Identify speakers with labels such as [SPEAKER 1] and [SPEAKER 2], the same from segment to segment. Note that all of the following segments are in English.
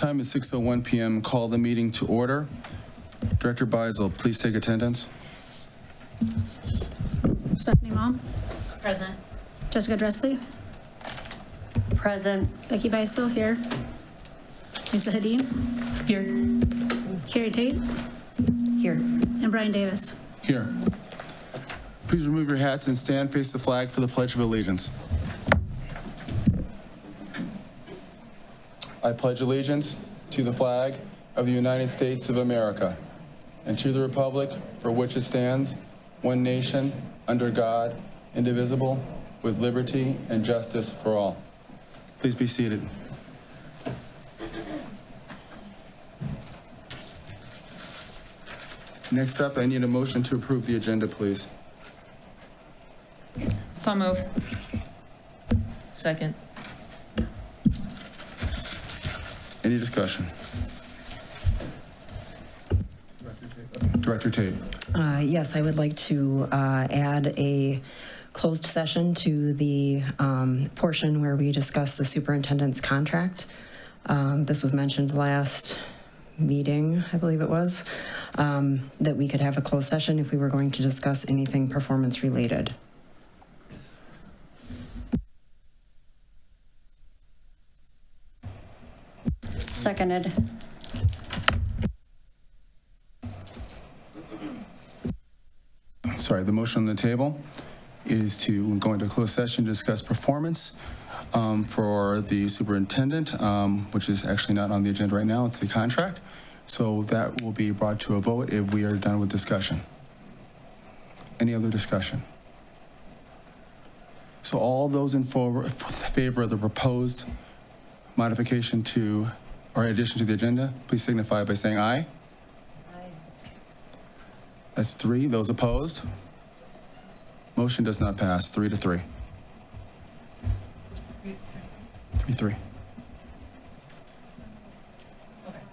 [SPEAKER 1] Time is 6:01 p.m. Call the meeting to order. Director Beisel, please take attendance.
[SPEAKER 2] Stephanie Mom.
[SPEAKER 3] Present.
[SPEAKER 2] Jessica Dressley.
[SPEAKER 3] Present.
[SPEAKER 2] Becky Beisel here. Lisa Hadeen.
[SPEAKER 3] Here.
[SPEAKER 2] Carrie Tate.
[SPEAKER 3] Here.
[SPEAKER 2] And Brian Davis.
[SPEAKER 1] Here. Please remove your hats and stand face the flag for the Pledge of Allegiance. I pledge allegiance to the flag of the United States of America and to the republic for which it stands, one nation, under God, indivisible, with liberty and justice for all. Please be seated. Next up, I need a motion to approve the agenda, please.
[SPEAKER 3] So move. Second.
[SPEAKER 1] Any discussion? Director Tate.
[SPEAKER 4] Yes, I would like to add a closed session to the portion where we discuss the superintendent's contract. This was mentioned last meeting, I believe it was, that we could have a closed session if we were going to discuss anything performance related.
[SPEAKER 3] Seconded.
[SPEAKER 1] Sorry, the motion on the table is to go into closed session to discuss performance for the superintendent, which is actually not on the agenda right now. It's the contract. So that will be brought to a vote if we are done with discussion. Any other discussion? So all those in favor of the proposed modification to or addition to the agenda, please signify by saying aye. Aye. That's 3. Those opposed? Motion does not pass. 3-3. 3-3.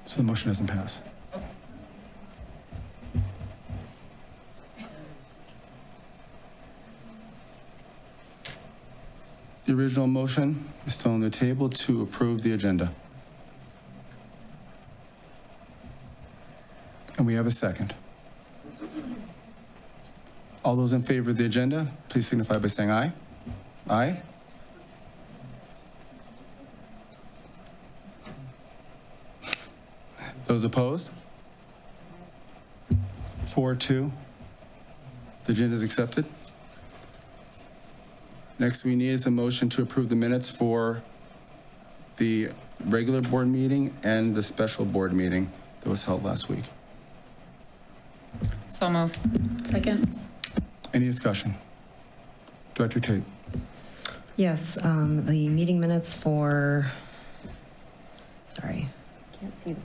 [SPEAKER 1] So the motion doesn't pass. The original motion is still on the table to approve the agenda. And we have a second. All those in favor of the agenda, please signify by saying aye. Aye. Those opposed? 4-2. The agenda is accepted. Next we need is a motion to approve the minutes for the regular board meeting and the special board meeting that was held last week.
[SPEAKER 3] So move.
[SPEAKER 2] Second.
[SPEAKER 1] Any discussion? Director Tate.
[SPEAKER 4] Yes, the meeting minutes for, sorry, can't see this.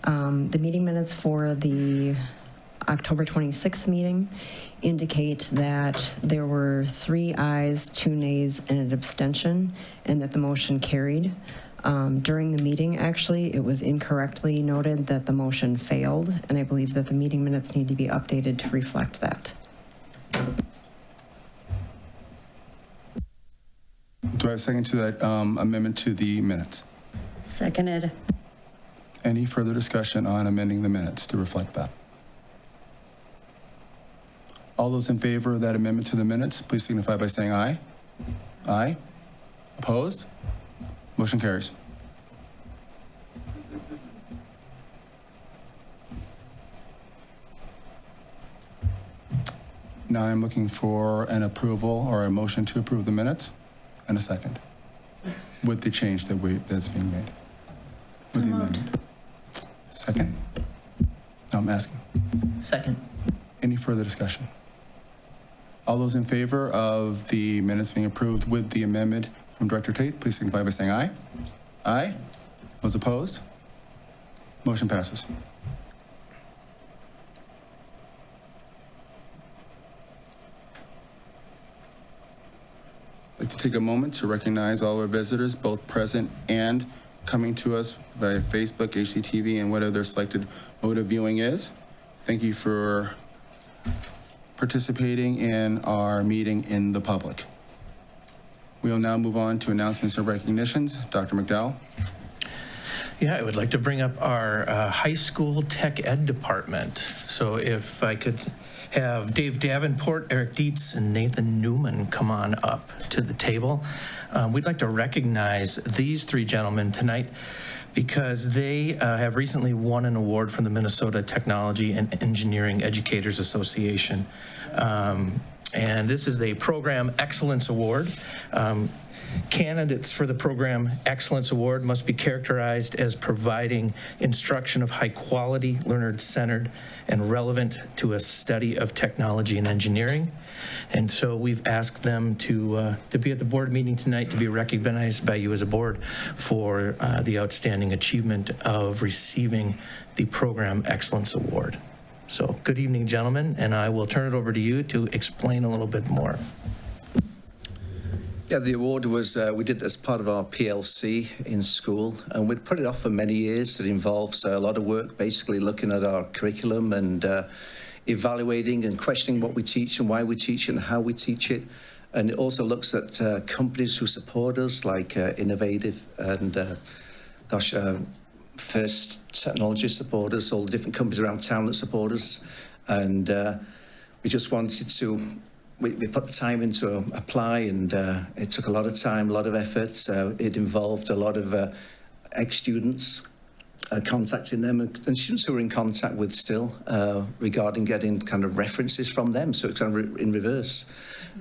[SPEAKER 4] The meeting minutes for the October 26th meeting indicate that there were 3 ayes, 2 nays, and an abstention, and that the motion carried. During the meeting, actually, it was incorrectly noted that the motion failed, and I believe that the meeting minutes need to be updated to reflect that.
[SPEAKER 1] Do I have a second to that amendment to the minutes?
[SPEAKER 3] Seconded.
[SPEAKER 1] Any further discussion on amending the minutes to reflect that? All those in favor of that amendment to the minutes, please signify by saying aye. Aye. Opposed? Motion carries. Now I'm looking for an approval or a motion to approve the minutes and a second with the change that's being made. With the amendment. Second? No, I'm asking.
[SPEAKER 3] Second.
[SPEAKER 1] Any further discussion? All those in favor of the minutes being approved with the amendment from Director Tate, please signify by saying aye. Aye. Those opposed? Motion passes. I'd like to take a moment to recognize all our visitors, both present and coming to us via Facebook, HDTV, and whatever their selected mode of viewing is. Thank you for participating in our meeting in the public. We will now move on to announcements and recognitions. Dr. McDowell.
[SPEAKER 5] Yeah, I would like to bring up our high school tech ed department. So if I could have Dave Davenport, Eric Dietz, and Nathan Newman come on up to the table. We'd like to recognize these three gentlemen tonight because they have recently won an award from the Minnesota Technology and Engineering Educators Association. And this is a Program Excellence Award. Candidates for the Program Excellence Award must be characterized as providing instruction of high quality, learner-centered, and relevant to a study of technology and engineering. And so we've asked them to be at the board meeting tonight to be recognized by you as a board for the outstanding achievement of receiving the Program Excellence Award. So good evening, gentlemen, and I will turn it over to you to explain a little bit more.
[SPEAKER 6] Yeah, the award was, we did it as part of our PLC in school, and we'd put it off for many years. It involves a lot of work, basically looking at our curriculum and evaluating and questioning what we teach and why we teach it and how we teach it. And it also looks at companies who support us, like Innovative and, First Technology support us, all the different companies around town that support us. And we just wanted to... We put the time in to apply, and it took a lot of time, a lot of effort. So it involved a lot of ex-students, contacting them, and students who are in contact with still regarding getting kind of references from them. So it's kind of in reverse.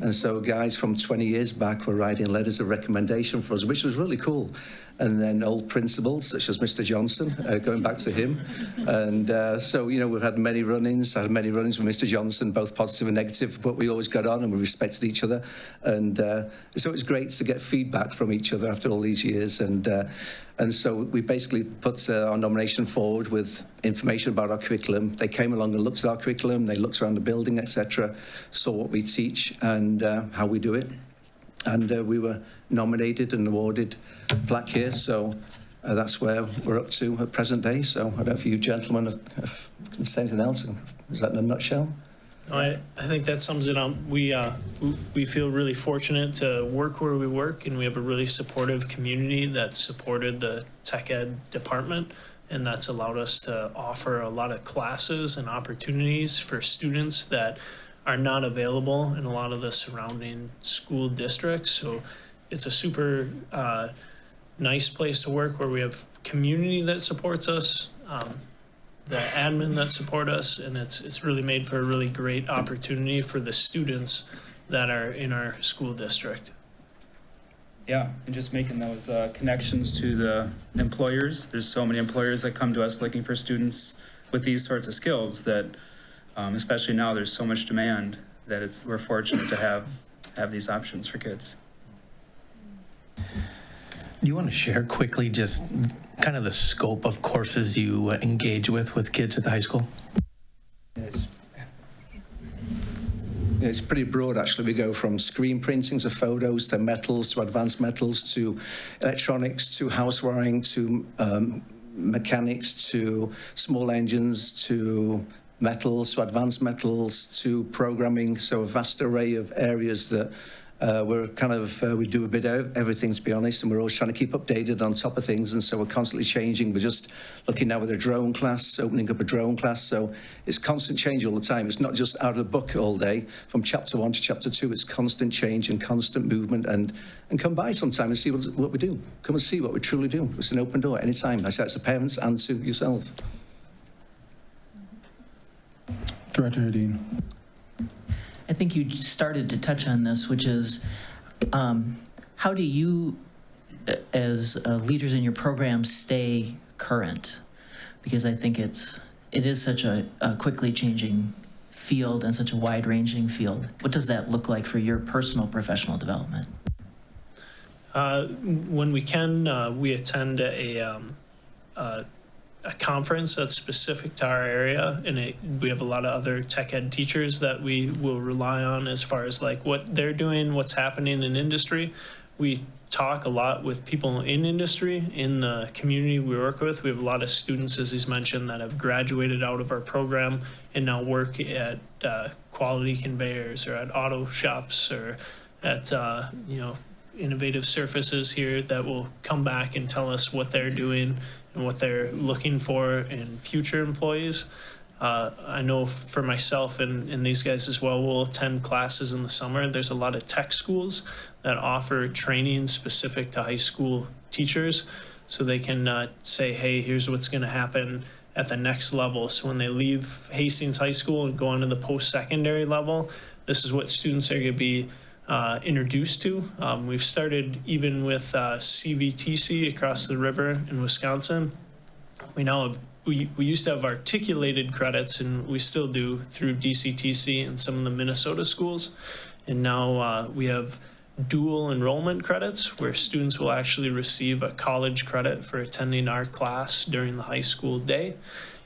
[SPEAKER 6] And so guys from 20 years back were writing letters of recommendation for us, which was really cool. And then old principals, such as Mr. Johnson, going back to him. And so, you know, we've had many run-ins. I had many run-ins with Mr. Johnson, both positive and negative, but we always got on and we respected each other. And so it was great to get feedback from each other after all these years. And so we basically put our nomination forward with information about our curriculum. They came along and looked at our curriculum. They looked around the building, etc., saw what we teach and how we do it. And we were nominated and awarded a plaque here. So that's where we're up to at present day. So I don't know if you gentlemen can say anything else. Is that in a nutshell?
[SPEAKER 7] I think that sums it up. We feel really fortunate to work where we work, and we have a really supportive community that's supported the tech ed department, and that's allowed us to offer a lot of classes and opportunities for students that are not available in a lot of the surrounding school districts. So it's a super nice place to work where we have community that supports us, the admin that support us, and it's really made for a really great opportunity for the students that are in our school district.
[SPEAKER 8] Yeah, and just making those connections to the employers. There's so many employers that come to us looking for students with these sorts of skills that, especially now, there's so much demand that we're fortunate to have these options for kids.
[SPEAKER 5] Do you want to share quickly just kind of the scope of courses you engage with kids at the high school?
[SPEAKER 6] It's pretty broad, actually. We go from screen printings of photos to metals, to advanced metals, to electronics, to house wiring, to mechanics, to small engines, to metals, to advanced metals, to programming. So a vast array of areas that we're kind of, we do a bit of everything, to be honest, and we're always trying to keep updated on top of things, and so we're constantly changing. We're just looking now with a drone class, opening up a drone class, so it's constant change all the time. It's not just out of the book all day, from chapter 1 to chapter 2, it's constant change and constant movement, and come by sometime and see what we do. Come and see what we truly do. It's an open door anytime. I say it to parents and to yourselves.
[SPEAKER 1] Director Hadeen.
[SPEAKER 3] I think you started to touch on this, which is how do you, as leaders in your program, stay current? Because I think it is such a quickly changing field and such a wide-ranging field. What does that look like for your personal professional development?
[SPEAKER 7] When we can, we attend a conference that's specific to our area, and we have a lot of other tech ed teachers that we will rely on as far as like what they're doing, what's happening in industry. We talk a lot with people in industry, in the community we work with. We have a lot of students, as he's mentioned, that have graduated out of our program and now work at quality conveyors or at auto shops or at innovative surfaces here that will come back and tell us what they're doing and what they're looking for in future employees. I know for myself and these guys as well, we'll attend classes in the summer. There's a lot of tech schools that offer training specific to high school teachers, so they can say, hey, here's what's going to happen at the next level. So when they leave Hastings High School and go on to the post-secondary level, this is what students are going to be introduced to. We've started even with CVTC across the river in Wisconsin. We now have, we used to have articulated credits, and we still do through DCTC and some of the Minnesota schools. And now we have dual enrollment credits, where students will actually receive a college credit for attending our class during the high school day.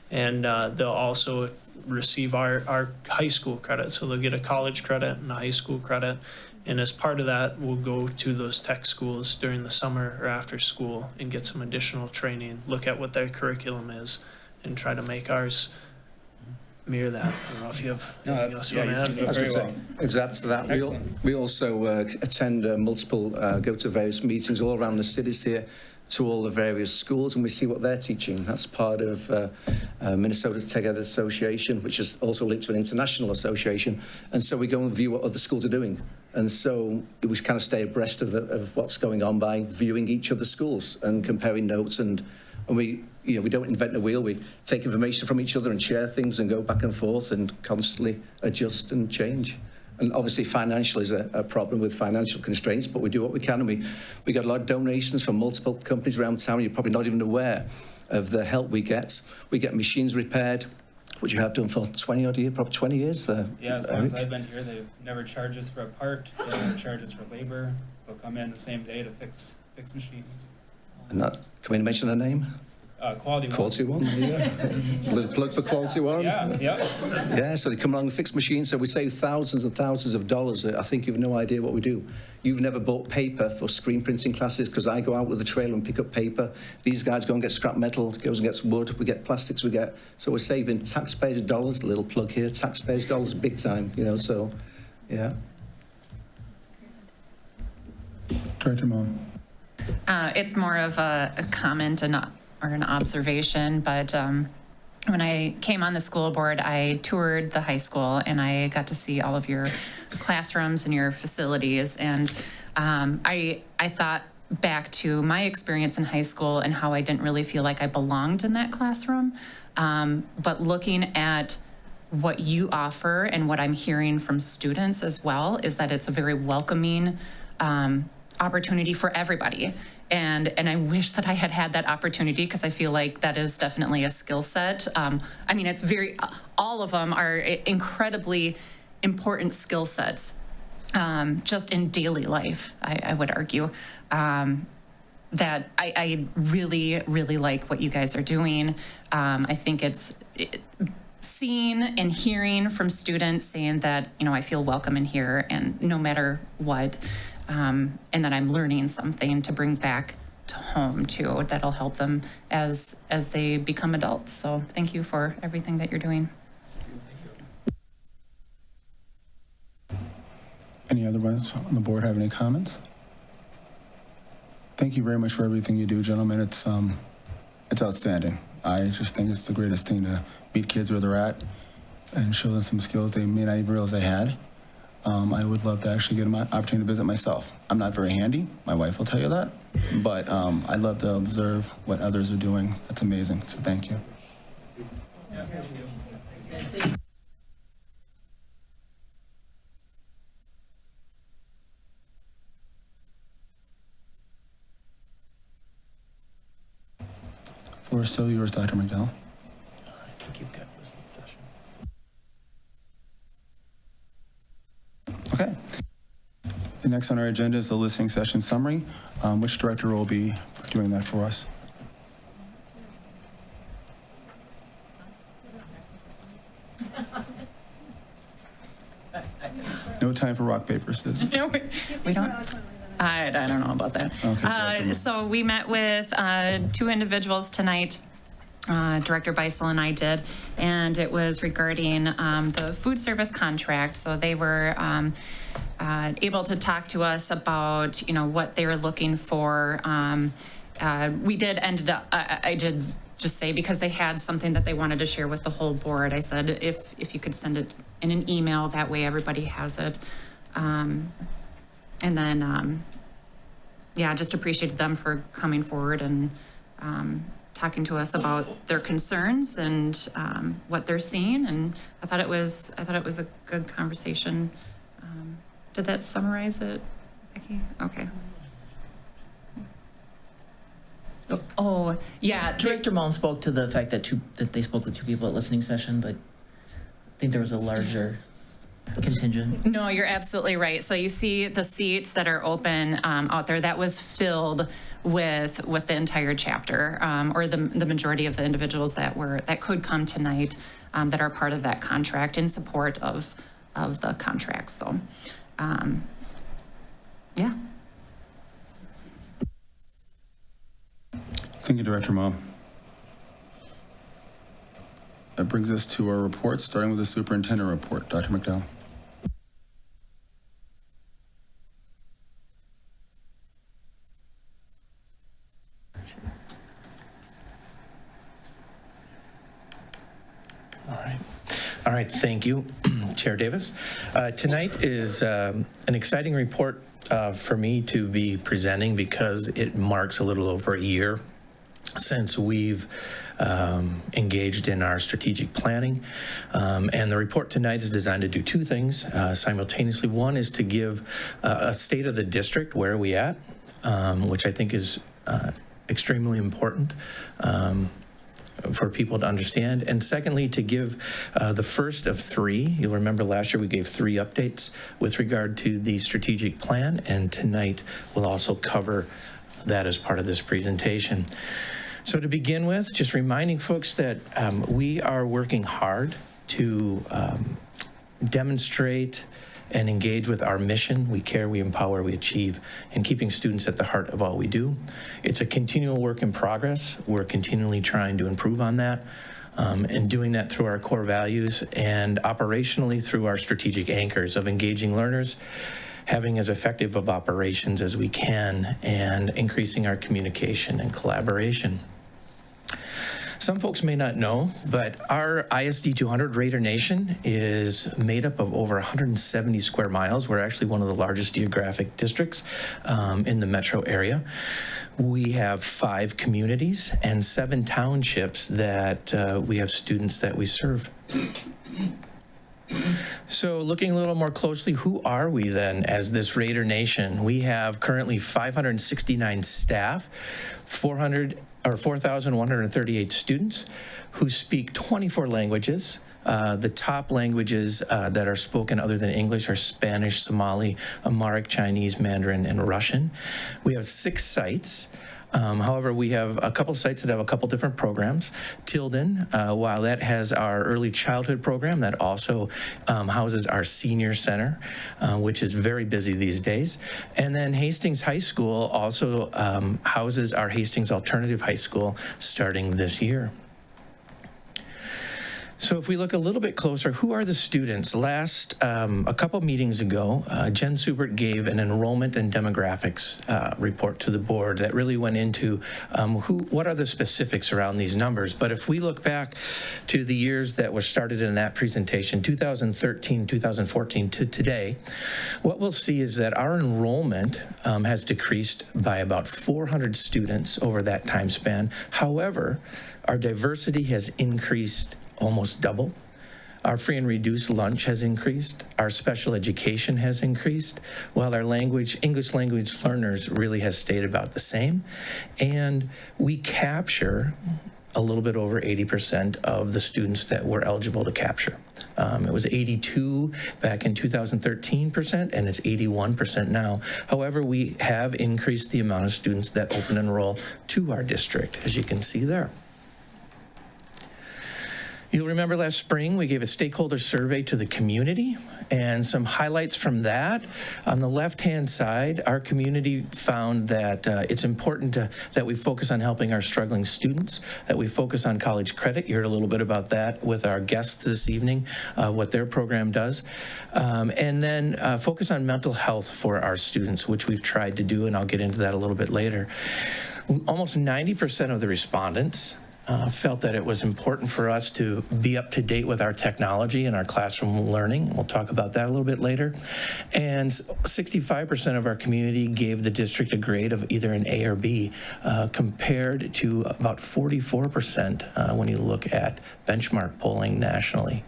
[SPEAKER 7] And they'll also receive our high school credit. So they'll get a college credit and a high school credit. And as part of that, we'll go to those tech schools during the summer or after school and get some additional training, look at what their curriculum is, and try to make ours mirror that. I don't know if you have anything else you want to add.
[SPEAKER 6] I was going to say, to add to that, we also attend multiple, go to various meetings all around the cities here, to all the various schools, and we see what they're teaching. That's part of Minnesota Tech Ed Association, which is also linked to an international association. And so we go and view what other schools are doing. And so we kind of stay abreast of what's going on by viewing each other's schools and comparing notes. And we, you know, we don't invent the wheel. We take information from each other and share things and go back and forth and constantly adjust and change. And obviously financial is a problem with financial constraints, but we do what we can. And we get a lot of donations from multiple companies around town. You're probably not even aware of the help we get. We get machines repaired, which you have done for 20 odd years, probably 20 years.
[SPEAKER 8] Yeah, as long as I've been here, they've never charged us for a part. They never charged us for labor. They'll come in the same day to fix machines.
[SPEAKER 6] And that, can we mention their name?
[SPEAKER 8] Quality One.
[SPEAKER 6] Quality One, yeah. A little plug for Quality One.
[SPEAKER 8] Yeah.
[SPEAKER 6] Yeah, so they come along and fix machines. So we save thousands and thousands of dollars. I think you've no idea what we do. You've never bought paper for screen printing classes, because I go out with a trailer and pick up paper. These guys go and get scrap metal, goes and gets wood. We get plastics, so we're saving taxpayers' dollars. A little plug here, taxpayers' dollars big time, you know, so, yeah.
[SPEAKER 1] Director Moen.
[SPEAKER 9] It's more of a comment or an observation, but when I came on the school board, I toured the high school and I got to see all of your classrooms and your facilities. And I thought back to my experience in high school and how I didn't really feel like I belonged in that classroom. But looking at what you offer and what I'm hearing from students as well is that it's a very welcoming opportunity for everybody. And I wish that I had that opportunity, because I feel like that is definitely a skill set. I mean, it's all of them are incredibly important skill sets, just in daily life, I would argue. That I really, really like what you guys are doing. I think it's seeing and hearing from students saying that, you know, I feel welcome in here, and no matter what, and that I'm learning something to bring back to home too, that'll help them as they become adults. So thank you for everything that you're doing.
[SPEAKER 1] Any other ones on the board have any comments? Thank you very much for everything you do, gentlemen. It's outstanding. I just think it's the greatest thing to meet kids where they're at and show them some skills they may not even realize they had. I would love to actually get an opportunity to visit myself. I'm not very handy. My wife will tell you that. But I'd love to observe what others are doing. That's amazing. So thank you. Floor is still yours, Dr. McDowell.
[SPEAKER 5] I think you've got listening session.
[SPEAKER 1] Okay. The next on our agenda is the listening session summary. Which director will be doing that for us? No time for rock, paper, scissors.
[SPEAKER 9] We don't. I don't know about that.
[SPEAKER 1] Okay,
[SPEAKER 9] So we met with 2 individuals tonight. Director Beisel and I did, and it was regarding the food service contract. So they were able to talk to us about, what they were looking for. We did ended up, I did just say, because they had something that they wanted to share with the whole board, I said, if you could send it in an email, that way everybody has it. And then, yeah, just appreciated them for coming forward and talking to us about their concerns and what they're seeing. And I thought it was a good conversation. Did that summarize it, Becky? Okay. Oh, yeah.
[SPEAKER 3] Director Mullen spoke to the fact that they spoke with 2 people at listening session, but I think there was a larger contingent.
[SPEAKER 9] No, you're absolutely right. So you see the seats that are open out there, that was filled with the entire chapter, or the majority of the individuals that could come tonight, that are part of that contract in support of the contract. So, yeah.
[SPEAKER 1] Thank you, Director Ma. That brings us to our reports, starting with the superintendent report. Dr. McDowell.
[SPEAKER 5] All right, thank you, Chair Davis. Tonight is an exciting report for me to be presenting because it marks a little over a year since we've engaged in our strategic planning. And the report tonight is designed to do 2 things simultaneously. One is to give a state of the district, where are we at, which I think is extremely important for people to understand. And secondly, to give the first of 3. You'll remember last year we gave 3 updates with regard to the strategic plan, and tonight we'll also cover that as part of this presentation. So to begin with, just reminding folks that we are working hard to demonstrate and engage with our mission. We care, we empower, we achieve, and keeping students at the heart of all we do. It's a continual work in progress. We're continually trying to improve on that, and doing that through our core values and operationally through our strategic anchors of engaging learners, having as effective of operations as we can, and increasing our communication and collaboration. Some folks may not know, but our ISD 200 Raider Nation is made up of over 170 square miles. We're actually one of the largest geographic districts in the metro area. We have 5 communities and 7 townships that we have students that we serve. So looking a little more closely, who are we then as this Raider Nation? We have currently 569 staff, 4,138 students who speak 24 languages. The top languages that are spoken other than English are Spanish, Somali, Amharic, Chinese, Mandarin, and Russian. We have 6 sites. However, we have a couple sites that have a couple different programs. Tilden, while that has our early childhood program, that also houses our senior center, which is very busy these days. And then Hastings High School also houses our Hastings Alternative High School starting this year. So if we look a little bit closer, who are the students? A couple meetings ago, Jen Subert gave an enrollment and demographics report to the board that really went into what are the specifics around these numbers. But if we look back to the years that were started in that presentation, 2013, 2014 to today, what we'll see is that our enrollment has decreased by about 400 students over that time span. However, our diversity has increased almost double. Our free and reduced lunch has increased. Our special education has increased, while our English language learners really has stayed about the same. And we capture a little bit over 80% of the students that we're eligible to capture. It was 82 back in 2013%, and it's 81% now. However, we have increased the amount of students that open enroll to our district, as you can see there. You'll remember last spring, we gave a stakeholder survey to the community, and some highlights from that. On the left-hand side, our community found that it's important that we focus on helping our struggling students, that we focus on college credit. You heard a little bit about that with our guests this evening, what their program does. And then focus on mental health for our students, which we've tried to do, and I'll get into that a little bit later. Almost 90% of the respondents felt that it was important for us to be up to date with our technology and our classroom learning. We'll talk about that a little bit later. And 65% of our community gave the district a grade of either an A or B, compared to about 44% when you look at benchmark polling nationally.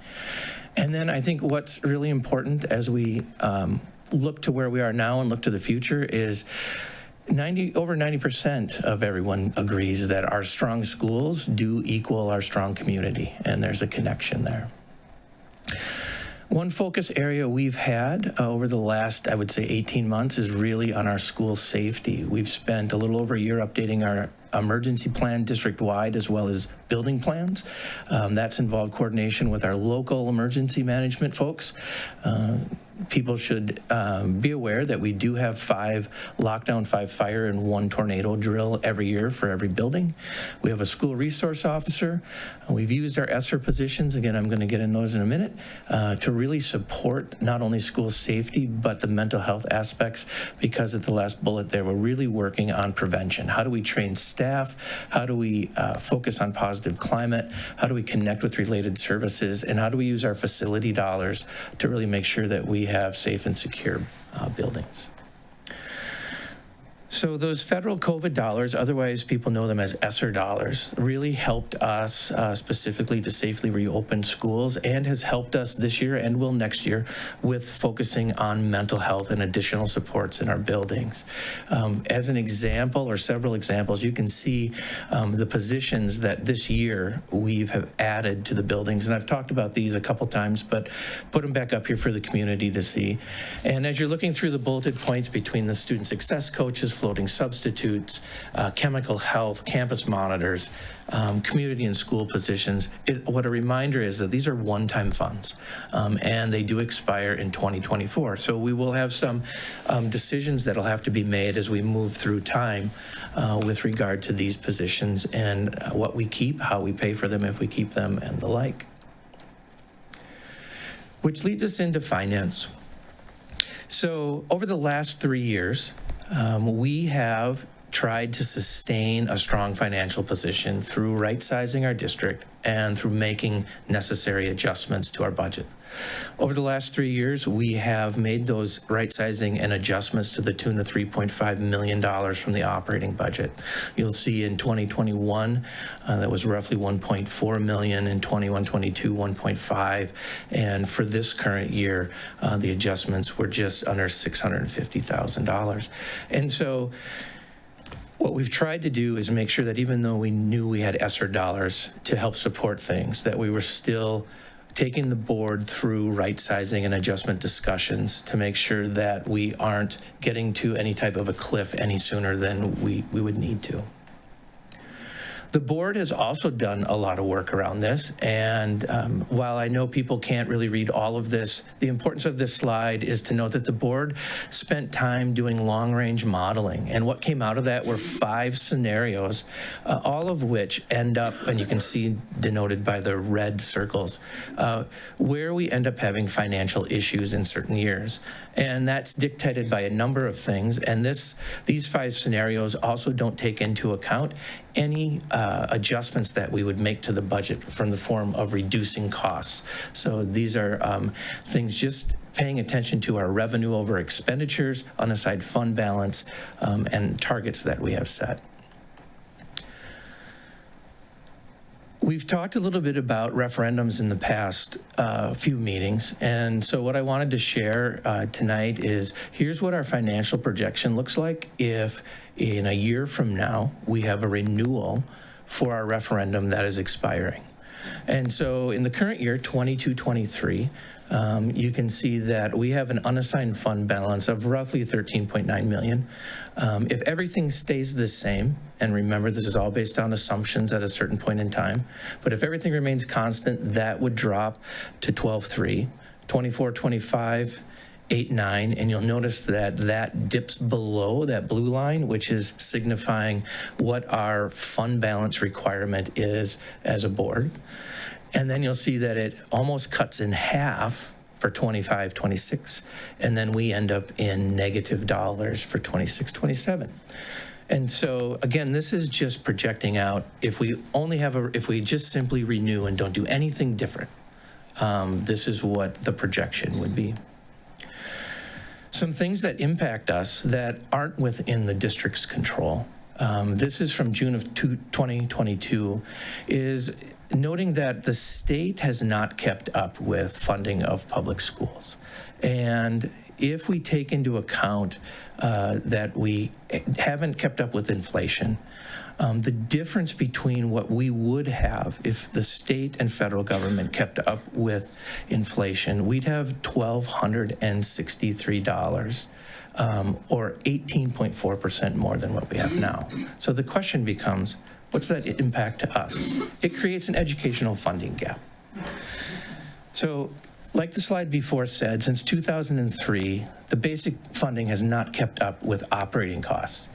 [SPEAKER 5] And then I think what's really important as we look to where we are now and look to the future is over 90% of everyone agrees that our strong schools do equal our strong community, and there's a connection there. One focus area we've had over the last, I would say, 18 months is really on our school safety. We've spent a little over a year updating our emergency plan district-wide as well as building plans. That's involved coordination with our local emergency management folks. People should be aware that we do have 5 lockdown, 5 fire, and 1 tornado drill every year for every building. We have a school resource officer. We've used our ESSER positions, again, I'm going to get into those in a minute, to really support not only school safety, but the mental health aspects, because at the last bullet there, we're really working on prevention. How do we train staff? How do we focus on positive climate? How do we connect with related services? And how do we use our facility dollars to really make sure that we have safe and secure buildings? So those federal COVID dollars, otherwise people know them as ESSER dollars, really helped us specifically to safely reopen schools, and has helped us this year and will next year with focusing on mental health and additional supports in our buildings. As an example, or several examples, you can see the positions that this year we have added to the buildings. And I've talked about these a couple times, but put them back up here for the community to see. And as you're looking through the bulleted points between the student success coaches, floating substitutes, chemical health, campus monitors, community and school positions, what a reminder is that these are one-time funds, and they do expire in 2024. So we will have some decisions that'll have to be made as we move through time with regard to these positions and what we keep, how we pay for them if we keep them, and the like. Which leads us into finance. So over the last 3 years, we have tried to sustain a strong financial position through right-sizing our district and through making necessary adjustments to our budget. Over the last 3 years, we have made those right-sizing and adjustments to the tune of $3.5 million from the operating budget. You'll see in 2021, that was roughly $1.4 million, in 21-22, $1.5, and for this current year, the adjustments were just under $650,000. And so, what we've tried to do is make sure that even though we knew we had ESSER dollars to help support things, that we were still taking the board through right-sizing and adjustment discussions to make sure that we aren't getting to any type of a cliff any sooner than we would need to. The board has also done a lot of work around this, and while I know people can't really read all of this, the importance of this slide is to note that the board spent time doing long-range modeling, and what came out of that were 5 scenarios, all of which end up, and you can see denoted by the red circles, where we end up having financial issues in certain years. And that's dictated by a number of things, and these 5 scenarios also don't take into account any adjustments that we would make to the budget from the form of reducing costs. So these are things just paying attention to our revenue over expenditures, unassigned fund balance, and targets that we have set. We've talked a little bit about referendums in the past few meetings, and so what I wanted to share tonight is here's what our financial projection looks like if in a year from now we have a renewal for our referendum that is expiring. And so in the current year, 22-23, you can see that we have an unassigned fund balance of roughly 13.9 million. If everything stays the same, and remember this is all based on assumptions at a certain point in time, but if everything remains constant, that would drop to 12.3, 24-25, 8.9, and you'll notice that that dips below that blue line, which is signifying what our fund balance requirement is as a board. And then you'll see that it almost cuts in half for 25, 26, and then we end up in negative dollars for 26, 27. And so again, this is just projecting out if we just simply renew and don't do anything different, this is what the projection would be. Some things that impact us that aren't within the district's control. This is from June of 2022, is noting that the state has not kept up with funding of public schools. And if we take into account that we haven't kept up with inflation, the difference between what we would have if the state and federal government kept up with inflation, we'd have $1,263, or 18.4% more than what we have now. So the question becomes, what's that impact to us? It creates an educational funding gap. So, like the slide before said, since 2003, the basic funding has not kept up with operating costs.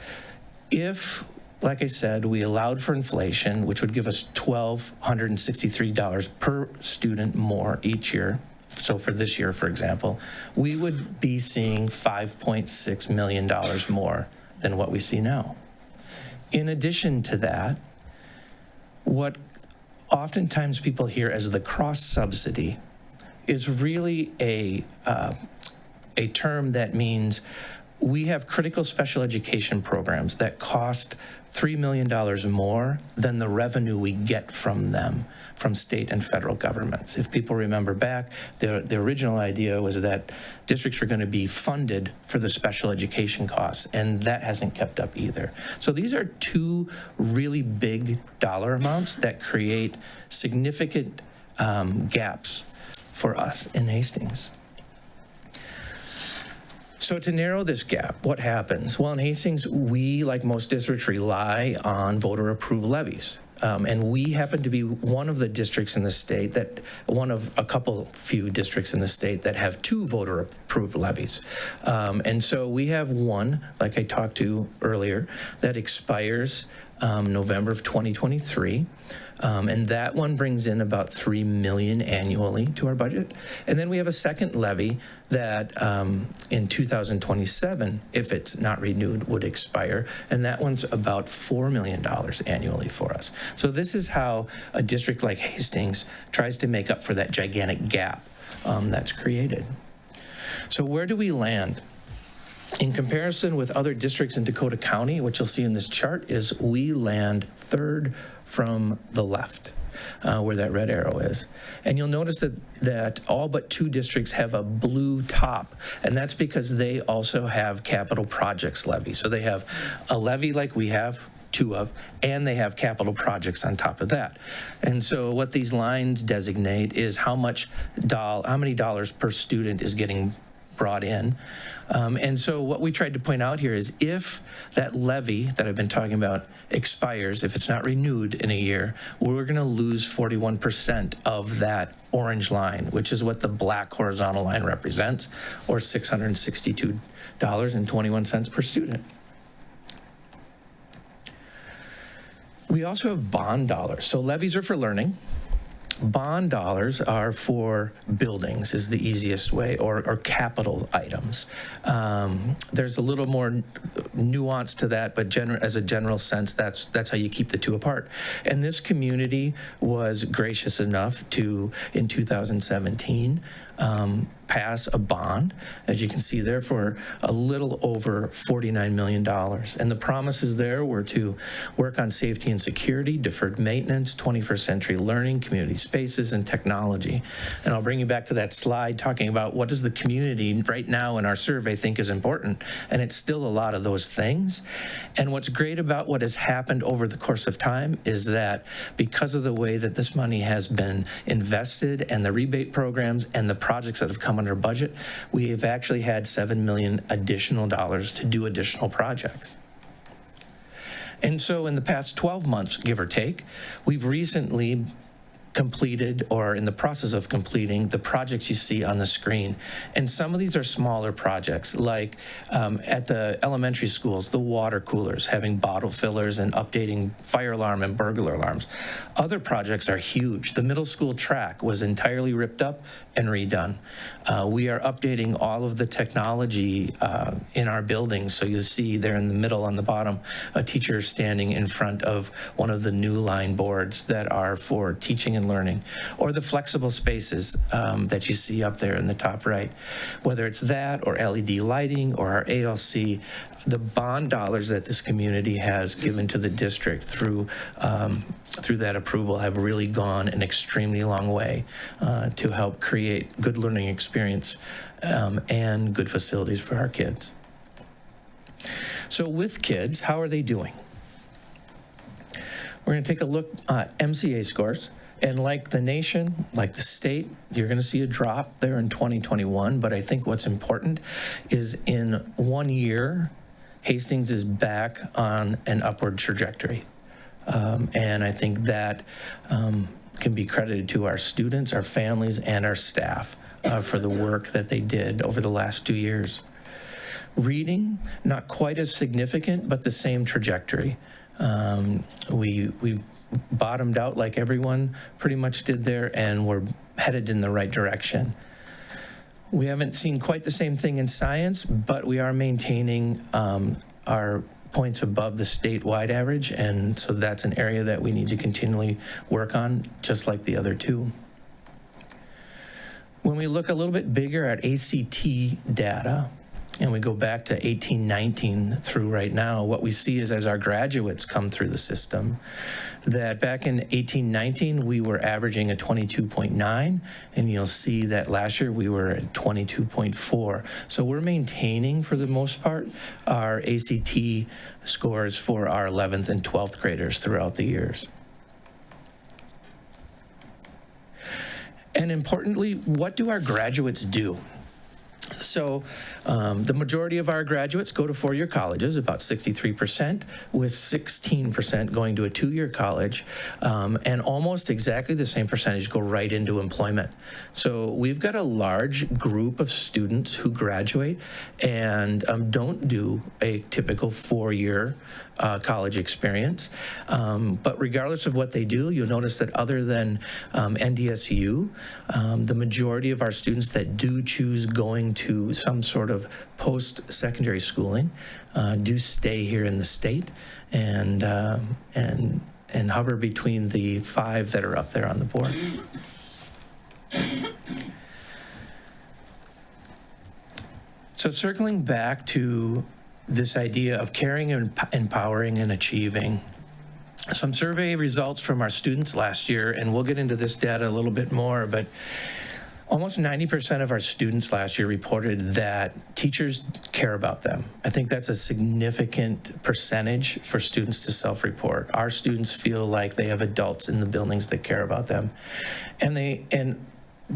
[SPEAKER 5] If, like I said, we allowed for inflation, which would give us $1,263 per student more each year, so for this year, for example, we would be seeing $5.6 million more than what we see now. In addition to that, what oftentimes people hear as the cross subsidy is really a term that means we have critical special education programs that cost $3 million more than the revenue we get from them, from state and federal governments. If people remember back, the original idea was that districts were going to be funded for the special education costs, and that hasn't kept up either. So these are two really big dollar amounts that create significant gaps for us in Hastings. So to narrow this gap, what happens? Well, in Hastings, we, like most districts, rely on voter-approved levies. And we happen to be one of the districts in the state one of a few districts in the state that have two voter-approved levies. And so we have one, like I talked to earlier, that expires November of 2023. And that one brings in about $3 million annually to our budget. And then we have a second levy that in 2027, if it's not renewed, would expire. And that one's about $4 million annually for us. So this is how a district like Hastings tries to make up for that gigantic gap that's created. So where do we land? In comparison with other districts in Dakota County, what you'll see in this chart is we land third from the left, where that red arrow is. And you'll notice that all but two districts have a blue top, and that's because they also have capital projects levy. So they have a levy like we have, two of, and they have capital projects on top of that. And so what these lines designate is how many dollars per student is getting brought in. And so what we tried to point out here is if that levy that I've been talking about expires, if it's not renewed in a year, we're going to lose 41% of that orange line, which is what the black horizontal line represents, or $662.21 per student. We also have bond dollars. So levies are for learning. Bond dollars are for buildings is the easiest way, or capital items. There's a little more nuance to that, but as a general sense, that's how you keep the two apart. And this community was gracious enough to, in 2017, pass a bond, as you can see there, for a little over $49 million. And the promises there were to work on safety and security, deferred maintenance, 21st century learning, community spaces, and technology. And I'll bring you back to that slide talking about what does the community right now in our survey think is important. And it's still a lot of those things. And what's great about what has happened over the course of time is that because of the way that this money has been invested and the rebate programs and the projects that have come under budget, we have actually had $7 million additional dollars to do additional projects. And so in the past 12 months, give or take, we've recently completed or in the process of completing the projects you see on the screen. And some of these are smaller projects, like at the elementary schools, the water coolers, having bottle fillers and updating fire alarm and burglar alarms. Other projects are huge. The middle school track was entirely ripped up and redone. We are updating all of the technology in our buildings. So you'll see there in the middle on the bottom, a teacher standing in front of one of the new line boards that are for teaching and learning, or the flexible spaces that you see up there in the top right. Whether it's that or LED lighting or our ALC, the bond dollars that this community has given to the district through that approval have really gone an extremely long way to help create good learning experience and good facilities for our kids. So with kids, how are they doing? We're going to take a look at MCA scores. And like the nation, like the state, you're going to see a drop there in 2021. But I think what's important is in 1 year, Hastings is back on an upward trajectory. And I think that can be credited to our students, our families, and our staff for the work that they did over the last 2 years. Reading, not quite as significant, but the same trajectory. We bottomed out like everyone pretty much did there, and we're headed in the right direction. We haven't seen quite the same thing in science, but we are maintaining our points above the statewide average, and so that's an area that we need to continually work on, just like the other two. When we look a little bit bigger at ACT data, and we go back to 18-19 through right now, what we see is as our graduates come through the system, that back in 18-19, we were averaging a 22.9, and you'll see that last year we were at 22.4. So we're maintaining, for the most part, our ACT scores for our 11th and 12th graders throughout the years. And importantly, what do our graduates do? So the majority of our graduates go to four-year colleges, about 63%, with 16% going to a two-year college, and almost exactly the same percentage go right into employment. So we've got a large group of students who graduate and don't do a typical four-year college experience. But regardless of what they do, you'll notice that other than NDSU, the majority of our students that do choose going to some sort of post-secondary schooling do stay here in the state and hover between the 5 that are up there on the board. So circling back to this idea of caring and empowering and achieving. Some survey results from our students last year, and we'll get into this data a little bit more, but almost 90% of our students last year reported that teachers care about them. I think that's a significant percentage for students to self-report. Our students feel like they have adults in the buildings that care about them. And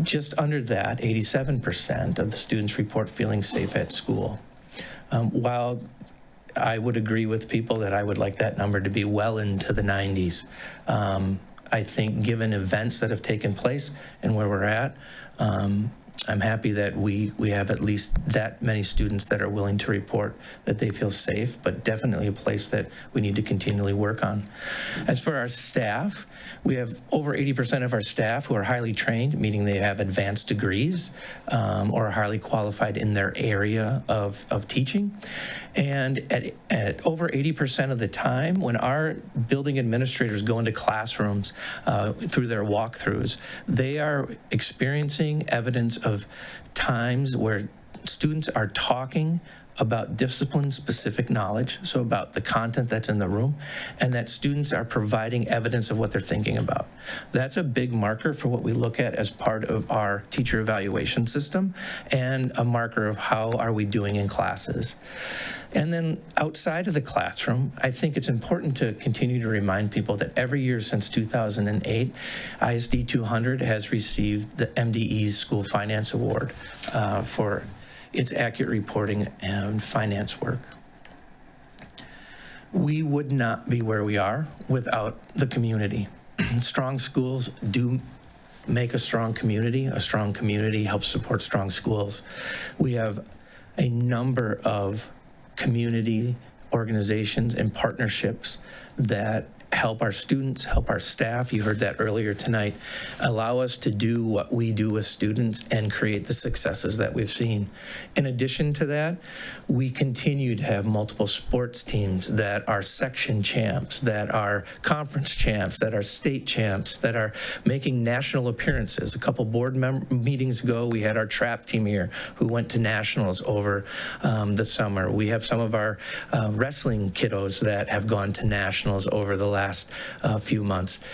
[SPEAKER 5] just under that, 87% of the students report feeling safe at school. While I would agree with people that I would like that number to be well into the 90s, I think given events that have taken place and where we're at, I'm happy that we have at least that many students that are willing to report that they feel safe, but definitely a place that we need to continually work on. As for our staff, we have over 80% of our staff who are highly trained, meaning they have advanced degrees or are highly qualified in their area of teaching. And at over 80% of the time, when our building administrators go into classrooms through their walkthroughs, they are experiencing evidence of of times where students are talking about discipline-specific knowledge, so about the content that's in the room, and that students are providing evidence of what they're thinking about. That's a big marker for what we look at as part of our teacher evaluation system, and a marker of how are we doing in classes. And then outside of the classroom, I think it's important to continue to remind people that every year since 2008, ISD 200 has received the MDE's School Finance Award for its accurate reporting and finance work. We would not be where we are without the community. Strong schools do make a strong community. A strong community helps support strong schools. We have a number of community organizations and partnerships that help our students, help our staff, you heard that earlier tonight, allow us to do what we do with students and create the successes that we've seen. In addition to that, we continue to have multiple sports teams that are section champs, that are conference champs, that are state champs, that are making national appearances. A couple board meetings ago, we had our trap team here who went to nationals over the summer. We have some of our wrestling kiddos that have gone to nationals over the last few months.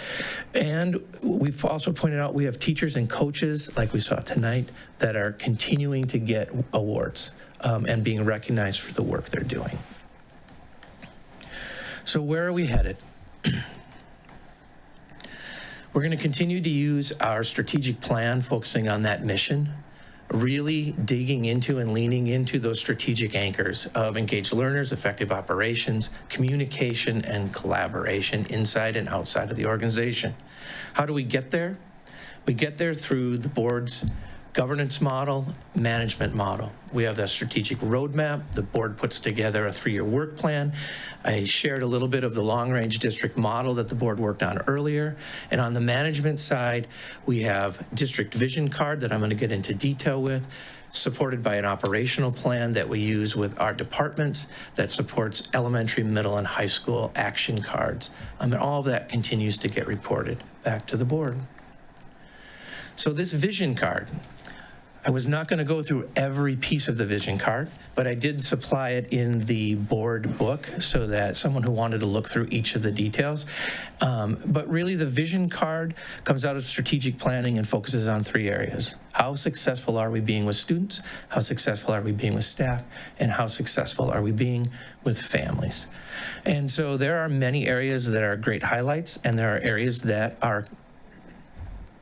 [SPEAKER 5] And we've also pointed out we have teachers and coaches, like we saw tonight, that are continuing to get awards and being recognized for the work they're doing. So where are we headed? We're going to continue to use our strategic plan, focusing on that mission, really digging into and leaning into those strategic anchors of engaged learners, effective operations, communication, and collaboration inside and outside of the organization. How do we get there? We get there through the board's governance model, management model. We have that strategic roadmap. The board puts together a 3-year work plan. I shared a little bit of the long-range district model that the board worked on earlier. And on the management side, we have district vision card that I'm going to get into detail with, supported by an operational plan that we use with our departments that supports elementary, middle, and high school action cards. And all of that continues to get reported back to the board. So this vision card, I was not going to go through every piece of the vision card, but I did supply it in the board book so that someone who wanted to look through each of the details. But really the vision card comes out of strategic planning and focuses on 3 areas. How successful are we being with students? How successful are we being with staff? And how successful are we being with families? And so there are many areas that are great highlights, and there are areas that are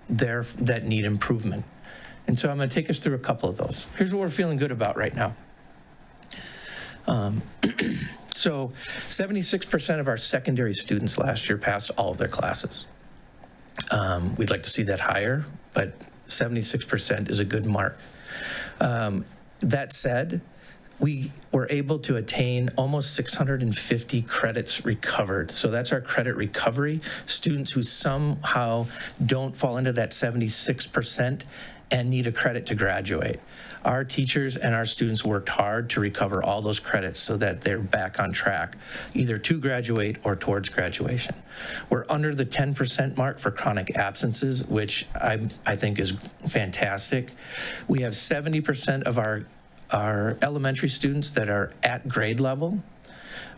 [SPEAKER 5] there that need improvement. And so I'm going to take us through a couple of those. Here's what we're feeling good about right now. So 76% of our secondary students last year passed all of their classes. We'd like to see that higher, but 76% is a good mark. That said, we were able to attain almost 650 credits recovered. So that's our credit recovery. Students who somehow don't fall into that 76% and need a credit to graduate. Our teachers and our students worked hard to recover all those credits so that they're back on track, either to graduate or towards graduation. We're under the 10% mark for chronic absences, which I think is fantastic. We have 70% of our elementary students that are at grade level.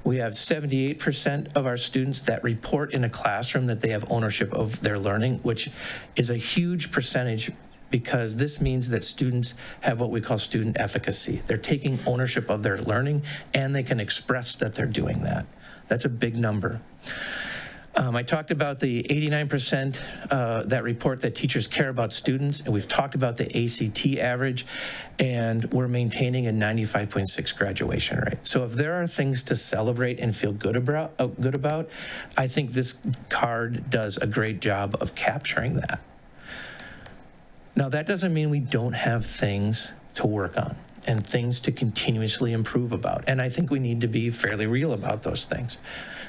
[SPEAKER 5] We have 78% of our students that report in a classroom that they have ownership of their learning, which is a huge percentage, because this means that students have what we call student efficacy. They're taking ownership of their learning, and they can express that they're doing that. That's a big number. I talked about the 89% that report that teachers care about students, and we've talked about the ACT average, and we're maintaining a 95.6 graduation rate. So if there are things to celebrate and feel good about, I think this card does a great job of capturing that. Now, that doesn't mean we don't have things to work on and things to continuously improve about. And I think we need to be fairly real about those things.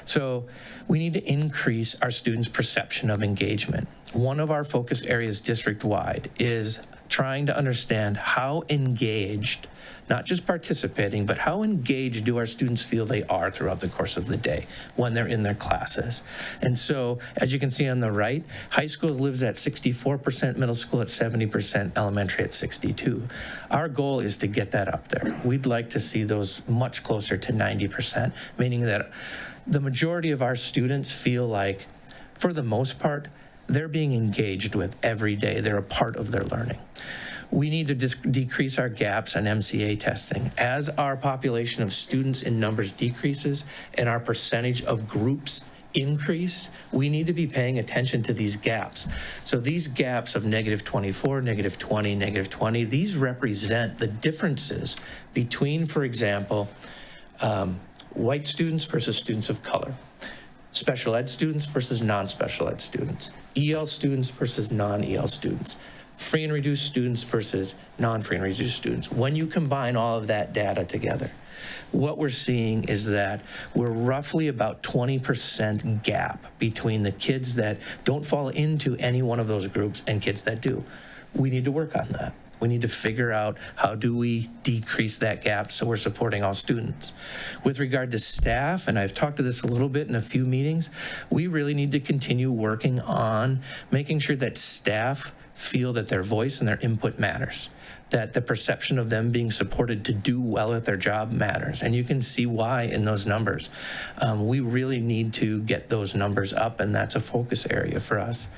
[SPEAKER 5] So we need to increase our students' perception of engagement. One of our focus areas district-wide is trying to understand how engaged, not just participating, but how engaged do our students feel they are throughout the course of the day when they're in their classes. And so, as you can see on the right, high school lives at 64%, middle school at 70%, elementary at 62%. Our goal is to get that up there. We'd like to see those much closer to 90%, meaning that the majority of our students feel like, for the most part, they're being engaged with every day. They're a part of their learning. We need to decrease our gaps on MCA testing. As our population of students in numbers decreases and our percentage of groups increase, we need to be paying attention to these gaps. So these gaps of -24, -20, -20, these represent the differences between, for example, white students versus students of color, special ed students versus non-special ed students, EL students versus non-EL students, free and reduced students versus non-free and reduced students. When you combine all of that data together, what we're seeing is that we're roughly about 20% gap between the kids that don't fall into any one of those groups and kids that do. We need to work on that. We need to figure out how do we decrease that gap so we're supporting all students. With regard to staff, and I've talked to this a little bit in a few meetings, we really need to continue working on making sure that staff feel that their voice and their input matters, that the perception of them being supported to do well at their job matters. And you can see why in those numbers. We really need to get those numbers up, and that's a focus area for us.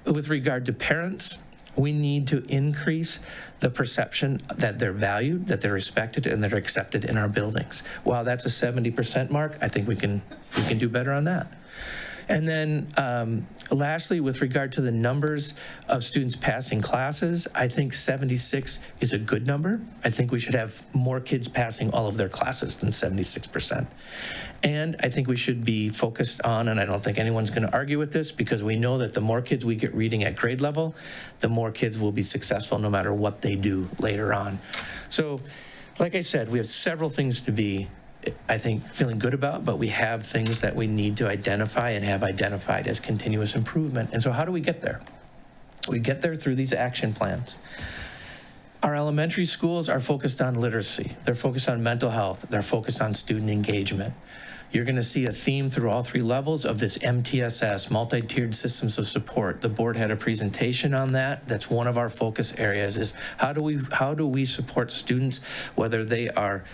[SPEAKER 5] With regard to parents, we need to increase the perception that they're valued, that they're respected, and they're accepted in our buildings. While that's a 70% mark, I think we can do better on that. And then lastly, with regard to the numbers of students passing classes, I think 76 is a good number. I think we should have more kids passing all of their classes than 76%. And I think we should be focused on, and I don't think anyone's going to argue with this, because we know that the more kids we get reading at grade level, the more kids will be successful no matter what they do later on. So, like I said, we have several things to be, I think, feeling good about, but we have things that we need to identify and have identified as continuous improvement. And so how do we get there? We get there through these action plans. Our elementary schools are focused on literacy. They're focused on mental health. They're focused on student engagement. You're going to see a theme through all three levels of this MTSS, multi-tiered systems of support. The board had a presentation on that. That's one of our focus areas, is how do we support students, whether they are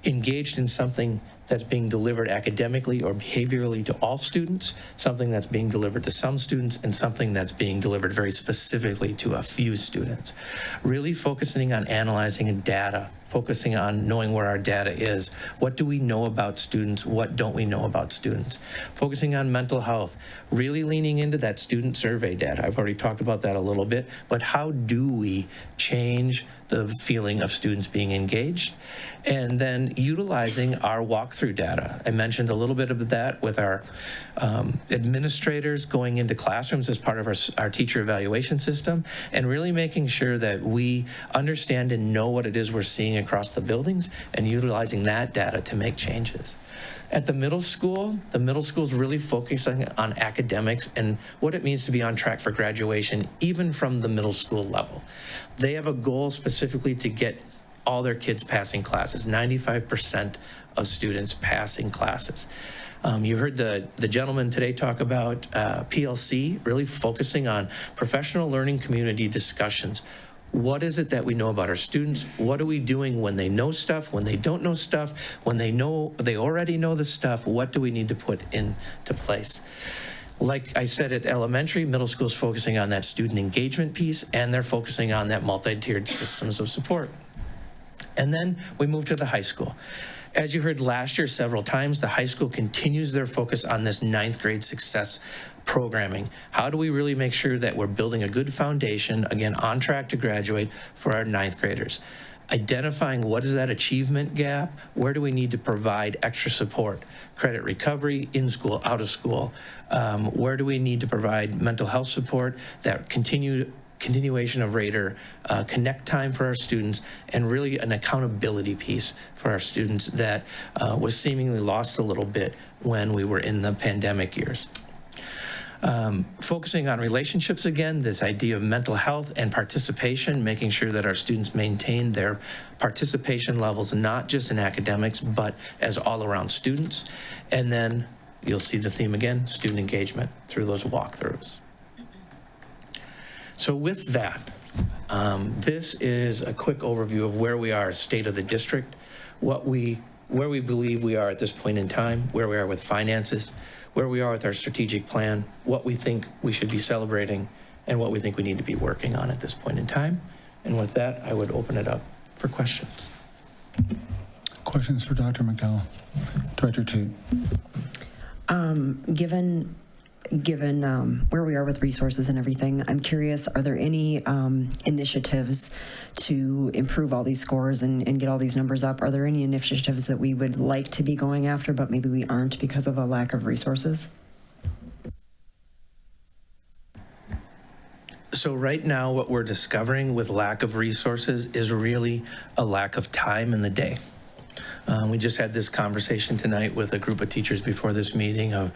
[SPEAKER 5] engaged in something that's being delivered academically or behaviorally to all students, something that's being delivered to some students, and something that's being delivered very specifically to a few students. Really focusing on analyzing data, focusing on knowing where our data is. What do we know about students? What don't we know about students? Focusing on mental health, really leaning into that student survey data. I've already talked about that a little bit, but how do we change the feeling of students being engaged? And then utilizing our walkthrough data. I mentioned a little bit of that with our administrators going into classrooms as part of our teacher evaluation system, and really making sure that we understand and know what it is we're seeing across the buildings and utilizing that data to make changes. At the middle school is really focusing on academics and what it means to be on track for graduation, even from the middle school level. They have a goal specifically to get all their kids passing classes, 95% of students passing classes. You heard the gentleman today talk about PLC, really focusing on professional learning community discussions. What is it that we know about our students? What are we doing when they know stuff, when they don't know stuff, when they already know the stuff? What do we need to put into place? Like I said, at elementary, middle school is focusing on that student engagement piece, and they're focusing on that multi-tiered systems of support. And then we move to the high school. As you heard last year several times, the high school continues their focus on this 9th grade success programming. How do we really make sure that we're building a good foundation, again, on track to graduate for our 9th graders? Identifying what is that achievement gap, where do we need to provide extra support, credit recovery, in school, out of school, where do we need to provide mental health support, that continuation of Rater, connect time for our students, and really an accountability piece for our students that was seemingly lost a little bit when we were in the pandemic years. Focusing on relationships again, this idea of mental health and participation, making sure that our students maintain their participation levels, not just in academics, but as all-around students. And then you'll see the theme again, student engagement through those walkthroughs. So with that, this is a quick overview of where we are, state of the district, where we believe we are at this point in time, where we are with finances, where we are with our strategic plan, what we think we should be celebrating, and what we think we need to be working on at this point in time. And with that, I would open it up for questions.
[SPEAKER 1] Questions for Dr. McDowell? Director Tate?
[SPEAKER 4] Given where we are with resources and everything, I'm curious, are there any initiatives to improve all these scores and get all these numbers up? Are there any initiatives that we would like to be going after, but maybe we aren't because of a lack of resources?
[SPEAKER 5] So right now, what we're discovering with lack of resources is really a lack of time in the day. We just had this conversation tonight with a group of teachers before this meeting of,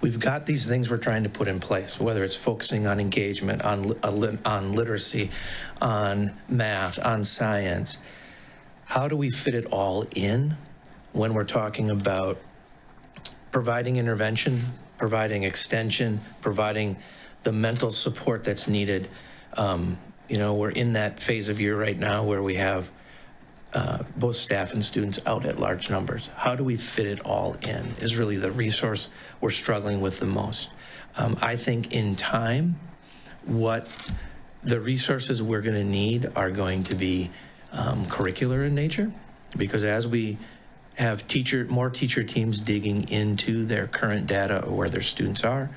[SPEAKER 5] we've got these things we're trying to put in place, whether it's focusing on engagement, on literacy, on math, on science. How do we fit it all in when we're talking about providing intervention, providing extension, providing the mental support that's needed? We're in that phase of year right now where we have both staff and students out at large numbers. How do we fit it all in is really the resource we're struggling with the most. I think in time, what the resources we're going to need are going to be curricular in nature, because as we have more teacher teams digging into their current data or where their students are,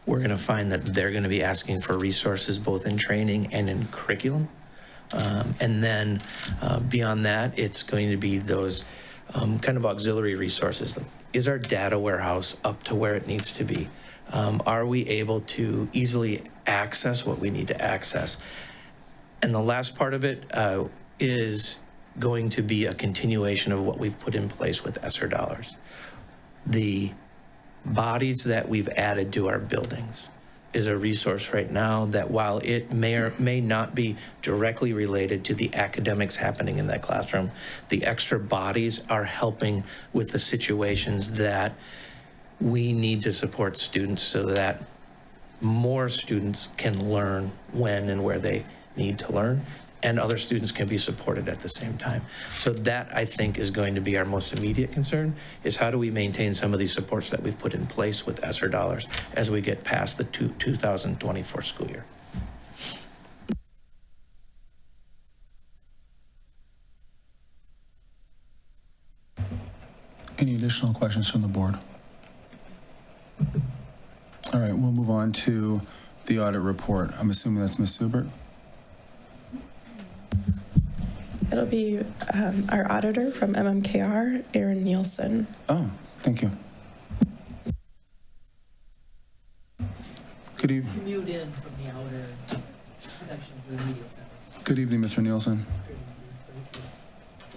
[SPEAKER 5] we're going to find that they're going to be asking for resources both in training and in curriculum. And then beyond that, it's going to be those kind of auxiliary resources. Is our data warehouse up to where it needs to be? Are we able to easily access what we need to access? And the last part of it is going to be a continuation of what we've put in place with ESSER dollars. The bodies that we've added to our buildings is a resource right now that, while it may or may not be directly related to the academics happening in that classroom, the extra bodies are helping with the situations that we need to support students so that more students can learn when and where they need to learn, and other students can be supported at the same time. So that, I think, is going to be our most immediate concern, is how do we maintain some of these supports that we've put in place with ESSER dollars as we get past the 2024 school year.
[SPEAKER 1] Any additional questions from the board? All right, we'll move on to the audit report. I'm assuming that's Ms. Subert.
[SPEAKER 10] It'll be our auditor from MMKR, Aaron Nielsen.
[SPEAKER 1] Oh, thank you. Good evening.
[SPEAKER 3] Commute in from the outer sections of the media center.
[SPEAKER 1] Good evening, Mr. Nielsen.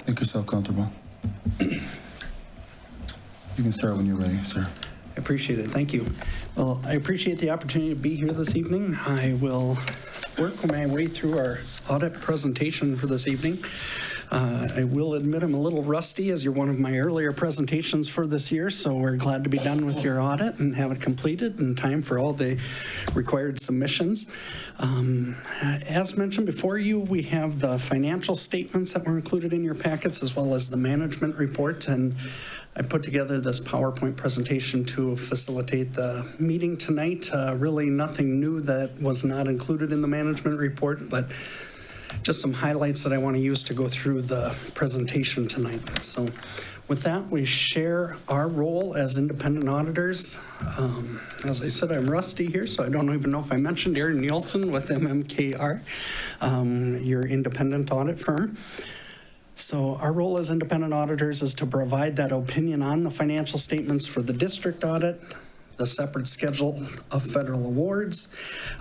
[SPEAKER 1] Make yourself comfortable. You can start when you're ready, sir.
[SPEAKER 11] I appreciate it. Thank you. Well, I appreciate the opportunity to be here this evening. I will work my way through our audit presentation for this evening. I will admit I'm a little rusty, as you're one of my earlier presentations for this year, so we're glad to be done with your audit and have it completed in time for all the required submissions. As mentioned before you, we have the financial statements that were included in your packets, as well as the management report, and I put together this PowerPoint presentation to facilitate the meeting tonight. Really nothing new that was not included in the management report, but just some highlights that I want to use to go through the presentation tonight. So with that, we share our role as independent auditors. As I said, I'm rusty here, so I don't even know if I mentioned Aaron Nielsen with MMKR, your independent audit firm. So our role as independent auditors is to provide that opinion on the financial statements for the district audit, the separate schedule of federal awards,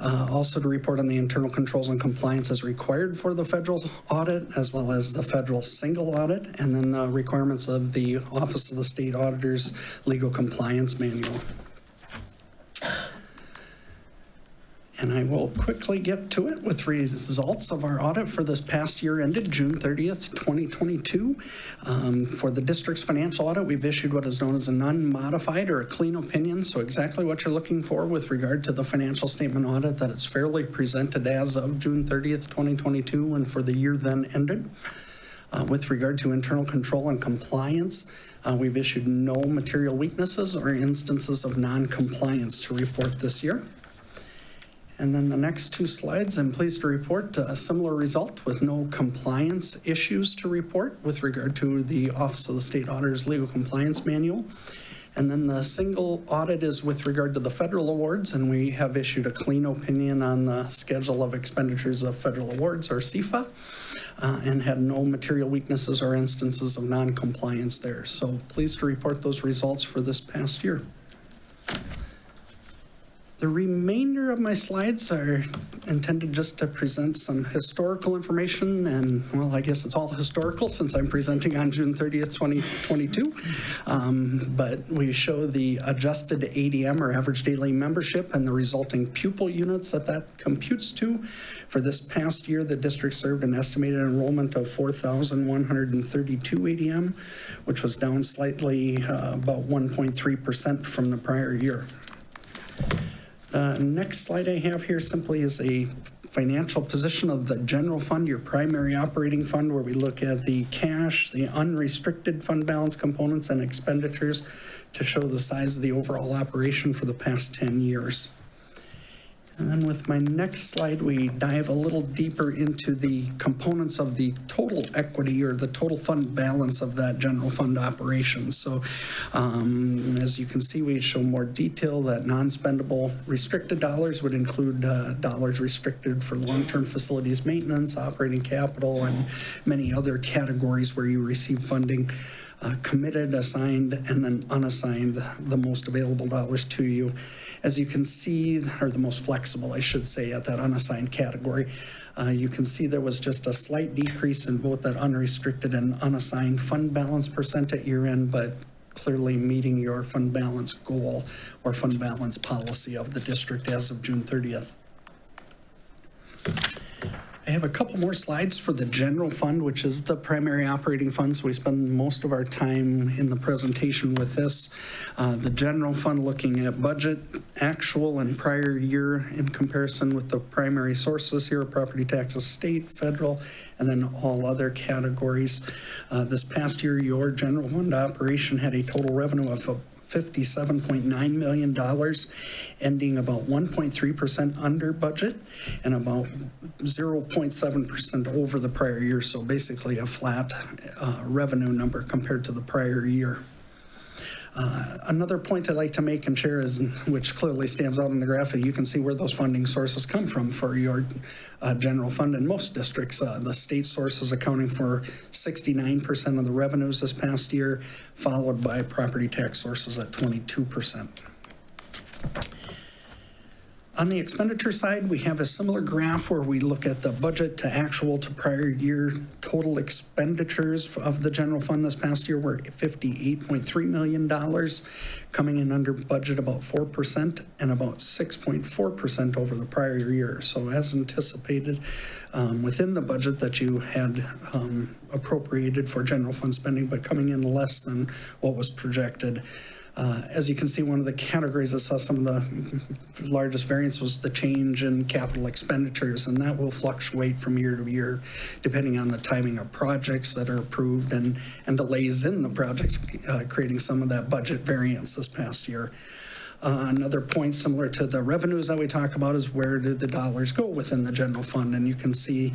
[SPEAKER 11] also to report on the internal controls and compliance as required for the federal audit, as well as the federal single audit, and then the requirements of the Office of the State Auditor's Legal Compliance Manual. And I will quickly get to it with results of our audit for this past year ended June 30th, 2022. For the district's financial audit, we've issued what is known as an unmodified or a clean opinion. So exactly what you're looking for with regard to the financial statement audit, that it's fairly presented as of June 30th, 2022, and for the year then ended. With regard to internal control and compliance, we've issued no material weaknesses or instances of non-compliance to report this year. And then the next two slides, I'm pleased to report a similar result with no compliance issues to report with regard to the Office of the State Auditor's Legal Compliance Manual. And then the single audit is with regard to the federal awards, and we have issued a clean opinion on the schedule of expenditures of federal awards, or CFA, and had no material weaknesses or instances of non-compliance there. So pleased to report those results for this past year. The remainder of my slides are intended just to present some historical information, and well, I guess it's all historical since I'm presenting on June 30th, 2022. But we show the adjusted ADM, or average daily membership, and the resulting pupil units that computes to. For this past year, the district served an estimated enrollment of 4,132 ADM, which was down slightly, about 1.3% from the prior year. Next slide I have here simply is a financial position of the general fund, your primary operating fund, where we look at the cash, the unrestricted fund balance components, and expenditures to show the size of the overall operation for the past 10 years. And then with my next slide, we dive a little deeper into the components of the total equity, or the total fund balance of that general fund operation. So as you can see, we show more detail that non-spendable restricted dollars would include dollars restricted for long-term facilities maintenance, operating capital, and many other categories where you receive funding. Committed, assigned, and then unassigned, the most available dollars to you. As you can see, or the most flexible, I should say, at that unassigned category, you can see there was just a slight decrease in both that unrestricted and unassigned fund balance percent at year end, but clearly meeting your fund balance goal or fund balance policy of the district as of June 30th. I have a couple more slides for the general fund, which is the primary operating fund. So we spend most of our time in the presentation with this. The general fund looking at budget, actual, and prior year in comparison with the primary sources here, property taxes, state, federal, and then all other categories. This past year, your general fund operation had a total revenue of $57.9 million, ending about 1.3% under budget and about 0.7% over the prior year. So basically a flat revenue number compared to the prior year. Another point I'd like to make and share is, which clearly stands out in the graphic, you can see where those funding sources come from for your general fund in most districts. The state sources accounting for 69% of the revenues this past year, followed by property tax sources at 22%. On the expenditure side, we have a similar graph where we look at the budget to actual to prior year total expenditures of the general fund this past year were $58.3 million, coming in under budget about 4% and about 6.4% over the prior year. So as anticipated, within the budget that you had appropriated for general fund spending, but coming in less than what was projected. As you can see, one of the categories that saw some of the largest variance was the change in capital expenditures, and that will fluctuate from year to year depending on the timing of projects that are approved and delays in the projects, creating some of that budget variance this past year. Another point similar to the revenues that we talk about is where did the dollars go within the general fund, and you can see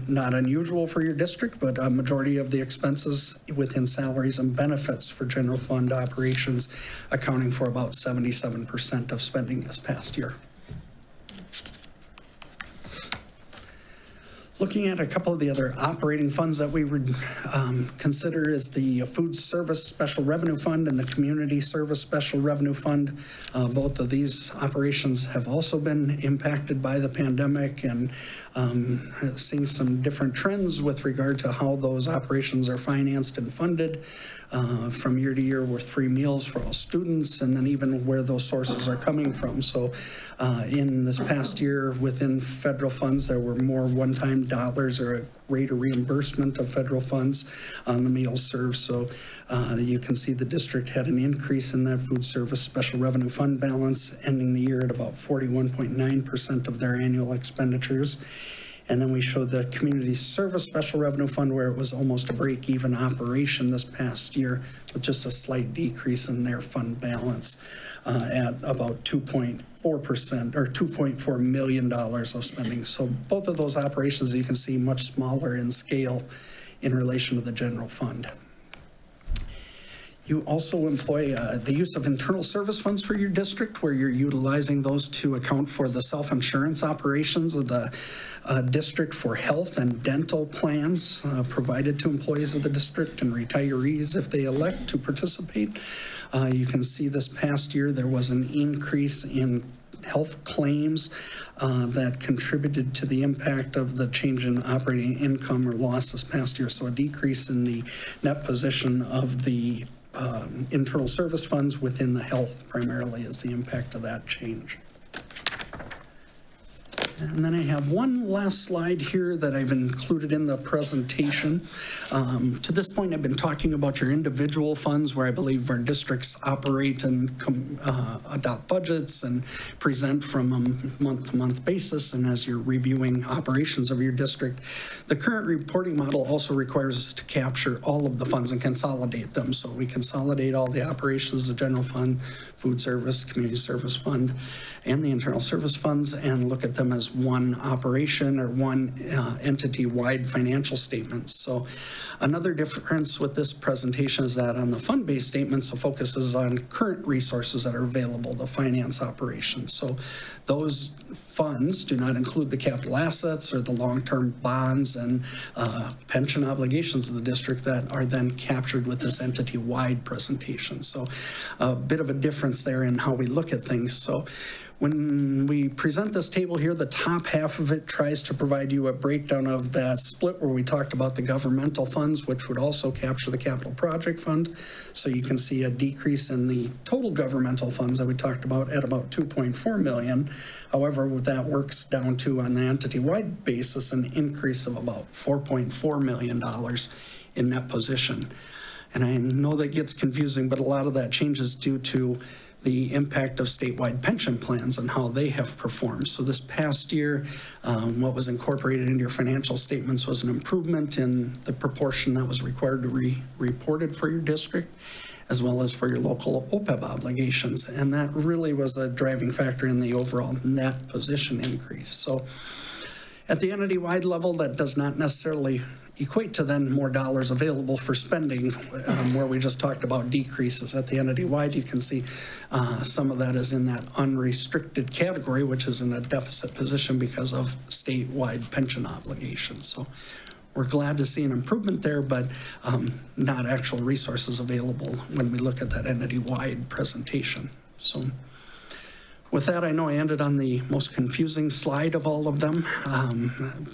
[SPEAKER 11] not unusual for your district, but a majority of the expenses within salaries and benefits for general fund operations accounting for about 77% of spending this past year. Looking at a couple of the other operating funds that we would consider is the Food Service Special Revenue Fund and the Community Service Special Revenue Fund. Both of these operations have also been impacted by the pandemic and seeing some different trends with regard to how those operations are financed and funded. from year to year with free meals for all students, and then even where those sources are coming from. So in this past year, within federal funds, there were more one-time dollars or a rate of reimbursement of federal funds on the meals served. So you can see the district had an increase in that food service special revenue fund balance, ending the year at about 41.9% of their annual expenditures. And then we showed the community service special revenue fund, where it was almost a break-even operation this past year, with just a slight decrease in their fund balance at about 2.4% or $2.4 million of spending. So both of those operations, you can see, much smaller in scale in relation to the general fund. You also employ the use of internal service funds for your district, where you're utilizing those to account for the self-insurance operations of the district for health and dental plans provided to employees of the district and retirees if they elect to participate. You can see this past year there was an increase in health claims that contributed to the impact of the change in operating income or loss this past year. So a decrease in the net position of the internal service funds within the health primarily is the impact of that change. And then I have one last slide here that I've included in the presentation. To this point, I've been talking about your individual funds, where I believe our districts operate and adopt budgets and present from a month-to-month basis. And as you're reviewing operations of your district, the current reporting model also requires us to capture all of the funds and consolidate them. So we consolidate all the operations, the general fund, food service, community service fund, and the internal service funds, and look at them as one operation or one entity-wide financial statements. So another difference with this presentation is that on the fund-based statements, the focus is on current resources that are available to finance operations. So those funds do not include the capital assets or the long-term bonds and pension obligations of the district that are then captured with this entity-wide presentation. So a bit of a difference there in how we look at things. So when we present this table here, the top half of it tries to provide you a breakdown of that split where we talked about the governmental funds, which would also capture the capital project fund. So you can see a decrease in the total governmental funds that we talked about at about 2.4 million. However, that works down to, on the entity-wide basis, an increase of about $4.4 million in net position. And I know that gets confusing, but a lot of that change is due to the impact of statewide pension plans and how they have performed. So this past year, what was incorporated into your financial statements was an improvement in the proportion that was required to be reported for your district, as well as for your local OPEB obligations. And that really was a driving factor in the overall net position increase. So at the entity-wide level, that does not necessarily equate to then more dollars available for spending, where we just talked about decreases. At the entity-wide, you can see some of that is in that unrestricted category, which is in a deficit position because of statewide pension obligations. So we're glad to see an improvement there, but not actual resources available when we look at that entity-wide presentation. So with that, I know I ended on the most confusing slide of all of them,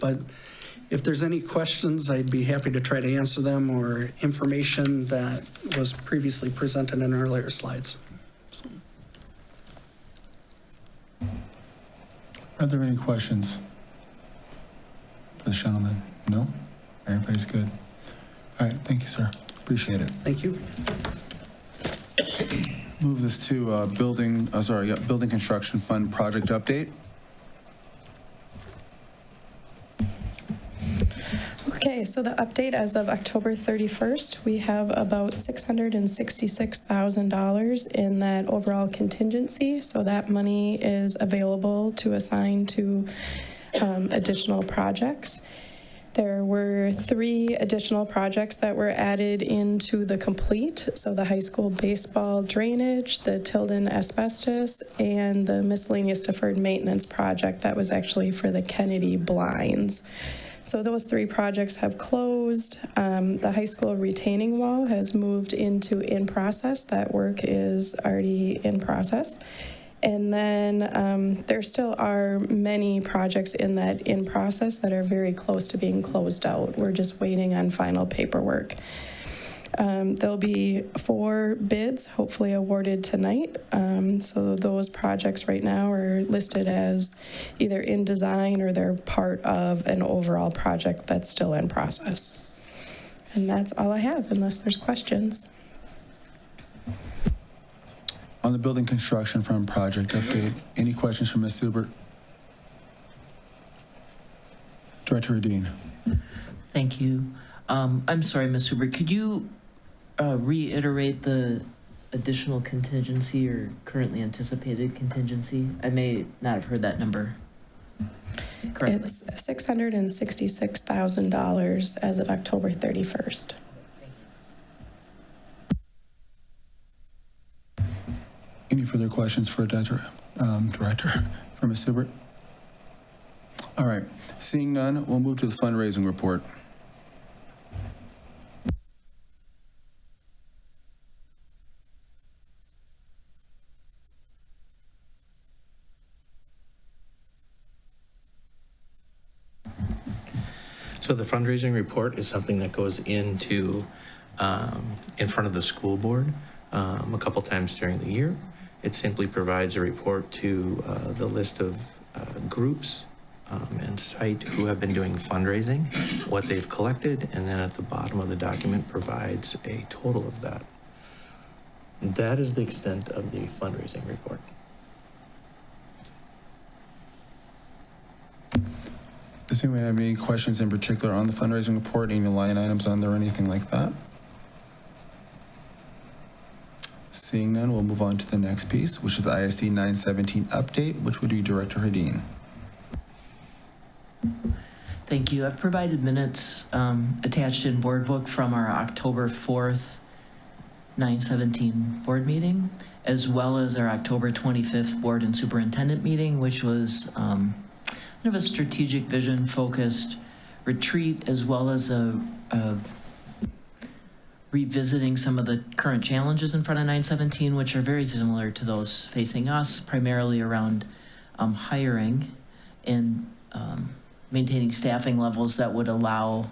[SPEAKER 11] but if there's any questions, I'd be happy to try to answer them, or information that was previously presented in earlier slides. So.
[SPEAKER 1] Are there any questions for the gentleman? No? Everybody's good. All right, thank you, sir. Appreciate it.
[SPEAKER 11] Thank you.
[SPEAKER 1] Moves us to building construction fund project update.
[SPEAKER 10] Okay, so the update as of October 31st, we have about $666,000 in that overall contingency. So that money is available to assign to additional projects. There were 3 additional projects that were added into the complete. So the high school baseball drainage, the Tilden asbestos, and the miscellaneous deferred maintenance project that was actually for the Kennedy blinds. So those 3 projects have closed. The high school retaining wall has moved into in process. That work is already in process. And then there still are many projects in that in process that are very close to being closed out. We're just waiting on final paperwork. There'll be 4 bids, hopefully awarded tonight. So those projects right now are listed as either in design or they're part of an overall project that's still in process. And that's all I have, unless there's questions.
[SPEAKER 1] On the building construction fund project update, any questions from Ms. Subert? Director Radin.
[SPEAKER 3] Thank you. I'm sorry, Ms. Hubert, could you reiterate the additional contingency or currently anticipated contingency? I may not have heard that number correctly.
[SPEAKER 10] It's $666,000 as of October 31st.
[SPEAKER 1] Any further questions for Director for Ms. Subert? All right, seeing none, we'll move to the fundraising report.
[SPEAKER 5] So the fundraising report is something that goes into in front of the school board a couple times during the year. It simply provides a report to the list of groups and site who have been doing fundraising, what they've collected, and then at the bottom of the document provides a total of that. That is the extent of the fundraising report.
[SPEAKER 1] Does anyone have any questions in particular on the fundraising report, any line items on there or anything like that? Seeing none, we'll move on to the next piece, which is the ISD 917 update, which would be Director Hadeen.
[SPEAKER 3] Thank you. I've provided minutes attached in board book from our October 4th 917 board meeting, as well as our October 25th board and superintendent meeting, which was kind of a strategic vision focused retreat, as well as a revisiting some of the current challenges in front of 917, which are very similar to those facing us, primarily around hiring and maintaining staffing levels that would allow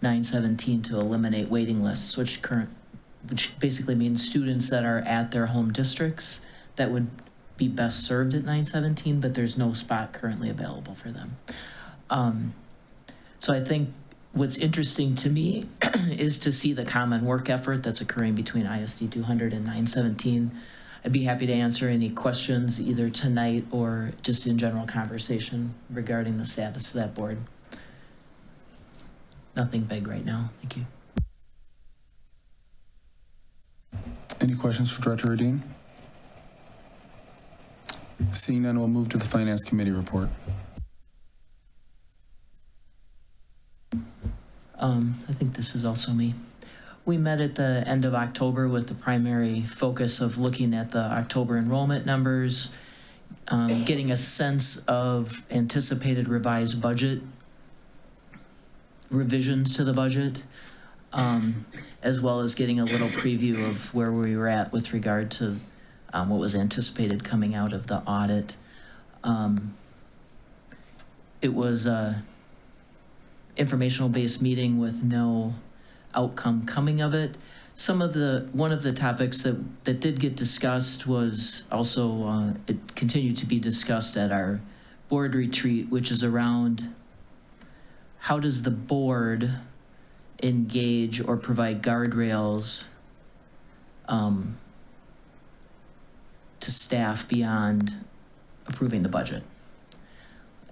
[SPEAKER 3] 917 to eliminate waiting lists, which basically means students that are at their home districts that would be best served at 917, but there's no spot currently available for them. So I think what's interesting to me is to see the common work effort that's occurring between ISD 200 and 917. I'd be happy to answer any questions either tonight or just in general conversation regarding the status of that board. Nothing big right now. Thank you.
[SPEAKER 1] Any questions for Director Radin? Seeing none, we'll move to the Finance Committee report.
[SPEAKER 3] I think this is also me. We met at the end of October with the primary focus of looking at the October enrollment numbers, getting a sense of anticipated revised budget, revisions to the budget, as well as getting a little preview of where we were at with regard to what was anticipated coming out of the audit. It was a informational-based meeting with no outcome coming of it. One of the topics that did get discussed was also, it continued to be discussed at our board retreat, which is around how does the board engage or provide guardrails to staff beyond approving the budget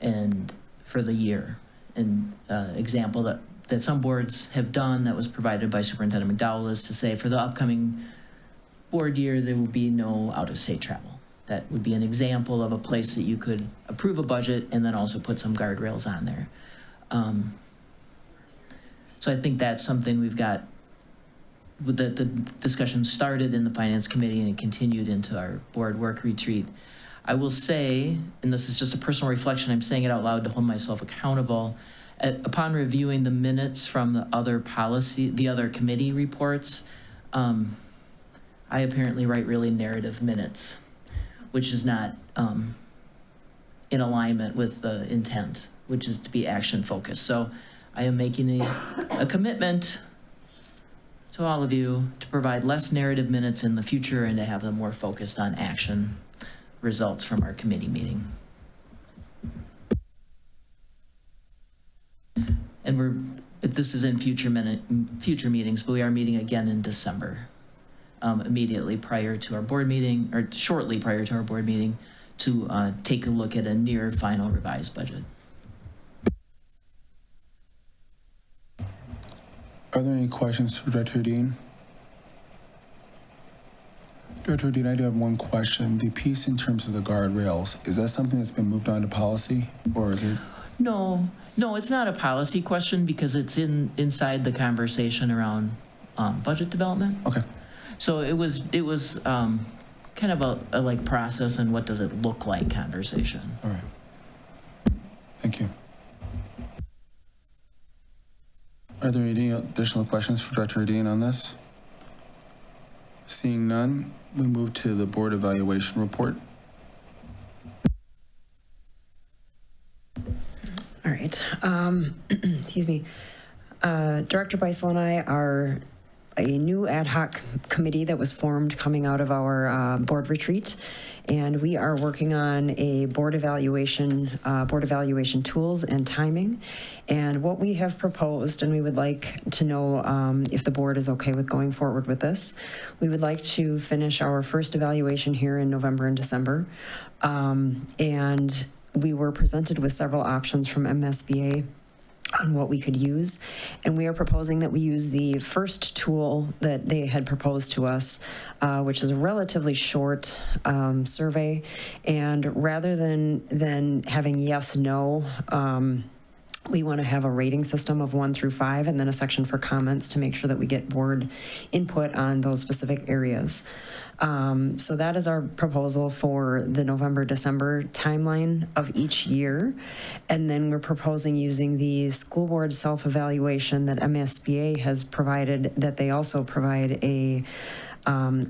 [SPEAKER 3] and for the year. An example that some boards have done that was provided by Superintendent McDowell is to say for the upcoming board year, there will be no out-of-state travel. That would be an example of a place that you could approve a budget and then also put some guardrails on there. So I think that's something we've got, the discussion started in the Finance Committee and it continued into our board work retreat. I will say, and this is just a personal reflection, I'm saying it out loud to hold myself accountable, upon reviewing the minutes from the other committee reports, I apparently write really narrative minutes, which is not in alignment with the intent, which is to be action focused. So I am making a commitment to all of you to provide less narrative minutes in the future and to have them more focused on action results from our committee meeting. And this is in future meetings, but we are meeting again in December, immediately prior to our board meeting, or shortly prior to our board meeting, to take a look at a near final revised budget.
[SPEAKER 1] Are there any questions for Director Dean? Director Dean, I do have one question. The piece in terms of the guardrails, is that something that's been moved on to policy, or is it?
[SPEAKER 3] No, it's not a policy question because it's inside the conversation around budget development.
[SPEAKER 1] Okay.
[SPEAKER 3] So it was kind of a like process and what does it look like conversation.
[SPEAKER 1] All right. Thank you. Are there any additional questions for Director Dean on this? Seeing none, we move to the board evaluation report.
[SPEAKER 4] All right. Excuse me. Director Beisel and I are a new ad hoc committee that was formed coming out of our board retreat, and we are working on a board evaluation tools and timing. And what we have proposed, and we would like to know if the board is okay with going forward with this, we would like to finish our first evaluation here in November and December. And we were presented with several options from MSBA on what we could use, and we are proposing that we use the first tool that they had proposed to us, which is a relatively short survey, and rather than having yes, no, we want to have a rating system of 1 through 5 and then a section for comments to make sure that we get board input on those specific areas. So that is our proposal for the November-December timeline of each year. And then we're proposing using the school board self-evaluation that MSBA has provided, that they also provide a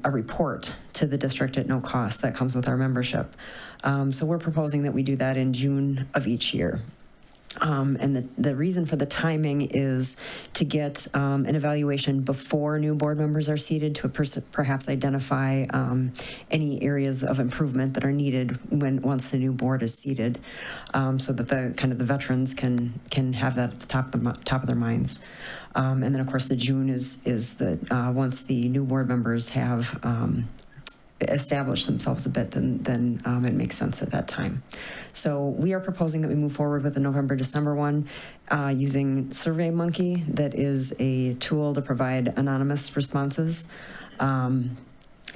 [SPEAKER 4] report to the district at no cost that comes with our membership. So we're proposing that we do that in June of each year. And the reason for the timing is to get an evaluation before new board members are seated to perhaps identify any areas of improvement that are needed once the new board is seated, so that the veterans can have that at the top of their minds. And then of course the June is the once the new board members have establish themselves a bit, then it makes sense at that time. So we are proposing that we move forward with the November-December one using SurveyMonkey, that is a tool to provide anonymous responses. And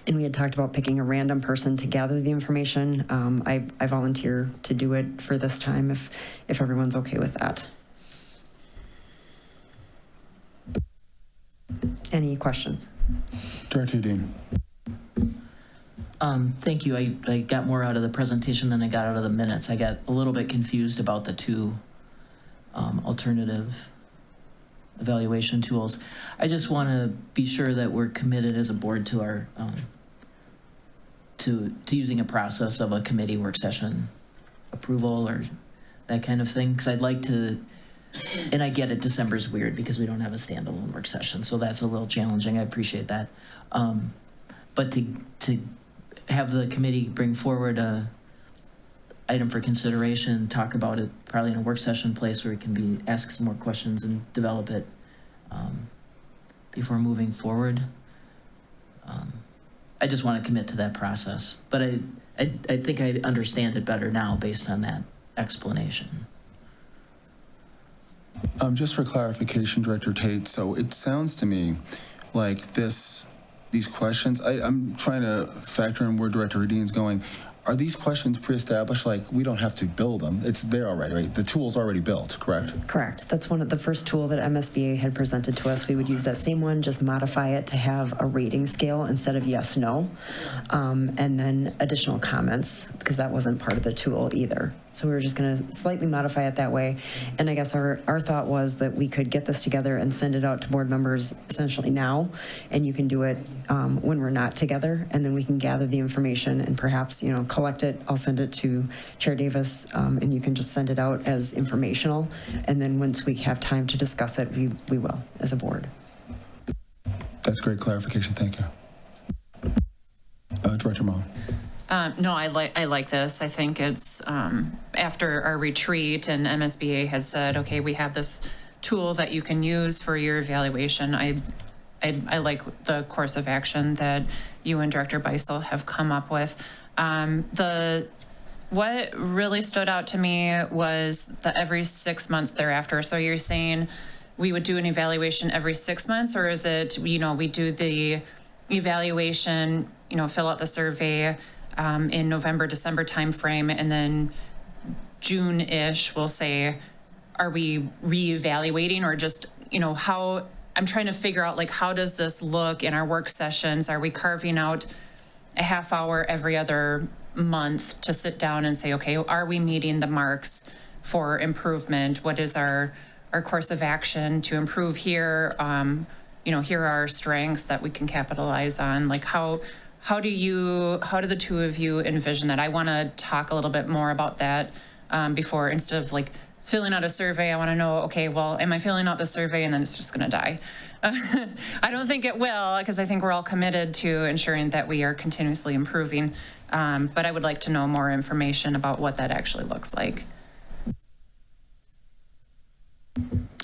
[SPEAKER 4] we had talked about picking a random person to gather the information. I volunteer to do it for this time if everyone's okay with that. Any questions?
[SPEAKER 1] Director Dean.
[SPEAKER 3] Thank you. I got more out of the presentation than I got out of the minutes. I got a little bit confused about the two alternative evaluation tools. I just want to be sure that we're committed as a board to our to using a process of a committee work session approval or that kind of thing, because I'd like to, and I get it, December's weird because we don't have a standalone work session, so that's a little challenging. I appreciate that. But to have the committee bring forward a item for consideration, talk about it probably in a work session place where it can be ask some more questions and develop it before moving forward. I just want to commit to that process, but I think I understand it better now based on that explanation.
[SPEAKER 1] Just for clarification, Director Tate, so it sounds to me like these questions, I'm trying to factor in where Director Dean's going. Are these questions pre-established? Like, we don't have to build them. It's there already, right? The tool's already built, correct?
[SPEAKER 4] Correct. That's one of the first tool that MSBA had presented to us. We would use that same one, just modify it to have a rating scale instead of yes, no, and then additional comments, because that wasn't part of the tool either. So we were just going to slightly modify it that way. And I guess our thought was that we could get this together and send it out to board members essentially now, and you can do it when we're not together, and then we can gather the information and perhaps, collect it. I'll send it to Chair Davis, and you can just send it out as informational. And then once we have time to discuss it, we will as a board.
[SPEAKER 1] That's great clarification. Thank you. Director Mo.
[SPEAKER 9] No, I like this. I think it's after our retreat and MSBA had said, okay, we have this tool that you can use for your evaluation. I like the course of action that you and Director Beisel have come up with. What really stood out to me was the every 6 months thereafter. So you're saying we would do an evaluation every 6 months, or is it, we do the evaluation, fill out the survey in November, December timeframe, and then June-ish, we'll say, are we reevaluating, or just, how, I'm trying to figure out, like, how does this look in our work sessions? Are we carving out a half hour every other month to sit down and say, okay, are we meeting the marks for improvement? What is our course of action to improve here? Here are our strengths that we can capitalize on. Like, how do the two of you envision that? I want to talk a little bit more about that before, instead of like filling out a survey. I want to know, okay, well, am I filling out the survey and then it's just going to die? I don't think it will, because I think we're all committed to ensuring that we are continuously improving. But I would like to know more information about what that actually looks like.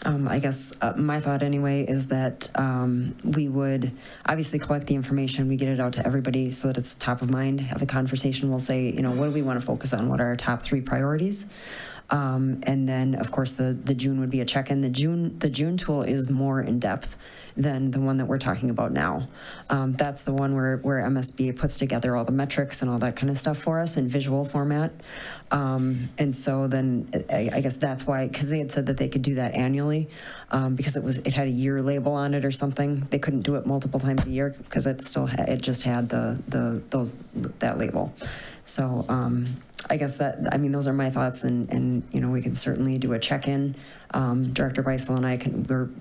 [SPEAKER 4] I guess my thought anyway is that we would obviously collect the information, we get it out to everybody so that it's top of mind, have a conversation, we'll say, what do we want to focus on? What are our top 3 priorities? And then, of course, the June would be a check-in. The June tool is more in-depth than the one that we're talking about now. That's the one where MSBA puts together all the metrics and all that kind of stuff for us in visual format. And so then I guess that's why, because they had said that they could do that annually, because it had a year label on it or something. They couldn't do it multiple times a year because it just had that label. So I guess those are my thoughts, and we can certainly do a check-in. Director Beisel and I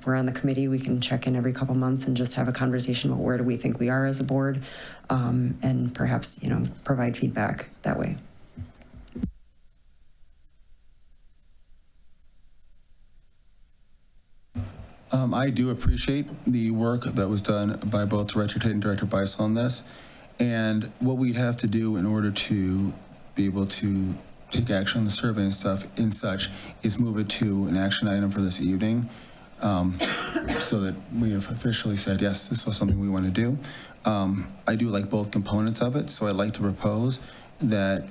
[SPEAKER 4] we're on the committee. We can check in every couple months and just have a conversation about where do we think we are as a board, and perhaps provide feedback that way.
[SPEAKER 1] I do appreciate the work that was done by both Director Tate and Director Beisel on this, and what we'd have to do in order to be able to take action on the survey and such is move it to an action item for this evening, so that we have officially said, yes, this was something we want to do. I do like both components of it, so I'd like to propose that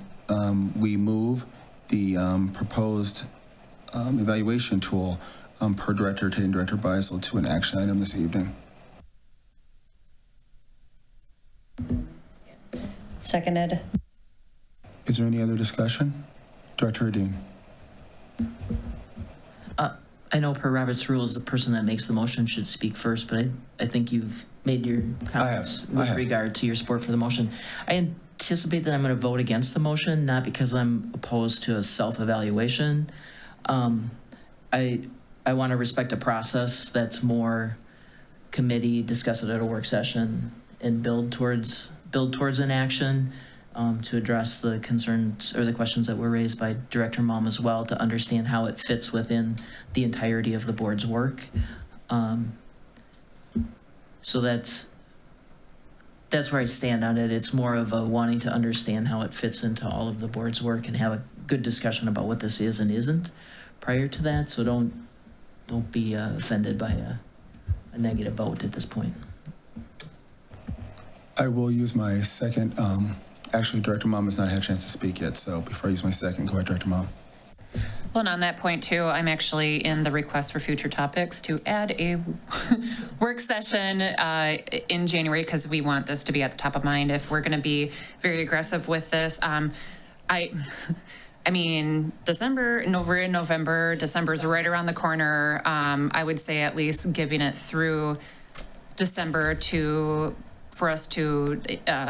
[SPEAKER 1] we move the proposed evaluation tool per Director Tate and Director Beisel to an action item this evening.
[SPEAKER 12] Seconded.
[SPEAKER 1] Is there any other discussion? Director Adine.
[SPEAKER 3] I know per Robert's rules, the person that makes the motion should speak first, but I think you've made your comments with regard to your support for the motion. I anticipate that I'm going to vote against the motion, not because I'm opposed to a self-evaluation. I want to respect a process that's more committee, discuss it at a work session, and build towards an action to address the concerns or the questions that were raised by Director Malm as well, to understand how it fits within the entirety of the board's work. So that's where I stand on it. It's more of a wanting to understand how it fits into all of the board's work and have a good discussion about what this is and isn't prior to that. So don't be offended by a negative vote at this point.
[SPEAKER 1] I will use my second. Actually, Director Malm has not had a chance to speak yet, so before I use my second, go ahead, Director Malm.
[SPEAKER 9] Well, and on that point too, I'm actually in the request for future topics to add a work session in January, because we want this to be at the top of mind if we're going to be very aggressive with this. I mean, we're in November, December's right around the corner. I would say at least giving it through December for us to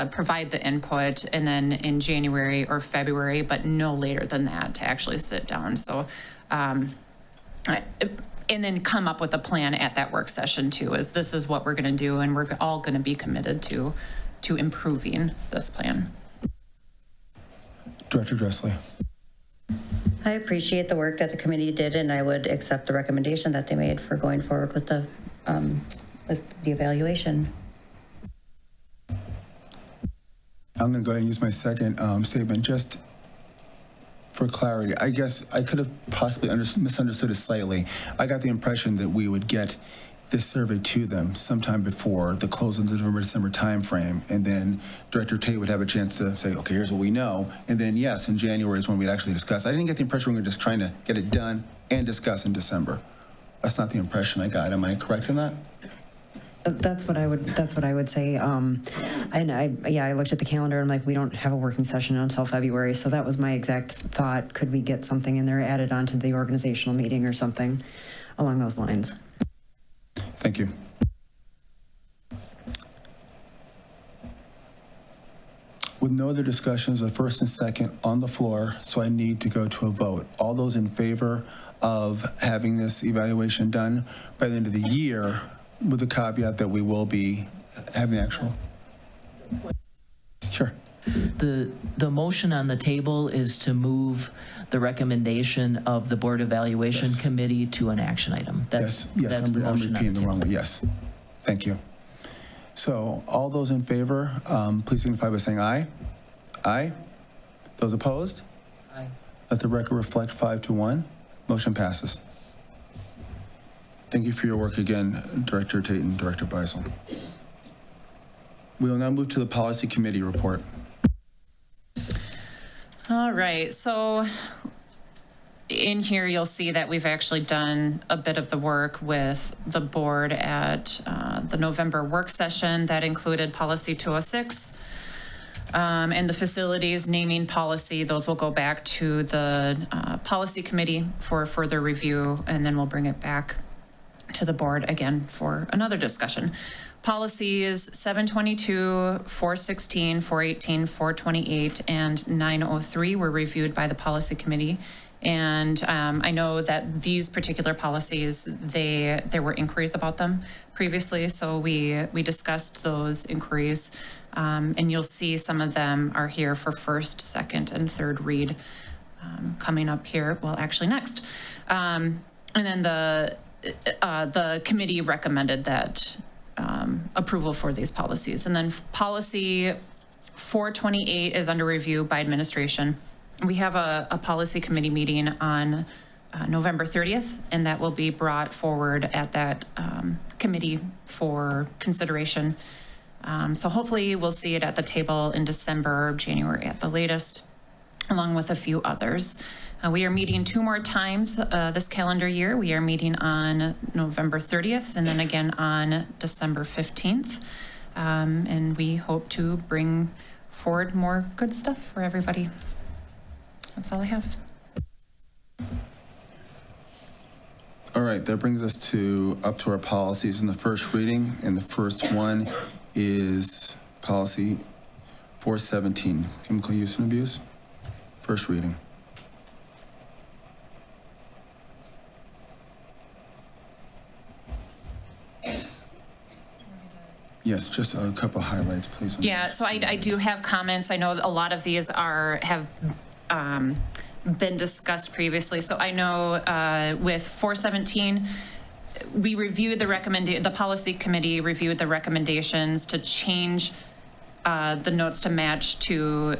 [SPEAKER 9] provide the input, and then in January or February, but no later than that, to actually sit down. So, and then come up with a plan at that work session too, as this is what we're gonna do, and we're all gonna be committed to improving this plan.
[SPEAKER 1] Director Dressley.
[SPEAKER 12] I appreciate the work that the committee did, and I would accept the recommendation that they made for going forward with the with the evaluation.
[SPEAKER 1] I'm going to go ahead and use my second statement just for clarity. I guess I could have possibly misunderstood it slightly. I got the impression that we would get this survey to them sometime before the close of the November-December timeframe, and then Director Tate would have a chance to say, okay, here's what we know, and then yes, in January is when we'd actually discuss. I didn't get the impression we were just trying to get it done and discuss in December. That's not the impression I got. Am I correct in that?
[SPEAKER 4] That's what I would say. And I looked at the calendar and I'm like, we don't have a working session until February. So that was my exact thought. Could we get something in there added onto the organizational meeting or something along those lines?
[SPEAKER 1] Thank you. With no other discussions, the first and second on the floor, so I need to go to a vote. All those in favor of having this evaluation done by the end of the year, with the caveat that we will be having the actual. Sure.
[SPEAKER 3] The motion on the table is to move the recommendation of the Board Evaluation Committee to an action item.
[SPEAKER 1] Yes,
[SPEAKER 3] That's the
[SPEAKER 1] I'm
[SPEAKER 3] motion on
[SPEAKER 1] repeating the wrong
[SPEAKER 3] table.
[SPEAKER 1] way. Yes. Thank you. So all those in favor, please signify by saying aye. Aye. Those opposed?
[SPEAKER 3] Aye.
[SPEAKER 1] Let the record reflect 5-1. Motion passes. Thank you for your work again, Director Tate and Director Beisel. We will now move to the Policy Committee report.
[SPEAKER 9] All right, so in here, you'll see that we've actually done a bit of the work with the board at the November work session that included Policy 206 and the facilities naming policy. Those will go back to the Policy Committee for further review, and then we'll bring it back to the board again for another discussion. Policies 722, 416, 418, 428, and 903 were reviewed by the Policy Committee. And I know that these particular policies, there were inquiries about them previously, so we discussed those inquiries. And you'll see some of them are here for first, second, and third read coming up here, well, actually next. And then the committee recommended that approval for these policies. And then policy 428 is under review by administration. We have a policy committee meeting on November 30th, and that will be brought forward at that committee for consideration. So hopefully we'll see it at the table in December or January at the latest, along with a few others. We are meeting 2 more times this calendar year. We are meeting on November 30th and then again on December 15th. And we hope to bring forward more good stuff for everybody. That's all I have.
[SPEAKER 1] All right, that brings us up to our policies in the first reading, and the first one is policy 417, chemical use and abuse. First reading. Yes, just a couple highlights, please.
[SPEAKER 9] Yeah, so I do have comments. I know a lot of these have been discussed previously. So I know with 417, we reviewed the policy committee reviewed the recommendations to change the notes to match to,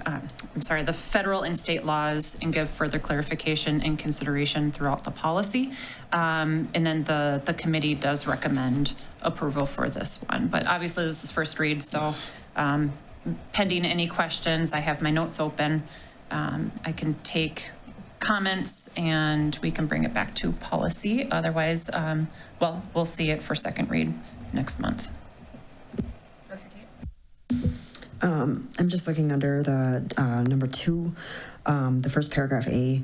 [SPEAKER 9] the federal and state laws and give further clarification and consideration throughout the policy. And then the committee does recommend approval for this one. But obviously this is first read, so pending any questions, I have my notes open. I can take comments and we can bring it back to policy. Otherwise, we'll see it for second read next month.
[SPEAKER 4] I'm just looking under the number 2, the first paragraph A.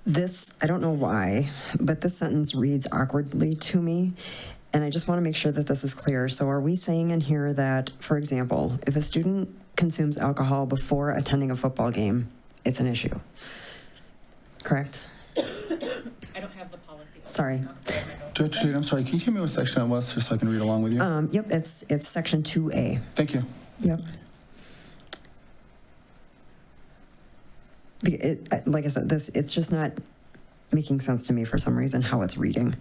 [SPEAKER 4] This, I don't know why, but this sentence reads awkwardly to me, and I just want to make sure that this is clear. So are we saying in here that, for example, if a student consumes alcohol before attending a football game, it's an issue? Correct?
[SPEAKER 9] I don't have the policy.
[SPEAKER 4] Sorry.
[SPEAKER 1] Director Tate, I'm sorry, can you give me what section it was just so I can read along with you?
[SPEAKER 4] Yep, it's section 2A.
[SPEAKER 1] Thank you.
[SPEAKER 4] Yep. Like I said, it's just not making sense to me for some reason how it's reading.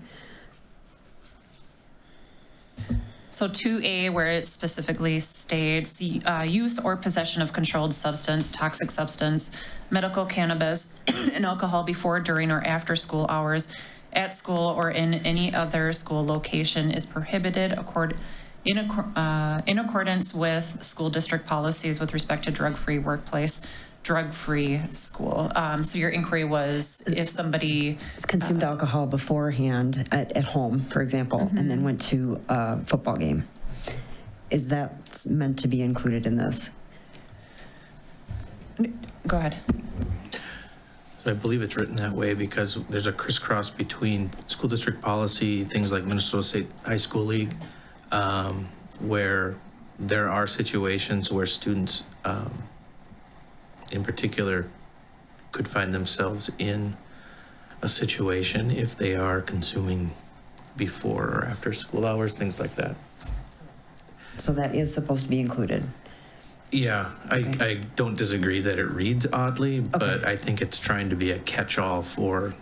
[SPEAKER 9] So 2A, where it specifically states use or possession of controlled substance, toxic substance, medical cannabis, and alcohol before, during, or after school hours at school or in any other school location is prohibited in accordance with school district policies with respect to drug-free workplace, drug-free school. So your inquiry was if somebody
[SPEAKER 4] Consumed alcohol beforehand at home, for example, and then went to a football game. Is that meant to be included in this?
[SPEAKER 9] Go ahead.
[SPEAKER 5] So I believe it's written that way because there's a crisscross between school district policy, things like Minnesota State High School League, where there are situations where students, in particular, could find themselves in a situation if they are consuming before or after school hours, things like that.
[SPEAKER 4] So that is supposed to be included.
[SPEAKER 5] Yeah,
[SPEAKER 4] Okay.
[SPEAKER 5] I don't disagree that it reads oddly, but I think it's trying to be a catch-all for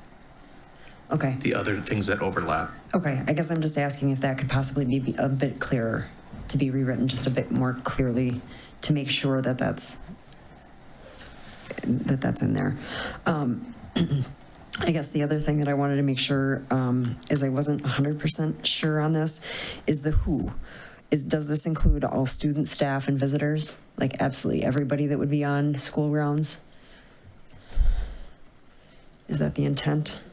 [SPEAKER 4] Okay.
[SPEAKER 5] the other things that overlap.
[SPEAKER 4] Okay, I guess I'm just asking if that could possibly be a bit clearer, to be rewritten just a bit more clearly, to make sure that that's in there. I guess the other thing that I wanted to make sure is I wasn't 100% sure on this, is the who. Does this include all students, staff, and visitors? Like absolutely everybody that would be on school grounds? Is that the intent?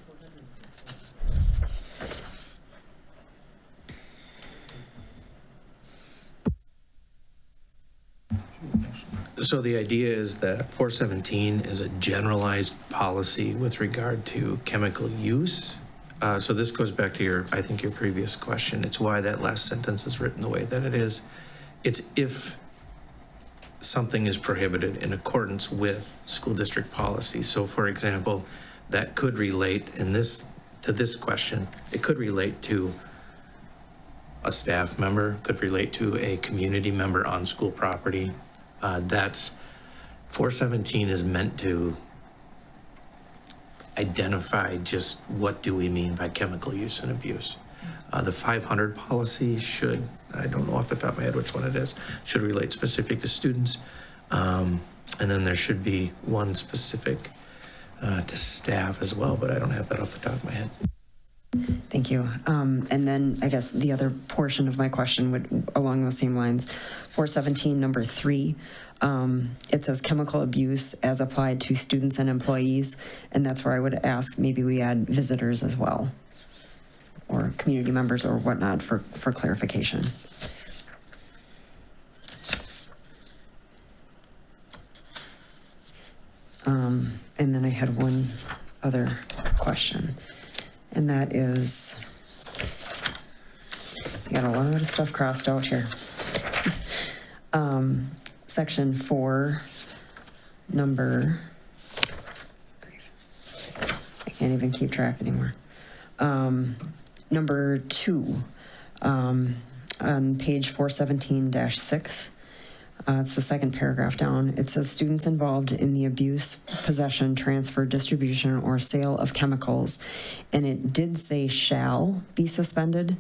[SPEAKER 5] So the idea is that 417 is a generalized policy with regard to chemical use. So this goes back to I think your previous question. It's why that last sentence is written the way that it is. It's if something is prohibited in accordance with school district policy. So for example, that could relate to this question. It could relate to a staff member, could relate to a community member on school property. That's 417 is meant to identify just what do we mean by chemical use and abuse. The 500 policy should, I don't know off the top of my head which one it is, should relate specific to students. And then there should be one specific to staff as well, but I don't have that off the top of my head.
[SPEAKER 4] Thank you. And then I guess the other portion of my question would, along those same lines, 417, number 3, it says chemical abuse as applied to students and employees, and that's where I would ask maybe we add visitors as well, or community members or whatnot for clarification. And then I had one other question. And that is, I got a lot of stuff crossed out here. Section 4, number, I can't even keep track anymore. Number 2, on page 417-6, it's the second paragraph down. It says students involved in the abuse, possession, transfer, distribution, or sale of chemicals. And it did say shall be suspended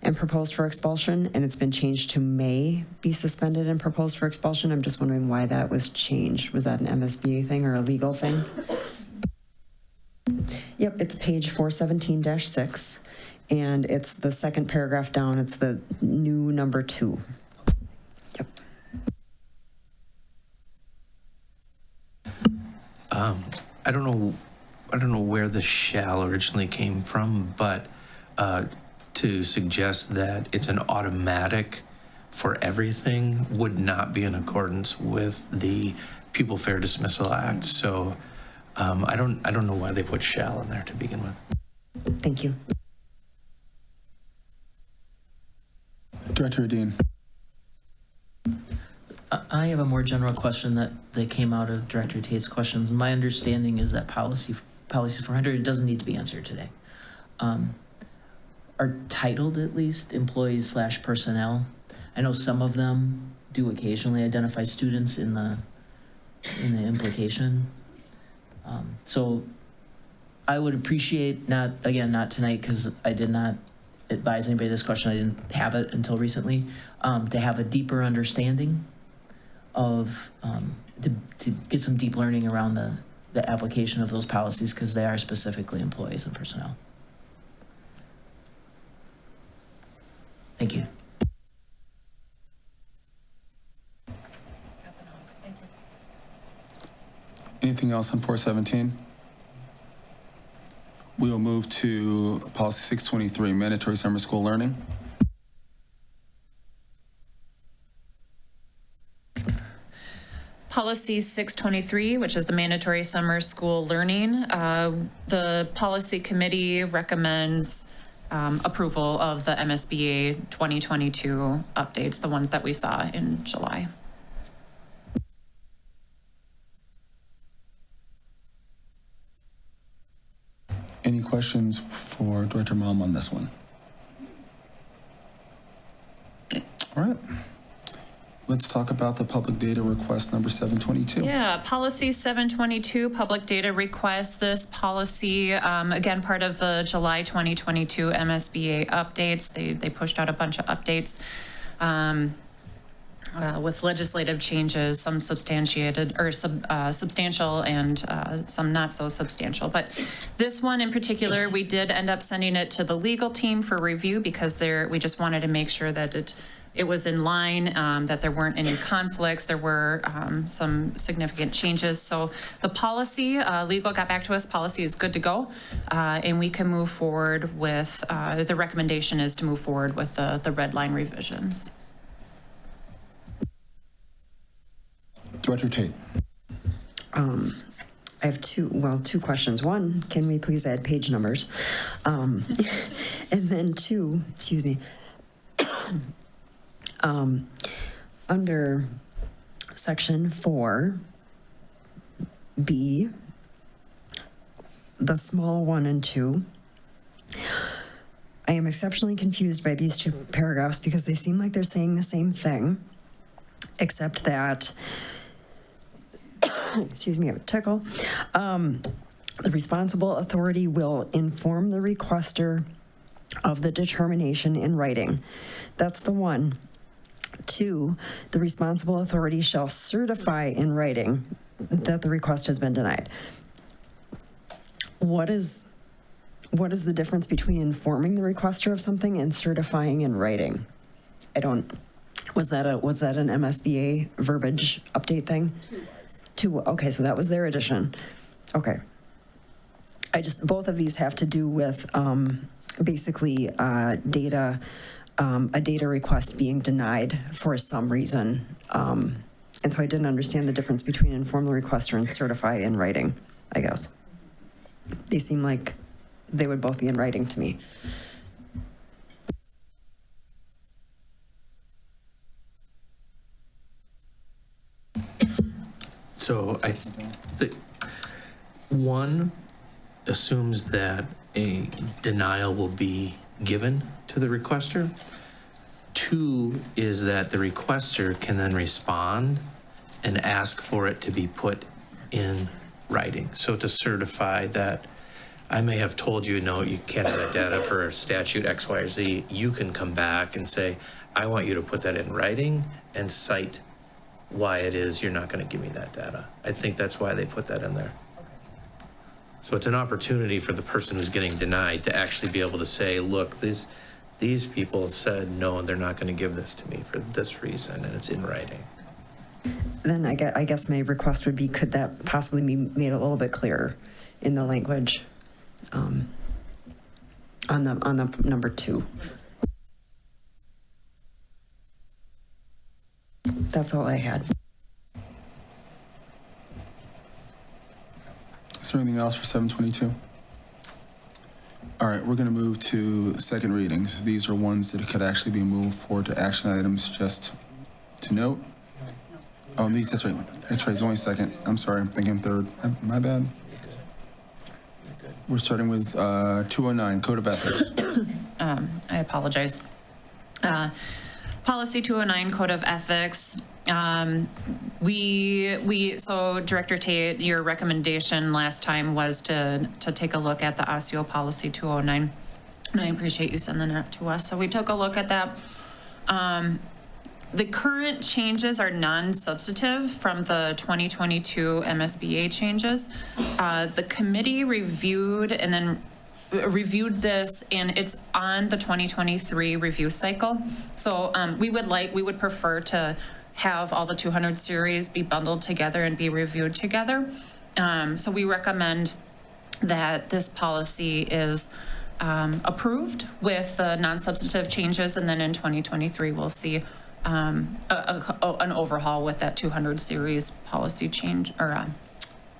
[SPEAKER 4] and proposed for expulsion, and it's been changed to may be suspended and proposed for expulsion. I'm just wondering why that was changed. Was that an MSBA thing or a legal thing? Yep, it's page 417-6, and it's the second paragraph down. It's the new number 2. Yep.
[SPEAKER 5] I don't know where the shall originally came from, but to suggest that it's an automatic for everything would not be in accordance with the Pupil Fair Dismissal Act. So I don't know why they put shall in there to begin with.
[SPEAKER 4] Thank you.
[SPEAKER 1] Director Dean.
[SPEAKER 3] I have a more general question that came out of Director Tate's questions. My understanding is that policy 400 doesn't need to be answered today. Are titled at least employees / personnel. I know some of them do occasionally identify students in the implication. So I would appreciate, not tonight because I did not advise anybody this question, I didn't have it until recently, to have a deeper understanding of, to get some deep learning around the application of those policies, because they are specifically employees and personnel. Thank you.
[SPEAKER 1] Anything else on 417? We will move to policy 623, mandatory summer school learning.
[SPEAKER 9] Policy 623, which is the mandatory summer school learning. The policy committee recommends approval of the MSBA 2022 updates, the ones that we saw in July.
[SPEAKER 1] Any questions for Director Malm on this one? All right. Let's talk about the public data request number 722.
[SPEAKER 9] Yeah, policy 722, public data request. This policy, again, part of the July 2022 MSBA updates. They pushed out a bunch of updates with legislative changes, some substantiated or substantial and some not so substantial. But this one in particular, we did end up sending it to the legal team for review because we just wanted to make sure that it was in line, that there weren't any conflicts. There were some significant changes. So the policy, legal got back to us, policy is good to go. And we can move forward with, the recommendation is to move forward with the red line revisions.
[SPEAKER 1] Director Tate.
[SPEAKER 4] I have two questions. One, can we please add page numbers? And then two, excuse me, under section 4B, the small 1 and 2, I am exceptionally confused by these two paragraphs because they seem like they're saying the same thing, except that, excuse me, I have a tickle. The responsible authority will inform the requester of the determination in writing. That's the one. 2, the responsible authority shall certify in writing that the request has been denied. What is the difference between informing the requester of something and certifying in writing? Was that an MSBA verbiage update thing? 2, okay, so that was their addition. Okay. Both of these have to do with basically a data request being denied for some reason. And so I didn't understand the difference between inform the requester and certify in writing, I guess. They seem like they would both be in writing to me.
[SPEAKER 5] So I think one assumes that a denial will be given to the requester. 2 is that the requester can then respond and ask for it to be put in writing. So to certify that I may have told you, no, you can't have that data for a statute X, Y, or Z. You can come back and say, I want you to put that in writing and cite why it is you're not going to give me that data. I think that's why they put that in there. So it's an opportunity for the person who's getting denied to actually be able to say, look, these people said, no, they're not going to give this to me for this reason, and it's in writing.
[SPEAKER 4] Then I guess my request would be, could that possibly be made a little bit clearer in the language on the number 2? That's all I had.
[SPEAKER 1] Is there anything else for 722? All right, we're going to move to second readings. These are ones that could actually be moved forward to action items. Just to note. Oh, that's right. That's right. It's only second. I'm sorry. I'm thinking third. My bad. We're starting with 209, Code of Ethics.
[SPEAKER 9] I apologize. Policy 209, Code of Ethics. So Director Tate, your recommendation last time was to take a look at the OSSEO Policy 209. And I appreciate you sending that to us. So we took a look at that. The current changes are non-substantive from the 2022 MSBA changes. The committee reviewed this, and it's on the 2023 review cycle. So we would prefer to have all the 200 series be bundled together and be reviewed together. So we recommend that this policy is approved with the non-substantive changes, and then in 2023 we'll see an overhaul with that 200 series policy change or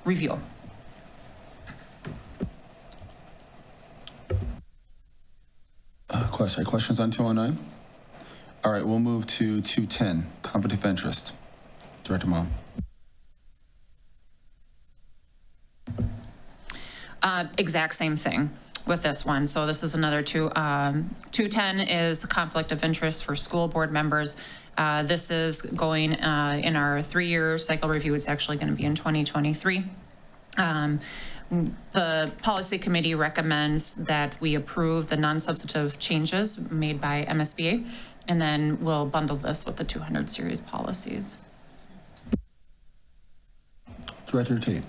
[SPEAKER 9] review.
[SPEAKER 1] Questions on 209? All right, we'll move to 210, conflict of interest. Director Mom.
[SPEAKER 9] Exact same thing with this one. So this is another 210 is the conflict of interest for school board members. This is going in our 3-year cycle review. It's actually going to be in 2023. The policy committee recommends that we approve the non-substantive changes made by MSBA, and then we'll bundle this with the 200 series policies.
[SPEAKER 1] Director Tate.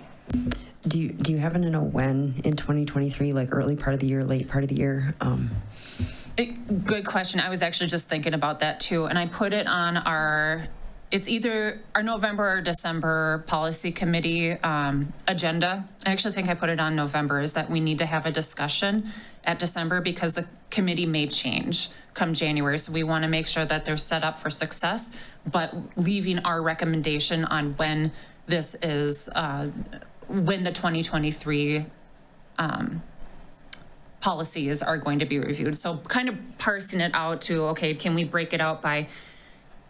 [SPEAKER 4] Do you happen to know when in 2023, like early part of the year, late part of the year?
[SPEAKER 9] Good question. I was actually just thinking about that too, and I put it on it's either our November or December policy committee agenda. I actually think I put it on November, is that we need to have a discussion at December because the committee may change come January. So we want to make sure that they're set up for success, but leaving our recommendation on when this is, when the 2023 policies are going to be reviewed. So kind of parsing it out to, okay, can we break it out by,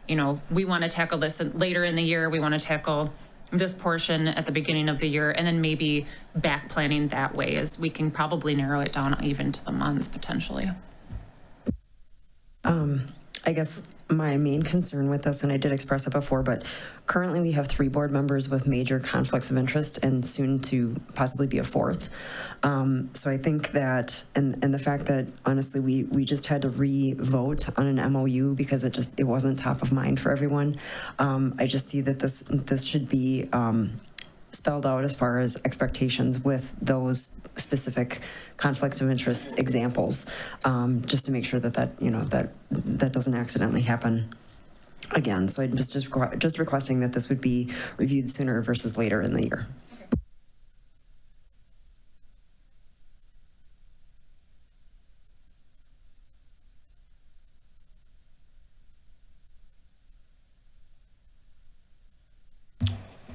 [SPEAKER 9] we want to tackle this later in the year, we want to tackle this portion at the beginning of the year, and then maybe back planning that way, as we can probably narrow it down even to the month potentially.
[SPEAKER 4] I guess my main concern with this, and I did express it before, but currently we have 3 board members with major conflicts of interest and soon to possibly be a 4th. So I think that, and the fact that honestly we just had to re-vote on an MOU because it wasn't top of mind for everyone. I just see that this should be spelled out as far as expectations with those specific conflicts of interest examples, just to make sure that doesn't accidentally happen again. So I'm just requesting that this would be reviewed sooner versus later in the year.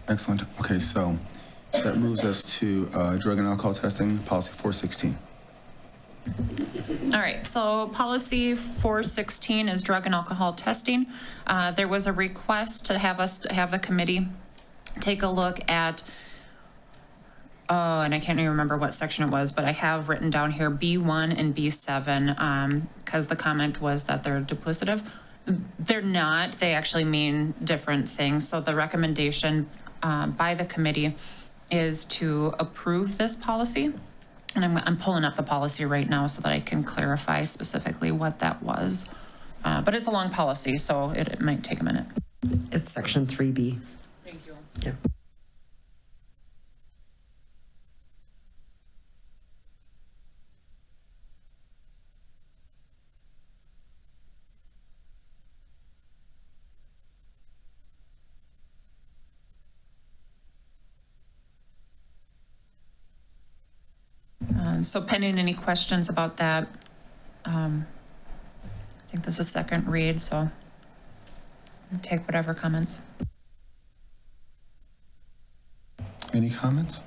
[SPEAKER 1] Excellent. Okay, so that moves us to drug and alcohol testing, policy 416.
[SPEAKER 9] All right, so policy 416 is drug and alcohol testing. There was a request to have the committee take a look at, and I can't even remember what section it was, but I have written down here B1 and B7 because the comment was that they're duplicative. They're not, they actually mean different things. So the recommendation by the committee is to approve this policy. And I'm pulling up the policy right now so that I can clarify specifically what that was. But it's a long policy, so it might take a minute.
[SPEAKER 4] It's section 3B.
[SPEAKER 9] Thank you.
[SPEAKER 4] Yeah.
[SPEAKER 9] So pending any questions about that, I think this is second read, so I'll take whatever comments.
[SPEAKER 1] Any comments?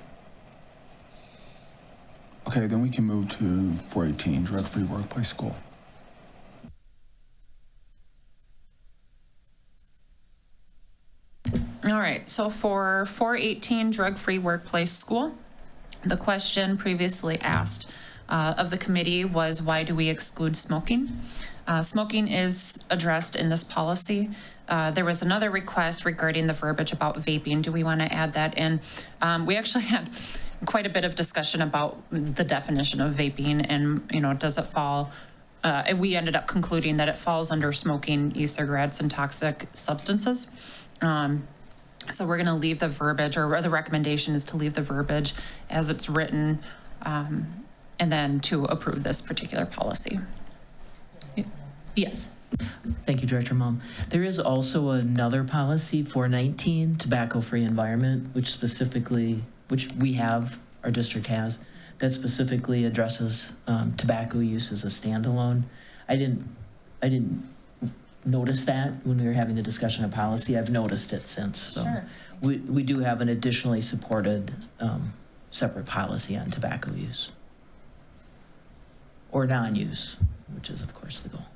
[SPEAKER 1] Okay, then we can move to 418, drug-free workplace school.
[SPEAKER 9] All right, so for 418, drug-free workplace school, the question previously asked of the committee was, why do we exclude smoking? Smoking is addressed in this policy. There was another request regarding the verbiage about vaping. Do we want to add that in? We actually had quite a bit of discussion about the definition of vaping and, does it fall, and we ended up concluding that it falls under smoking, e-cigarettes, and toxic substances. So we're going to leave the verbiage, or the recommendation is to leave the verbiage as it's written, and then to approve this particular policy. Yes.
[SPEAKER 3] Thank you, Director Malm. There is also another policy, 419, tobacco-free environment, which we have, our district has, that specifically addresses tobacco use as a standalone. I didn't notice that when we were having the discussion of policy. I've noticed it since. So
[SPEAKER 9] Sure.
[SPEAKER 3] we do have an additionally supported separate policy on tobacco use or non-use, which is of course the goal.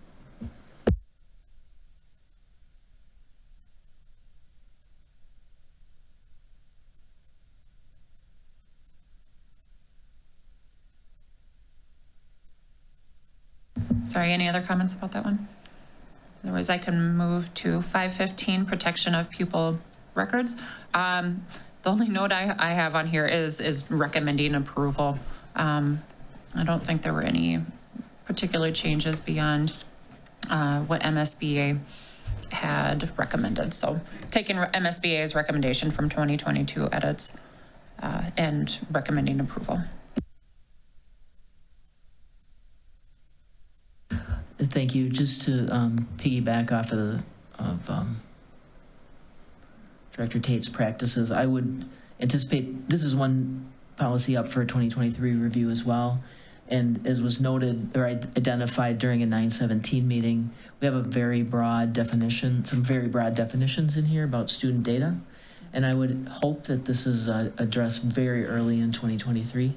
[SPEAKER 9] Sorry, any other comments about that one? Otherwise, I can move to 515, protection of pupil records. The only note I have on here is recommending approval. I don't think there were any particular changes beyond what MSBA had recommended. So taking MSBA's recommendation from 2022 edits and recommending approval.
[SPEAKER 3] Thank you. Just to piggyback off of Director Tate's practices, I would anticipate this is one policy up for 2023 review as well. And as was noted or identified during a 917 meeting, we have a very broad definition, some very broad definitions in here about student data. And I would hope that this is addressed very early in 2023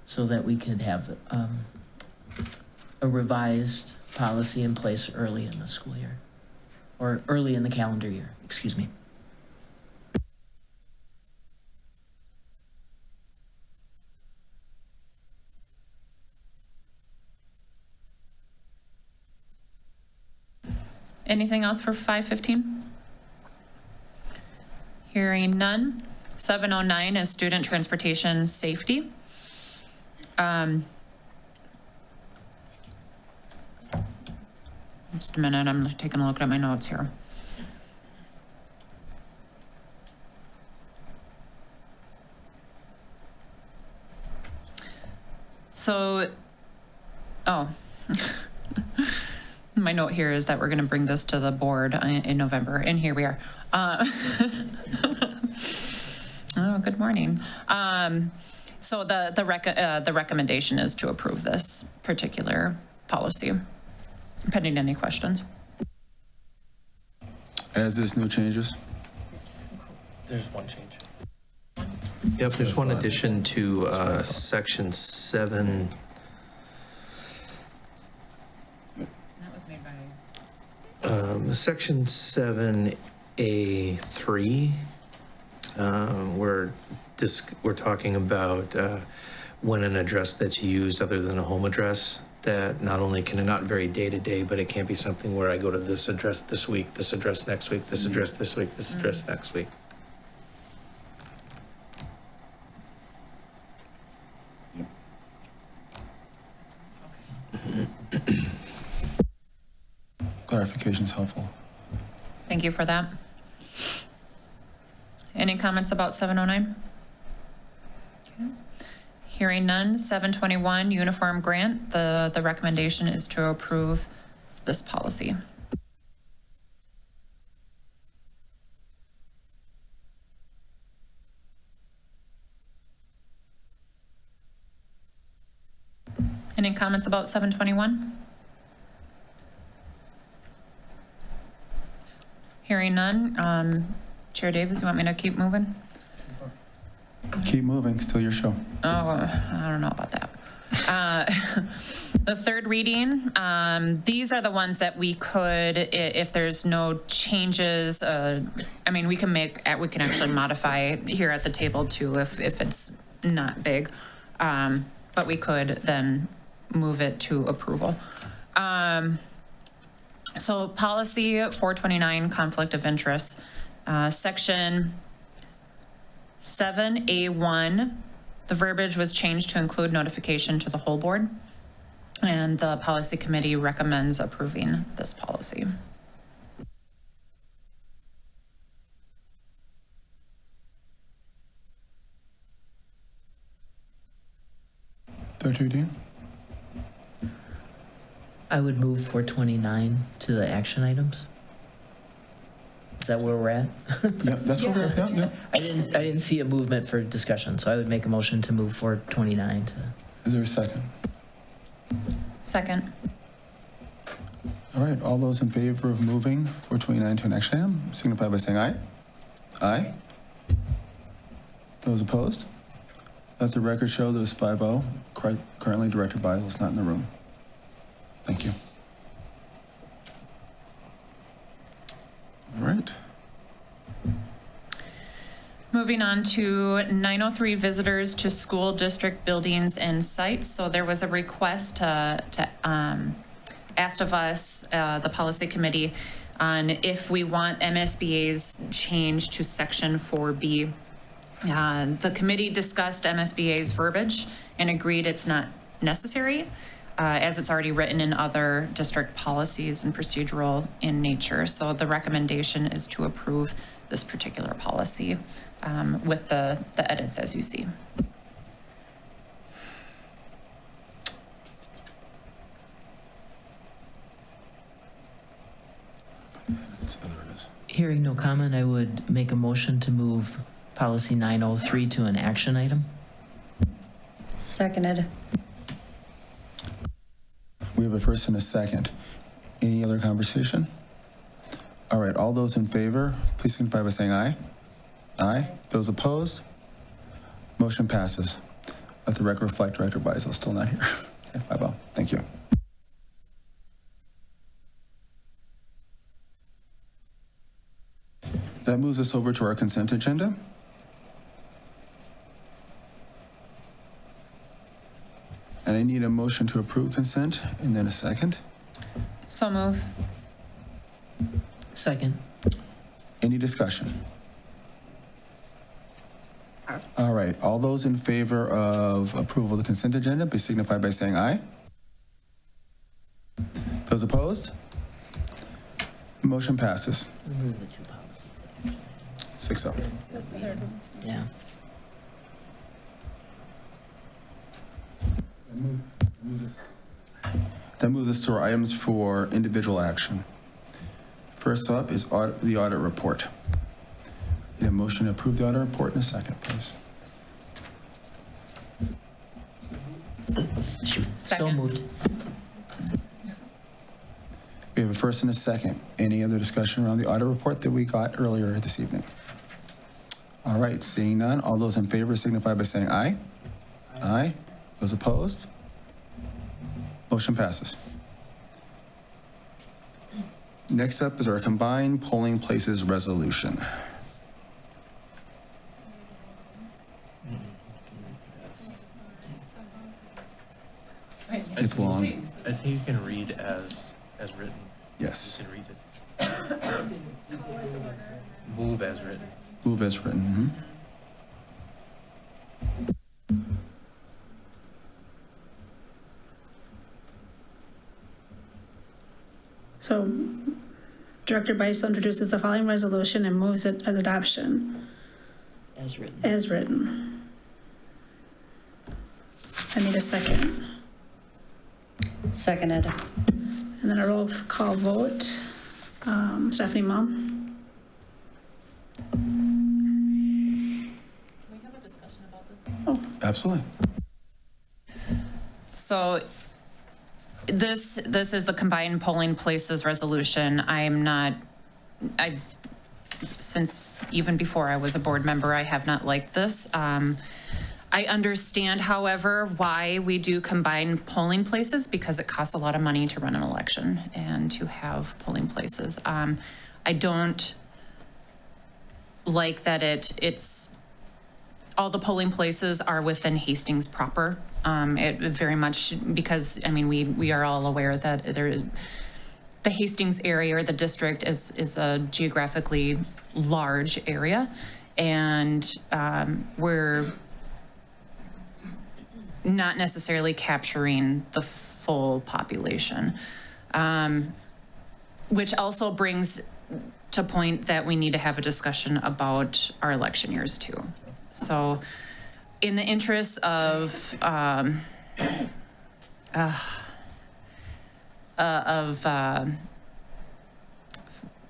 [SPEAKER 3] so that we could have a revised policy in place early in the school year, or early in the calendar year, excuse me.
[SPEAKER 9] Anything else for 515? Hearing none. 709 is student transportation safety. Just a minute, I'm taking a look at my notes here. So, my note here is that we're going to bring this to the board in November, and here we are. Oh, good morning. So the recommendation is to approve this particular policy, pending any questions.
[SPEAKER 1] As this, no changes?
[SPEAKER 5] There's one change. Yep, there's one addition to section 7.
[SPEAKER 9] That was made by...
[SPEAKER 5] Section 7A3, we're talking about when an address that's used other than a home address, that not only can it not vary day to day, but it can't be something where I go to this address this week, this address next week, this address this week, this address next week.
[SPEAKER 1] Clarification is helpful.
[SPEAKER 9] Thank you for that. Any comments about 709? Okay. Hearing none. 721, uniform grant. The recommendation is to approve this policy. Any comments about 721? Hearing none. Chair Davis, you want me to keep moving?
[SPEAKER 1] Keep moving, still your show.
[SPEAKER 9] Oh, I don't know about that. The third reading, these are the ones that we could, if there's no changes, I mean, we can actually modify here at the table too if it's not big. But we could then move it to approval. So policy 429, conflict of interest, section 7A1 The verbiage was changed to include notification to the whole board, and the policy committee recommends approving this policy.
[SPEAKER 1] Dr. Udine?
[SPEAKER 3] I would move 429 to the action items. Is that where we're at?
[SPEAKER 1] Yep, that's what we're, yep.
[SPEAKER 3] I didn't see a movement for discussion, so I would make a motion to move 429 to.
[SPEAKER 1] Is there a second?
[SPEAKER 9] Second.
[SPEAKER 1] All right, all those in favor of moving 429 to an action item, signify by saying aye. Aye. Those opposed? Let the record show there's 5-0. Currently, Director Beisel is not in the room. Thank you. All right.
[SPEAKER 9] Moving on to 903 visitors to school district buildings and sites. So there was a request asked of us, the policy committee, on if we want MSBA's change to section 4B. The committee discussed MSBA's verbiage and agreed it's not necessary, as it's already written in other district policies and procedural in nature. So the recommendation is to approve this particular policy with the edits as you see.
[SPEAKER 3] Hearing no comment, I would make a motion to move policy 903 to an action item.
[SPEAKER 12] Seconded.
[SPEAKER 1] We have a first and a second. Any other conversation? All right, all those in favor, please signify by saying aye. Aye. Those opposed? Motion passes. Let the record reflect Director Beisel is still not here. 5-0. Thank you. That moves us over to our consent agenda. And I need a motion to approve consent and then a second.
[SPEAKER 9] So move.
[SPEAKER 3] Second.
[SPEAKER 1] Any discussion? All right, all those in favor of approval of the consent agenda, please signify by saying aye. Those opposed? Motion passes.
[SPEAKER 3] Remove the two policies.
[SPEAKER 1] 6-0.
[SPEAKER 3] Yeah.
[SPEAKER 1] That moves us to our items for individual action. First up is the audit report. Need a motion to approve the audit report in a second, please.
[SPEAKER 3] So
[SPEAKER 9] Second.
[SPEAKER 3] moved.
[SPEAKER 1] We have a first and a second. Any other discussion around the audit report that we got earlier this evening? All right, seeing none, all those in favor signify by saying aye. Aye. Those opposed? Motion passes. Next up is our combined polling places resolution. It's long.
[SPEAKER 5] I think you can read as written.
[SPEAKER 1] Yes.
[SPEAKER 5] You can read it. Move as written.
[SPEAKER 1] Move as written.
[SPEAKER 2] So Director Beisel introduces the following resolution and moves it as adoption
[SPEAKER 3] As written.
[SPEAKER 2] as written. I need a second.
[SPEAKER 12] Seconded.
[SPEAKER 2] And then a roll call vote. Stephanie Mum?
[SPEAKER 9] Can we have a discussion about this?
[SPEAKER 1] Absolutely.
[SPEAKER 9] So this is the combined polling places resolution. Since even before I was a board member, I have not liked this. I understand, however, why we do combined polling places, because it costs a lot of money to run an election and to have polling places. I don't like that it's all the polling places are within Hastings proper. It very much, because, I mean, we are all aware that the Hastings area or the district is a geographically large area, and not necessarily capturing the full population. Which also brings to point that we need to have a discussion about our election years too. So in the interest of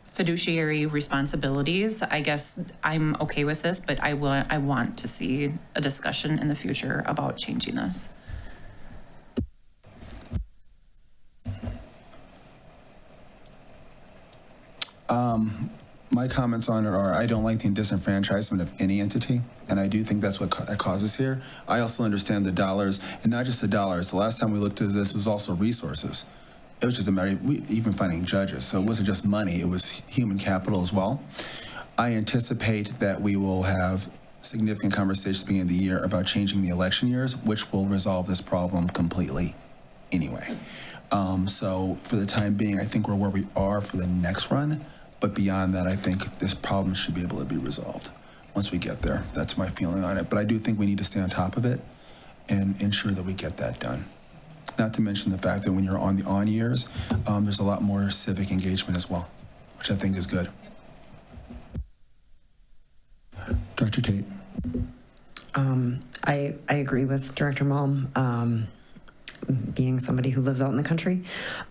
[SPEAKER 9] fiduciary responsibilities, I guess I'm okay with this, but I want to see a discussion in the future about changing this.
[SPEAKER 1] My comments on it are, I don't like the disenfranchisement of any entity, and I do think that's what that causes here. I also understand the dollars, and not just the dollars. The last time we looked at this was also resources. It was just a matter of even finding judges, so it wasn't just money, it was human capital as well. I anticipate that we will have significant conversations at the beginning of the year about changing the election years, which will resolve this problem completely anyway. So for the time being, I think we're where we are for the next run. But beyond that, I think this problem should be able to be resolved once we get there. That's my feeling on it. But I do think we need to stay on top of it and ensure that we get that done. Not to mention the fact that when you're on the on years, there's a lot more civic engagement as well, which I think is good. Dr. Tate.
[SPEAKER 4] I agree with Director Malm. Being somebody who lives out in the country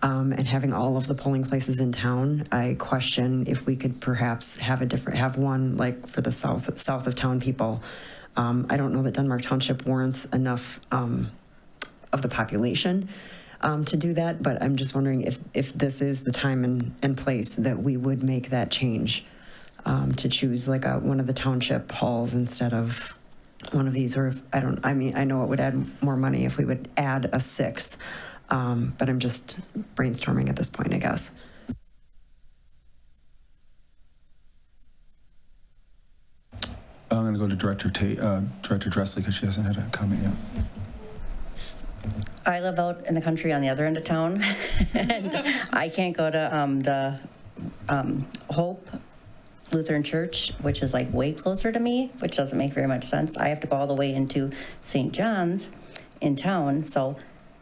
[SPEAKER 4] and having all of the polling places in town, I question if we could perhaps have one like for the south of town people. I don't know that Denmark Township warrants enough of the population to do that, but I'm just wondering if this is the time and place that we would make that change to choose like one of the township halls instead of one of these, or I know it would add more money if we would add a sixth, but I'm just brainstorming at this point, I guess.
[SPEAKER 1] I'm going to go to Director Dressley because she hasn't had a comment yet.
[SPEAKER 12] I live out in the country on the other end of town, and I can't go to the Hope Lutheran Church, which is like way closer to me, which doesn't make very much sense. I have to go all the way into St. John's in town, so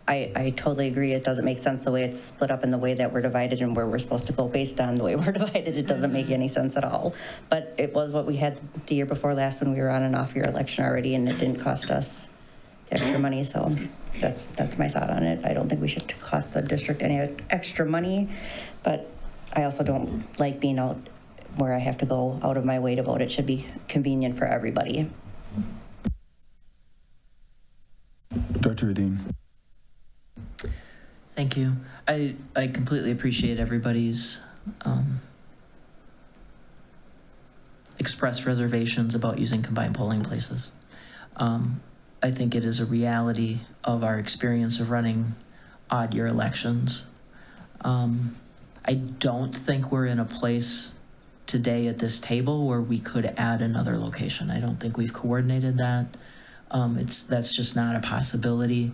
[SPEAKER 12] I totally agree. It doesn't make sense the way it's split up and the way that we're divided and where we're supposed to go based on the way we're divided. It doesn't make any sense at all. But it was what we had the year before last when we were on an off-year election already, and it didn't cost us the extra money, so that's my thought on it. I don't think we should cost the district any extra money, but I also don't like being out where I have to go out of my way to vote. It should be convenient for everybody.
[SPEAKER 1] Dr. Adine.
[SPEAKER 3] Thank you. I completely appreciate everybody's expressed reservations about using combined polling places. I think it is a reality of our experience of running odd year elections. I don't think we're in a place today at this table where we could add another location. I don't think we've coordinated that. That's just not a possibility.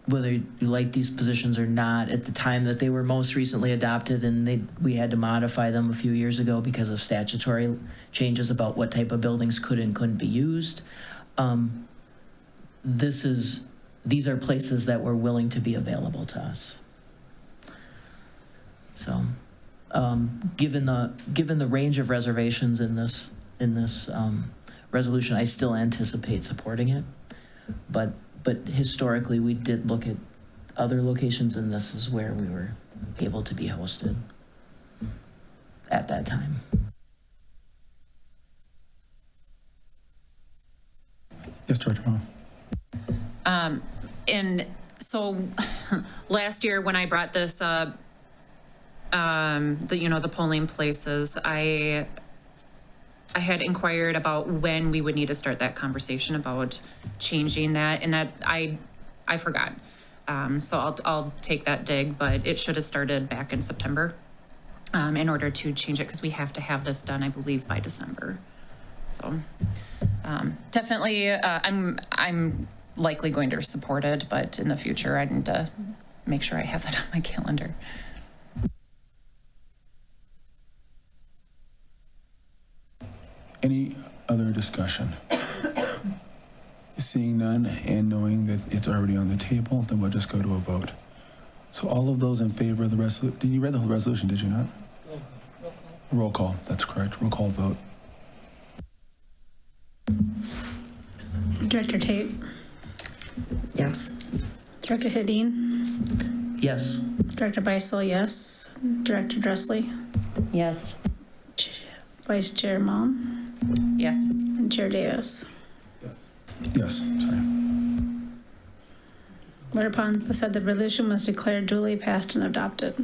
[SPEAKER 3] Whether you like these positions or not, at the time that they were most recently adopted, and we had to modify them a few years ago because of statutory changes about what type of buildings could and couldn't be used. These are places that were willing to be available to us. So, given the range of reservations in this resolution, I still anticipate supporting it. But historically, we did look at other locations, and this is where we were able to be hosted at that time.
[SPEAKER 1] Yes, Director Malm.
[SPEAKER 9] And so last year when I brought this up, the polling places, I had inquired about when we would need to start that conversation about changing that, and that I forgot. So I'll take that dig, but it should have started back in September in order to change it, because we have to have this done, I believe, by December. So definitely, I'm likely going to support it, but in the future, I need to make sure I have that on my calendar.
[SPEAKER 1] Any other discussion? Seeing none and knowing that it's already on the table, then we'll just go to a vote. So all of those in favor of the resolution, did you read the whole resolution, did you not? Roll call, that's correct. Roll call vote.
[SPEAKER 2] Director Tate,
[SPEAKER 4] Yes.
[SPEAKER 2] Director Hedin,
[SPEAKER 3] Yes.
[SPEAKER 2] Director Beisel, yes. Director Dressley,
[SPEAKER 12] Yes.
[SPEAKER 2] Vice Chair Malm,
[SPEAKER 9] Yes.
[SPEAKER 2] and Chair Davis.
[SPEAKER 1] Yes, sorry.
[SPEAKER 2] Whereupon said the resolution was declared duly passed and adopted.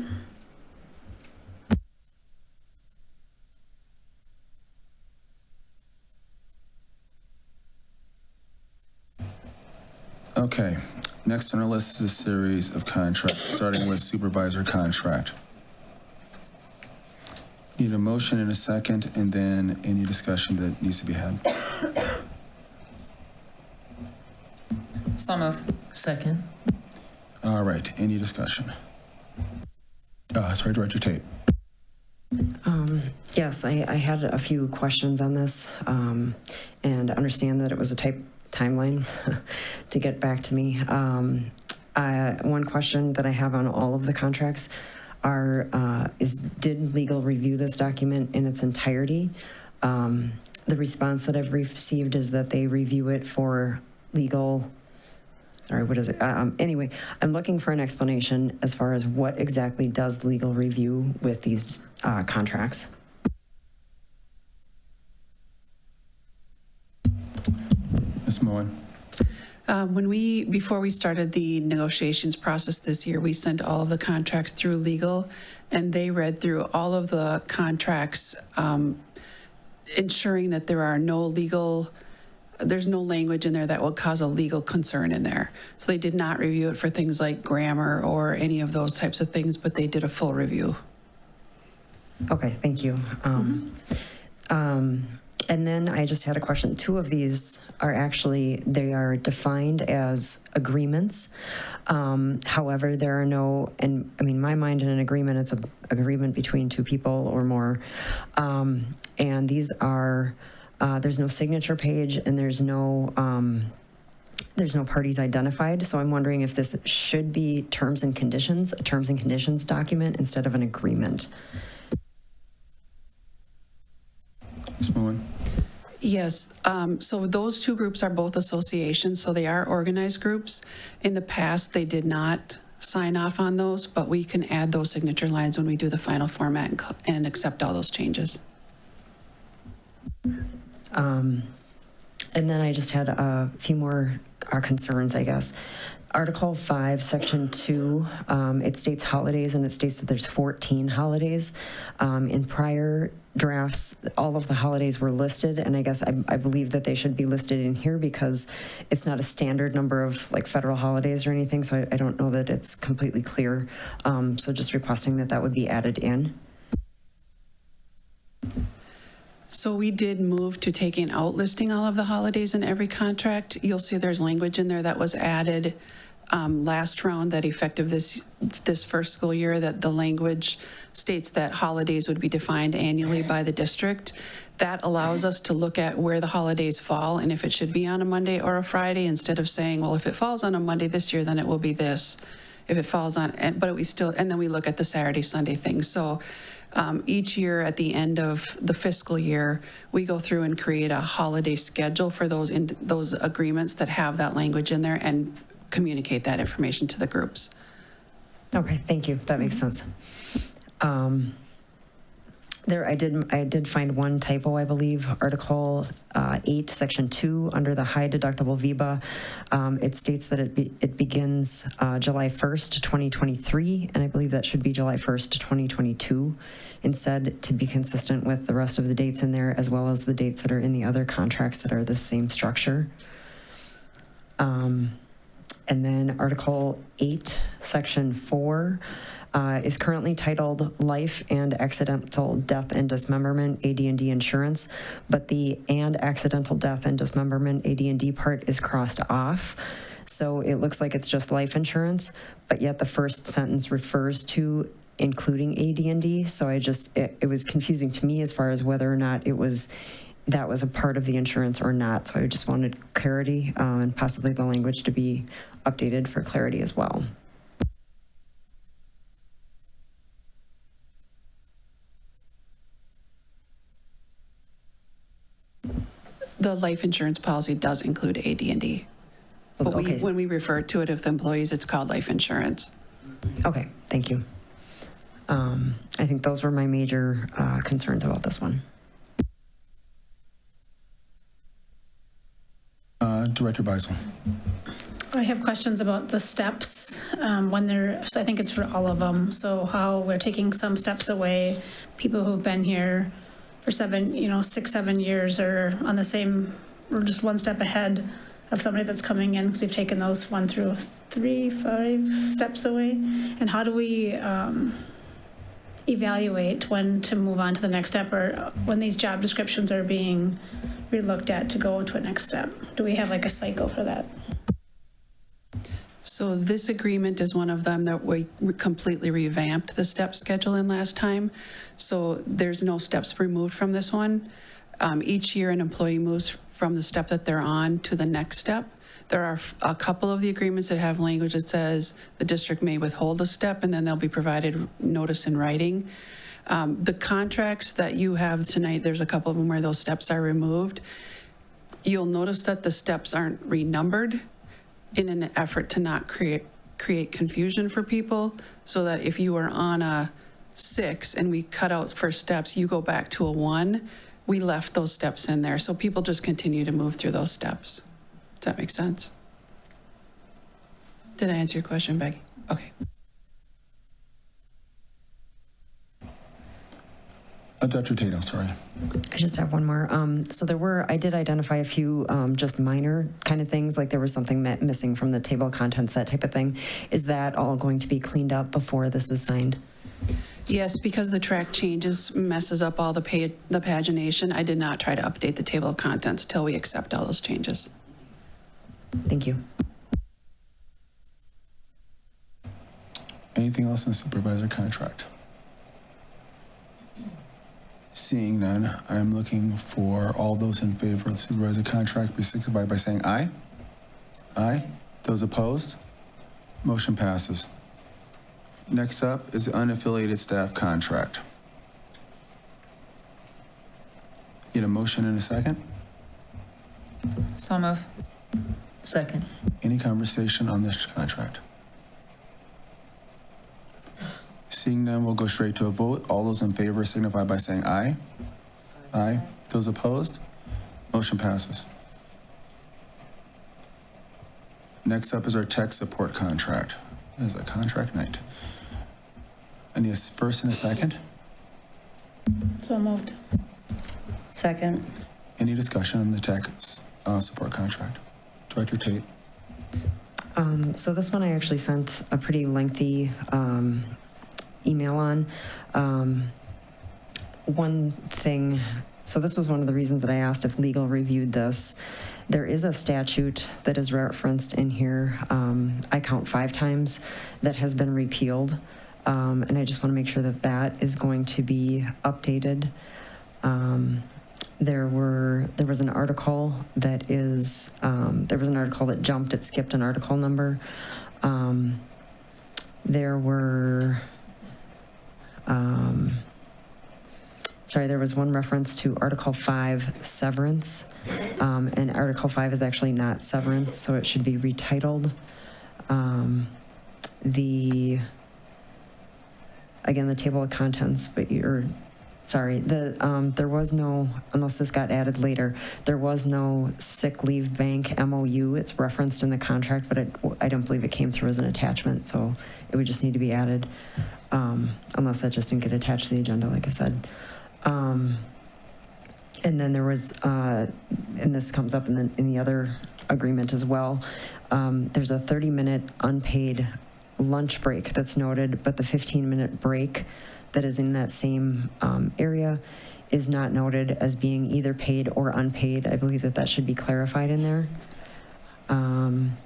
[SPEAKER 1] Okay, next on our list is a series of contracts, starting with supervisor contract. Need a motion and a second, and then any discussion that needs to be had.
[SPEAKER 9] So move.
[SPEAKER 3] Second.
[SPEAKER 1] All right, any discussion? Sorry, Director Tate.
[SPEAKER 4] Yes, I had a few questions on this, and understand that it was a tight timeline to get back to me. One question that I have on all of the contracts is did legal review this document in its entirety? The response that I've received is that they review it for legal. Sorry, what is it? Anyway, I'm looking for an explanation as far as what exactly does legal review with these contracts.
[SPEAKER 1] Ms. Moen.
[SPEAKER 13] Before we started the negotiations process this year, we sent all of the contracts through legal, and they read through all of the contracts, ensuring that there's no language in there that will cause a legal concern in there. So they did not review it for things like grammar or any of those types of things, but they did a full review.
[SPEAKER 4] Okay, thank you. And then I just had a question. Two of these they are defined as agreements. However, there are no, and I mean, in my mind, in an agreement, it's an agreement between two people or more. And these are, there's no signature page and there's no parties identified. So I'm wondering if this should be terms and conditions, a terms and conditions document instead of an agreement.
[SPEAKER 1] Ms. Moen.
[SPEAKER 13] Yes, so those two groups are both associations, so they are organized groups. In the past, they did not sign off on those, but we can add those signature lines when we do the final format and accept all those changes.
[SPEAKER 4] And then I just had a few more concerns, I guess. Article 5, Section 2, it states holidays, and it states that there's 14 holidays. In prior drafts, all of the holidays were listed, and I guess I believe that they should be listed in here because it's not a standard number of like federal holidays or anything, so I don't know that it's completely clear. So just requesting that would be added in.
[SPEAKER 13] So we did move to taking out listing all of the holidays in every contract. You'll see there's language in there that was added last round that effective this first school year, that the language states that holidays would be defined annually by the district. That allows us to look at where the holidays fall and if it should be on a Monday or a Friday, instead of saying, well, if it falls on a Monday this year, then it will be this. If it falls on, but we still, and then we look at the Saturday, Sunday thing. So each year at the end of the fiscal year, we go through and create a holiday schedule for those agreements that have that language in there and communicate that information to the groups.
[SPEAKER 4] Okay, thank you. That makes sense. I did find one typo, I believe. Article 8, Section 2, under the high deductible VEBA, it states that it begins July 1st, 2023, and I believe that should be July 1st, 2022, instead, to be consistent with the rest of the dates in there, as well as the dates that are in the other contracts that are the same structure. And then Article 8, Section 4, is currently titled Life and Accidental Death and Dismemberment AD&D Insurance, but the and accidental death and dismemberment AD&D part is crossed off. So it looks like it's just life insurance, but yet the first sentence refers to including AD&D. So it was confusing to me as far as whether or not it was that was a part of the insurance or not. So I just wanted clarity and possibly the language to be updated for clarity as well.
[SPEAKER 13] The life insurance policy does include AD&D. But
[SPEAKER 4] Okay.
[SPEAKER 13] when we refer to it with employees, it's called life insurance.
[SPEAKER 4] Okay, thank you. I think those were my major concerns about this one.
[SPEAKER 1] Director Beisel.
[SPEAKER 2] I have questions about the steps, when they're, so I think it's for all of them. So how we're taking some steps away, people who've been here for 6, 7 years are on the same, or just one step ahead of somebody that's coming in, because we've taken those 1 through 3, 5 steps away. And how do we evaluate when to move on to the next step, or when these job descriptions are being relooked at to go into a next step? Do we have like a cycle for that?
[SPEAKER 13] So this agreement is one of them that we completely revamped the step schedule in last time. So there's no steps removed from this one. Each year an employee moves from the step that they're on to the next step. There are a couple of the agreements that have language that says the district may withhold a step and then they'll be provided notice in writing. The contracts that you have tonight, there's a couple of them where those steps are removed. You'll notice that the steps aren't renumbered in an effort to not create confusion for people, so that if you are on a 6 and we cut out for steps, you go back to a 1, we left those steps in there. So people just continue to move through those steps. Does that make sense? Did I answer your question, Becky? Okay.
[SPEAKER 1] Dr. Tatum, sorry.
[SPEAKER 4] I just have one more. So I did identify a few just minor kind of things, like there was something missing from the table of contents, that type of thing. Is that all going to be cleaned up before this is signed?
[SPEAKER 13] Yes, because the track changes messes up all the pagination. I did not try to update the table of contents till we accept all those changes.
[SPEAKER 4] Thank you.
[SPEAKER 1] Anything else in the supervisor contract? Seeing none, I'm looking for all those in favor of the supervisor contract be signify by saying aye. Aye. Those opposed? Motion passes. Next up is the unaffiliated staff contract. Need a motion in a second?
[SPEAKER 9] So move.
[SPEAKER 3] Second.
[SPEAKER 1] Any conversation on this contract? Seeing none, we'll go straight to a vote. All those in favor signify by saying aye. Aye. Those opposed? Motion passes. Next up is our tech support contract. It is a contract night. I need a first and a second.
[SPEAKER 2] So moved.
[SPEAKER 12] Second.
[SPEAKER 1] Any discussion on the tech support contract? Director Tate.
[SPEAKER 4] So this one I actually sent a pretty lengthy email on. One thing, so this was one of the reasons that I asked if legal reviewed this. There is a statute that is referenced in here, I count 5 times, that has been repealed. And I just want to make sure that that is going to be updated. There was an article that jumped, it skipped an article number. There was one reference to Article 5 severance, and Article 5 is actually not severance, so it should be retitled. Again, the table of contents, there was no, unless this got added later, there was no sick leave bank MOU. It's referenced in the contract, but I don't believe it came through as an attachment, so it would just need to be added, unless that just didn't get attached to the agenda, like I said. And then there was, and this comes up in the other agreement as well, there's a 30-minute unpaid lunch break that's noted, but the 15-minute break that is in that same area is not noted as being either paid or unpaid. I believe that should be clarified in there. And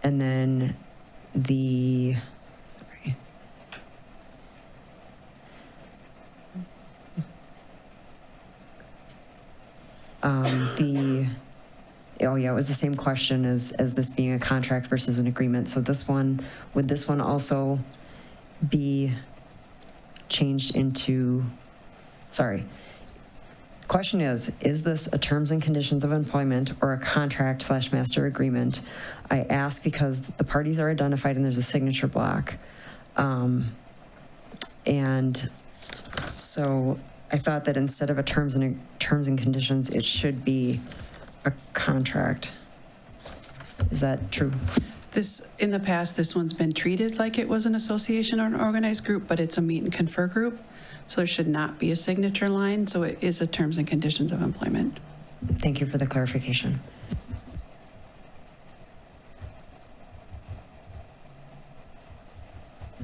[SPEAKER 4] then Oh yeah, it was the same question as this being a contract versus an agreement. So this one, would this one also be changed into, sorry. Question is this a terms and conditions of employment or a contract / master agreement? I ask because the parties are identified and there's a signature block. And so I thought that instead of a terms and conditions, it should be a contract. Is that true?
[SPEAKER 13] In the past, this one's been treated like it was an association or an organized group, but it's a meet and confer group. So there should not be a signature line, so it is a terms and conditions of employment.
[SPEAKER 4] Thank you for the clarification.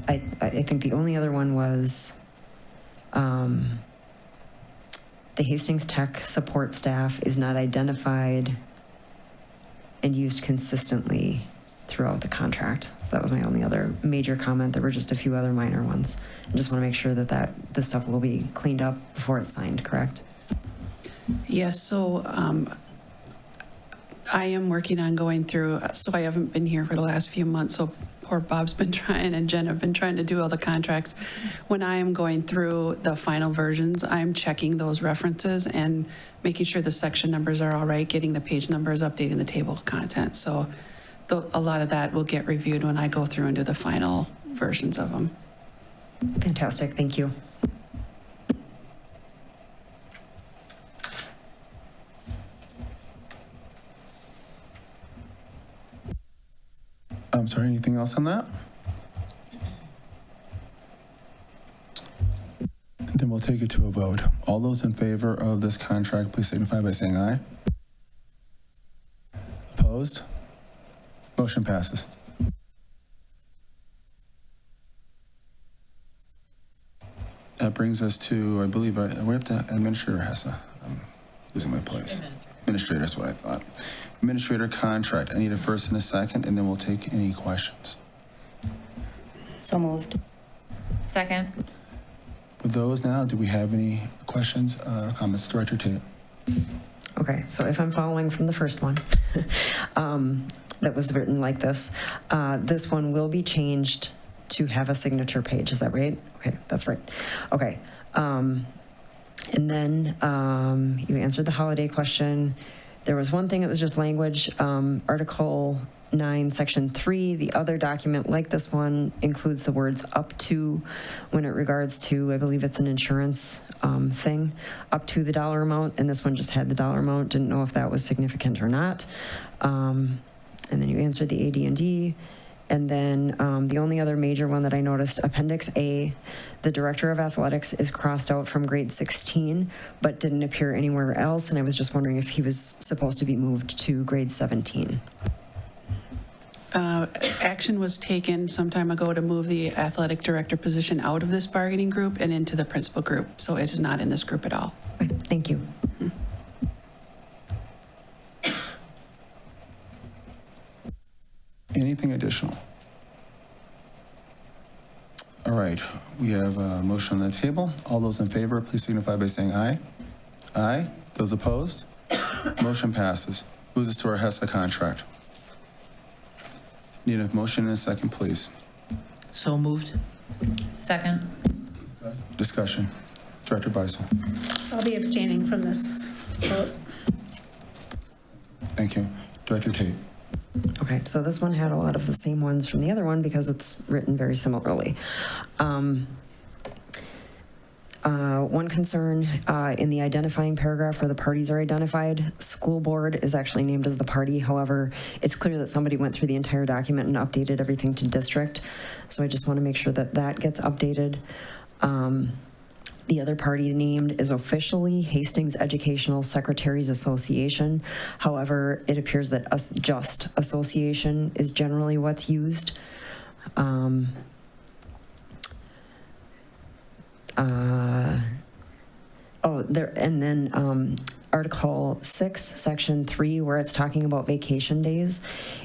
[SPEAKER 4] I think the only other one was the Hastings Tech support staff is not identified and used consistently throughout the contract. So that was my only other major comment. There were just a few other minor ones. I just want to make sure that this stuff will be cleaned up before it's signed, correct?
[SPEAKER 13] Yes, so I am working on going through, so I haven't been here for the last few months, so poor Bob's been trying and Jen have been trying to do all the contracts. When I am going through the final versions, I'm checking those references and making sure the section numbers are all right, getting the page numbers, updating the table of contents. So a lot of that will get reviewed when I go through and do the final versions of them.
[SPEAKER 4] Fantastic, thank you.
[SPEAKER 1] I'm sorry, anything else on that? Then we'll take it to a vote. All those in favor of this contract, please signify by saying aye. Opposed? Motion passes. That brings us to, I believe, we have to, Administrator Hessa. I'm losing my place. Administrator is what I thought. Administrator contract. I need a first and a second, and then we'll take any questions.
[SPEAKER 12] So moved.
[SPEAKER 9] Second.
[SPEAKER 1] With those now, do we have any questions or comments? Director Tate.
[SPEAKER 4] Okay, so if I'm following from the first one, that was written like this, this one will be changed to have a signature page, is that right? Okay, that's right. Okay, and then you answered the holiday question. There was one thing that was just language, Article 9, Section 3, the other document like this one includes the words up to when it regards to, I believe it's an insurance thing, up to the dollar amount, and this one just had the dollar amount, didn't know if that was significant or not. And then you answered the AD&D. And then the only other major one that I noticed, Appendix A, the Director of Athletics is crossed out from grade 16, but didn't appear anywhere else. And I was just wondering if he was supposed to be moved to grade 17.
[SPEAKER 13] Action was taken some time ago to move the athletic director position out of this bargaining group and into the principal group. So it is not in this group at all.
[SPEAKER 4] Okay, thank you.
[SPEAKER 1] Anything additional? All right, we have a motion on the table. All those in favor, please signify by saying aye. Aye. Those opposed? Motion passes. Moves us to our HESA contract. Need a motion and a second, please.
[SPEAKER 3] So moved.
[SPEAKER 9] Second.
[SPEAKER 1] Discussion. Director Beisel.
[SPEAKER 2] I'll be abstaining from this vote.
[SPEAKER 1] Thank you. Director Tate.
[SPEAKER 4] Okay, so this one had a lot of the same ones from the other one because it's written very similarly. One concern in the identifying paragraph where the parties are identified, school board is actually named as the party. However, it's clear that somebody went through the entire document and updated everything to district. So I just want to make sure that that gets updated. The other party named is officially Hastings Educational Secretaries Association. However, it appears that just association is generally what's used. Article 6, Section 3, where it's talking about vacation days,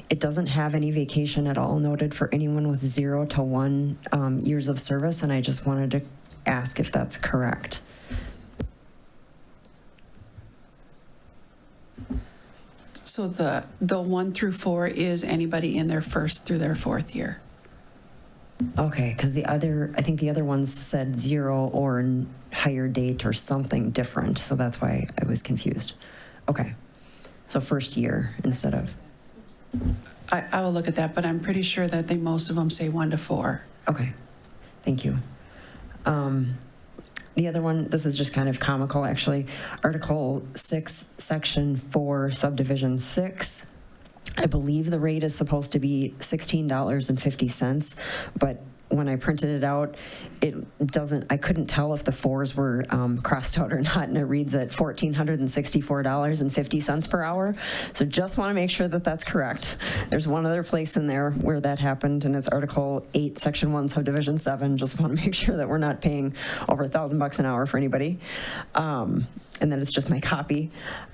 [SPEAKER 4] it doesn't have any vacation at all noted for anyone with 0 to 1 years of service, and I just wanted to ask if that's correct.
[SPEAKER 13] So the 1 through 4 is anybody in their first through their fourth year.
[SPEAKER 4] Okay, because I think the other ones said 0 or higher date or something different, so that's why I was confused. Okay, so first year instead of,
[SPEAKER 13] I will look at that, but I'm pretty sure that most of them say 1 to 4.
[SPEAKER 4] okay, thank you. The other one, this is just kind of comical, actually. Article 6, Section 4, Subdivision 6. I believe the rate is supposed to be $16.50, but when I printed it out, I couldn't tell if the 4s were crossed out or not, and it reads at $1,464.50 per hour. So just want to make sure that that's correct. There's one other place in there where that happened, and it's Article 8, Section 1, Subdivision 7. Just want to make sure that we're not paying over $1,000 an hour for anybody. And then it's just my copy.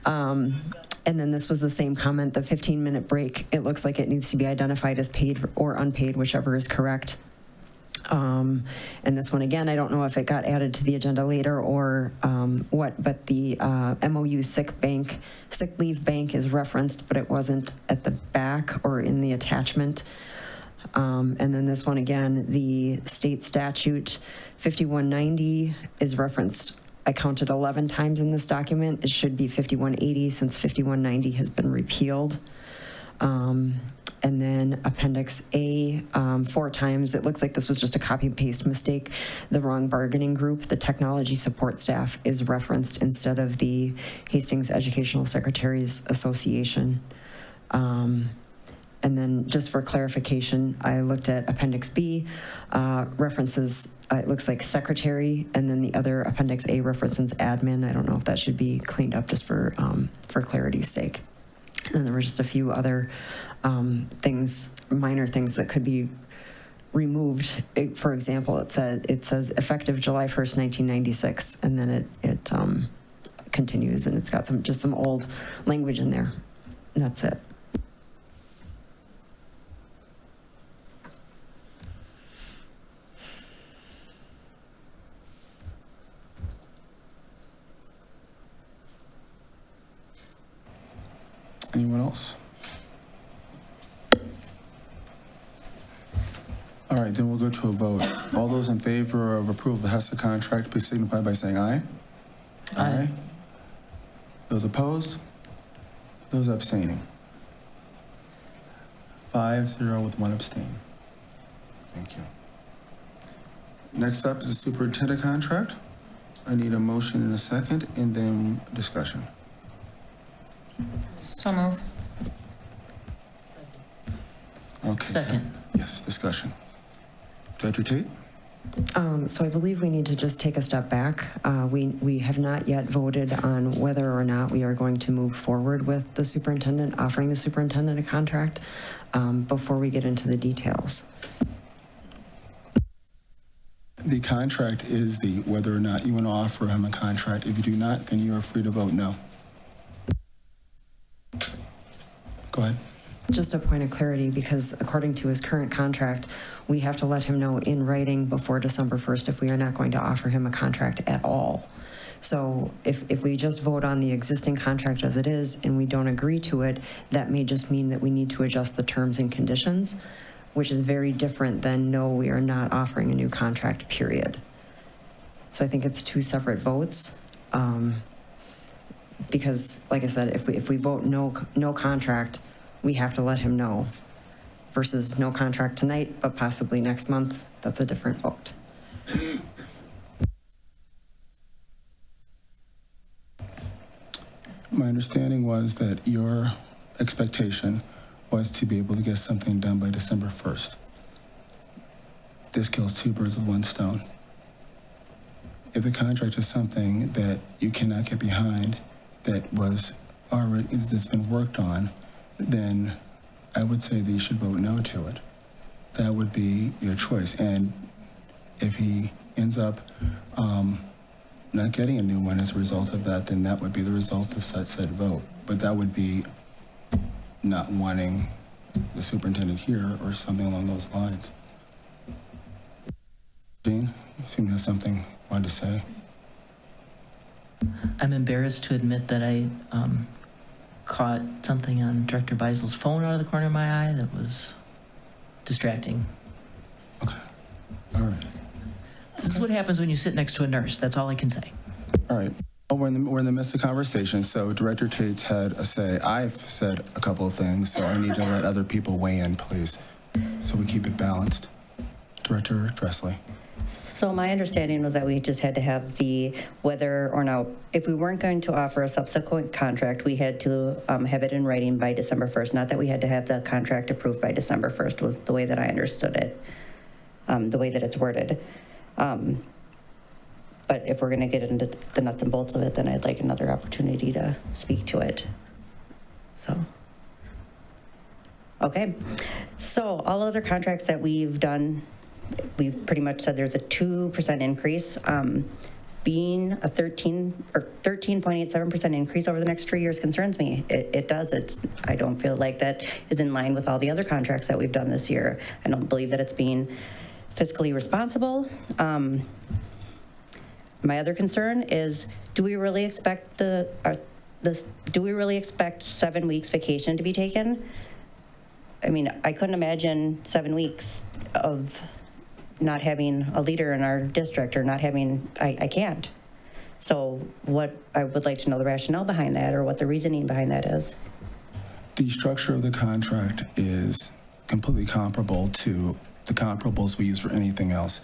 [SPEAKER 4] And then this was the same comment, the 15-minute break. It looks like it needs to be identified as paid or unpaid, whichever is correct. And this one, again, I don't know if it got added to the agenda later or what, but the MOU sick leave bank is referenced, but it wasn't at the back or in the attachment. And then this one, again, the state statute 5190 is referenced. I counted 11 times in this document. It should be 5180 since 5190 has been repealed. And then Appendix A, 4 times. It looks like this was just a copy and paste mistake. The wrong bargaining group, the technology support staff, is referenced instead of the Hastings Educational Secretaries Association. And then just for clarification, I looked at Appendix B, references, it looks like secretary, and then the other Appendix A references admin. I don't know if that should be cleaned up just for clarity's sake. And then there were just a few other things, minor things that could be removed. For example, it says effective July 1st, 1996, and then it continues, and it's got just some old language in there. And that's it.
[SPEAKER 1] Anyone else? All right, then we'll go to a vote. All those in favor of approval of the HESA contract, please signify by saying aye. Aye. Those opposed? Those abstaining? 5-0 with 1 abstain. Thank you. Next up is the superintendent contract. I need a motion in a second and then discussion.
[SPEAKER 9] So move.
[SPEAKER 1] Okay.
[SPEAKER 3] Second.
[SPEAKER 1] Yes, discussion. Director Tate?
[SPEAKER 4] So I believe we need to just take a step back. We have not yet voted on whether or not we are going to move forward with the superintendent, offering the superintendent a contract before we get into the details.
[SPEAKER 1] The contract is whether or not you want to offer him a contract. If you do not, then you are free to vote no. Go ahead.
[SPEAKER 4] Just a point of clarity, because according to his current contract, we have to let him know in writing before December 1st if we are not going to offer him a contract at all. So if we just vote on the existing contract as it is and we don't agree to it, that may just mean that we need to adjust the terms and conditions, which is very different than no, we are not offering a new contract, period. So I think it's 2 separate votes. Because, like I said, if we vote no contract, we have to let him know, versus no contract tonight, but possibly next month. That's a different vote.
[SPEAKER 1] My understanding was that your expectation was to be able to get something done by December 1st. This kills 2 birds with 1 stone. If the contract is something that you cannot get behind, that's been worked on, then I would say that you should vote no to it. That would be your choice. And if he ends up not getting a new one as a result of that, then that would be the result of said vote. But that would be not wanting the superintendent here or something along those lines. Jean, you seem to have something you wanted to say.
[SPEAKER 3] I'm embarrassed to admit that I caught something on Director Beisel's phone out of the corner of my eye that was distracting.
[SPEAKER 1] Okay. All right.
[SPEAKER 3] This is what happens when you sit next to a nurse. That's all I can say.
[SPEAKER 1] All right. Oh, we're in the midst of conversation, so Director Tate's had a say. I've said a couple of things, so I need to let other people weigh in, please, so we keep it balanced. Director Dressley.
[SPEAKER 12] So my understanding was that we just had to have the whether or not, if we weren't going to offer a subsequent contract, we had to have it in writing by December 1st. Not that we had to have the contract approved by December 1st was the way that I understood it, the way that it's worded. But if we're going to get into the nuts and bolts of it, then I'd like another opportunity to speak to it. So, okay. So all other contracts that we've done, we've pretty much said there's a 2% increase. Being a 13.87% increase over the next 3 years concerns me. It does. I don't feel like that is in line with all the other contracts that we've done this year. I don't believe that it's being fiscally responsible. My other concern is, do we really expect 7 weeks vacation to be taken? I mean, I couldn't imagine 7 weeks of not having a leader in our district or not having, I can't. So what, I would like to know the rationale behind that or what the reasoning behind that is.
[SPEAKER 1] The structure of the contract is completely comparable to the comparables we use for anything else.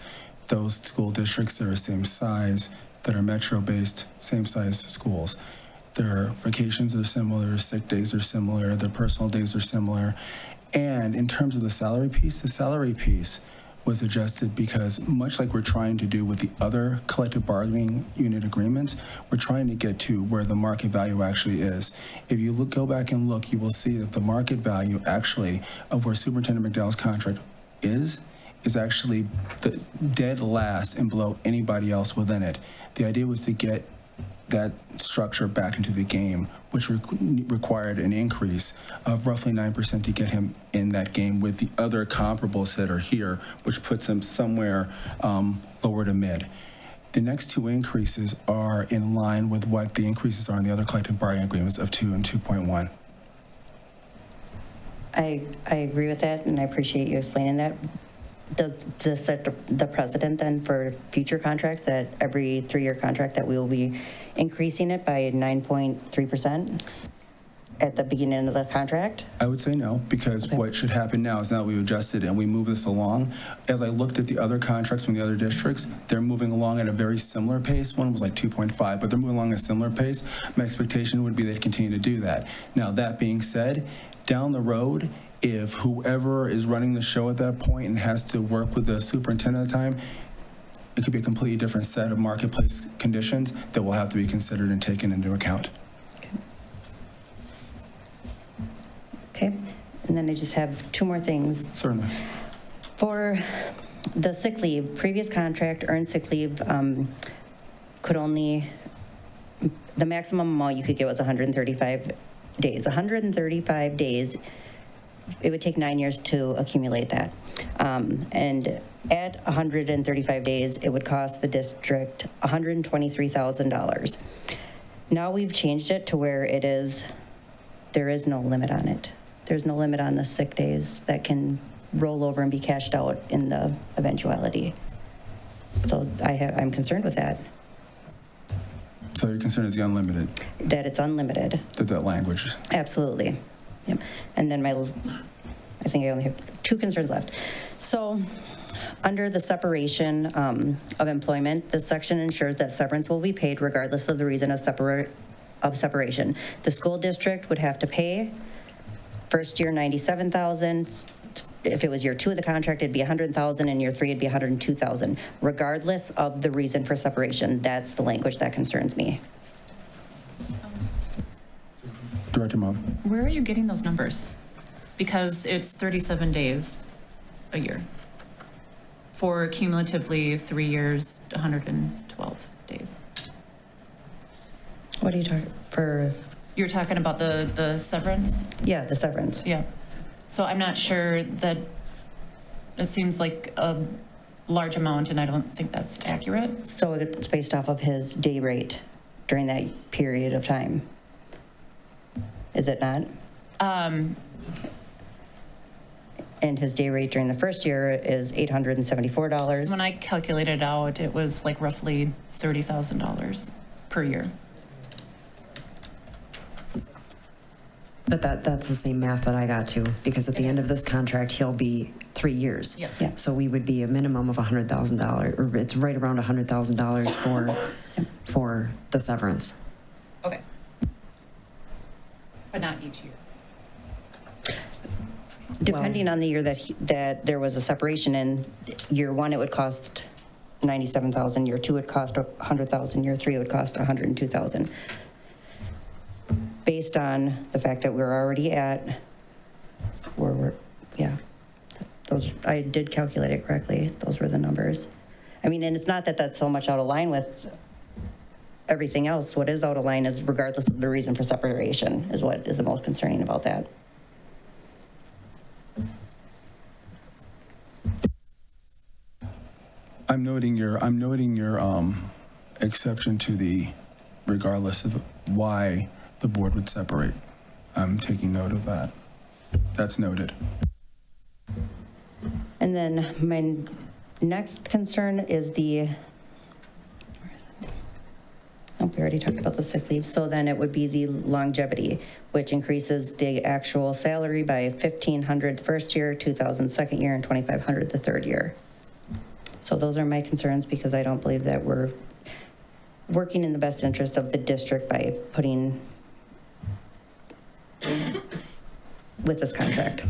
[SPEAKER 1] Those school districts that are the same size, that are metro-based, same size schools. Their vacations are similar, sick days are similar, their personal days are similar. And in terms of the salary piece was adjusted because, much like we're trying to do with the other collective bargaining unit agreements, we're trying to get to where the market value actually is. If you go back and look, you will see that the market value actually of where Superintendent McDowell's contract is actually the dead last and below anybody else within it. The idea was to get that structure back into the game, which required an increase of roughly 9% to get him in that game with the other comparables that are here, which puts him somewhere lower to mid. The next two increases are in line with what the increases are in the other collective bargaining agreements of 2 and 2.1.
[SPEAKER 12] I agree with that, and I appreciate you explaining that. Does set the precedent then for future contracts that every 3-year contract that we will be increasing it by 9.3% at the beginning of the contract?
[SPEAKER 1] I would say no, because what should happen now is now we've adjusted and we move this along. As I looked at the other contracts from the other districts, they're moving along at a very similar pace. One was like 2.5, but they're moving along at a similar pace. My expectation would be they'd continue to do that. Now, that being said, down the road, if whoever is running the show at that point and has to work with the superintendent at the time, it could be a completely different set of marketplace conditions that will have to be considered and taken into account.
[SPEAKER 12] Okay, and then I just have 2 more things.
[SPEAKER 1] Certainly.
[SPEAKER 12] For the sick leave, previous contract, earned sick leave could only, the maximum amount you could get was 135 days. 135 days, it would take 9 years to accumulate that. And at 135 days, it would cost the district $123,000. Now we've changed it to where there is no limit on it. There's no limit on the sick days that can roll over and be cashed out in the eventuality. So I'm concerned with that.
[SPEAKER 1] So your concern is the unlimited?
[SPEAKER 12] That it's unlimited.
[SPEAKER 1] That language?
[SPEAKER 12] Absolutely. Yep. And then I think I only have 2 concerns left. So under the separation of employment, this section ensures that severance will be paid regardless of the reason of separation. The school district would have to pay first year $97,000. If it was year 2 of the contract, it'd be $100,000, and year 3 it'd be $102,000, regardless of the reason for separation. That's the language that concerns me.
[SPEAKER 1] Director Mo.
[SPEAKER 9] Where are you getting those numbers? Because it's 37 days a year. For cumulatively 3 years, 112 days.
[SPEAKER 12] What are you talking for?
[SPEAKER 9] You're talking about the severance?
[SPEAKER 12] Yeah, the severance.
[SPEAKER 9] Yeah. So I'm not sure that, it seems like a large amount, and I don't think that's accurate.
[SPEAKER 12] So it's based off of his day rate during that period of time. is it not? And his day rate during the first year is $874.
[SPEAKER 9] So when I calculated it out, it was like roughly $30,000 per year.
[SPEAKER 4] But that's the same math that I got to, because at the end of this contract, he'll be 3 years.
[SPEAKER 9] Yep.
[SPEAKER 12] Yeah.
[SPEAKER 4] So we would be a minimum of $100,000, or it's right around $100,000 for the severance.
[SPEAKER 9] Okay. But not each year.
[SPEAKER 12] Depending on the year that there was a separation in, year one, it would cost $97,000, year two would cost $100,000, year three would cost $102,000. Based on the fact that we're already at where those, I did calculate it correctly. Those were the numbers. I mean, and it's not that that's so much out of line with everything else. What is out of line is regardless of the reason for separation is what is the most concerning about that.
[SPEAKER 1] I'm noting your exception to the regardless of why the board would separate. I'm taking note of that. That's noted.
[SPEAKER 12] And then my next concern is we already talked about the sick leave. So then it would be the longevity, which increases the actual salary by $1,500 the first year, $2,000 second year, and $2,500 the third year. So those are my concerns, because I don't believe that we're working in the best interest of the district by putting with this contract.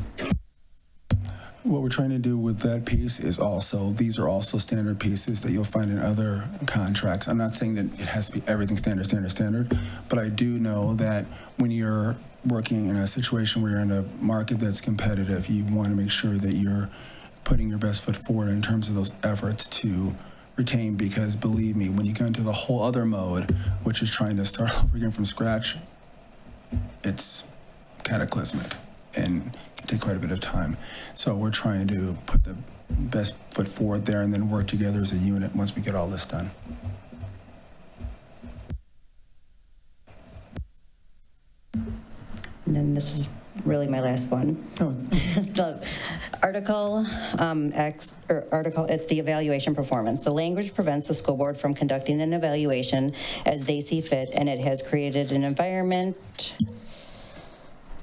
[SPEAKER 1] What we're trying to do with that piece is also, these are also standard pieces that you'll find in other contracts. I'm not saying that it has to be everything standard, but I do know that when you're working in a situation where you're in a market that's competitive, you want to make sure that you're putting your best foot forward in terms of those efforts to retain, because believe me, when you go into the whole other mode, which is trying to start over again from scratch, it's cataclysmic and can take quite a bit of time. So we're trying to put the best foot forward there and then work together as a unit once we get all this done.
[SPEAKER 12] And then this is really my last one.
[SPEAKER 1] Oh.
[SPEAKER 12] The Article X, or Article, it's the evaluation performance. The language prevents the school board from conducting an evaluation as they see fit, and it has created an environment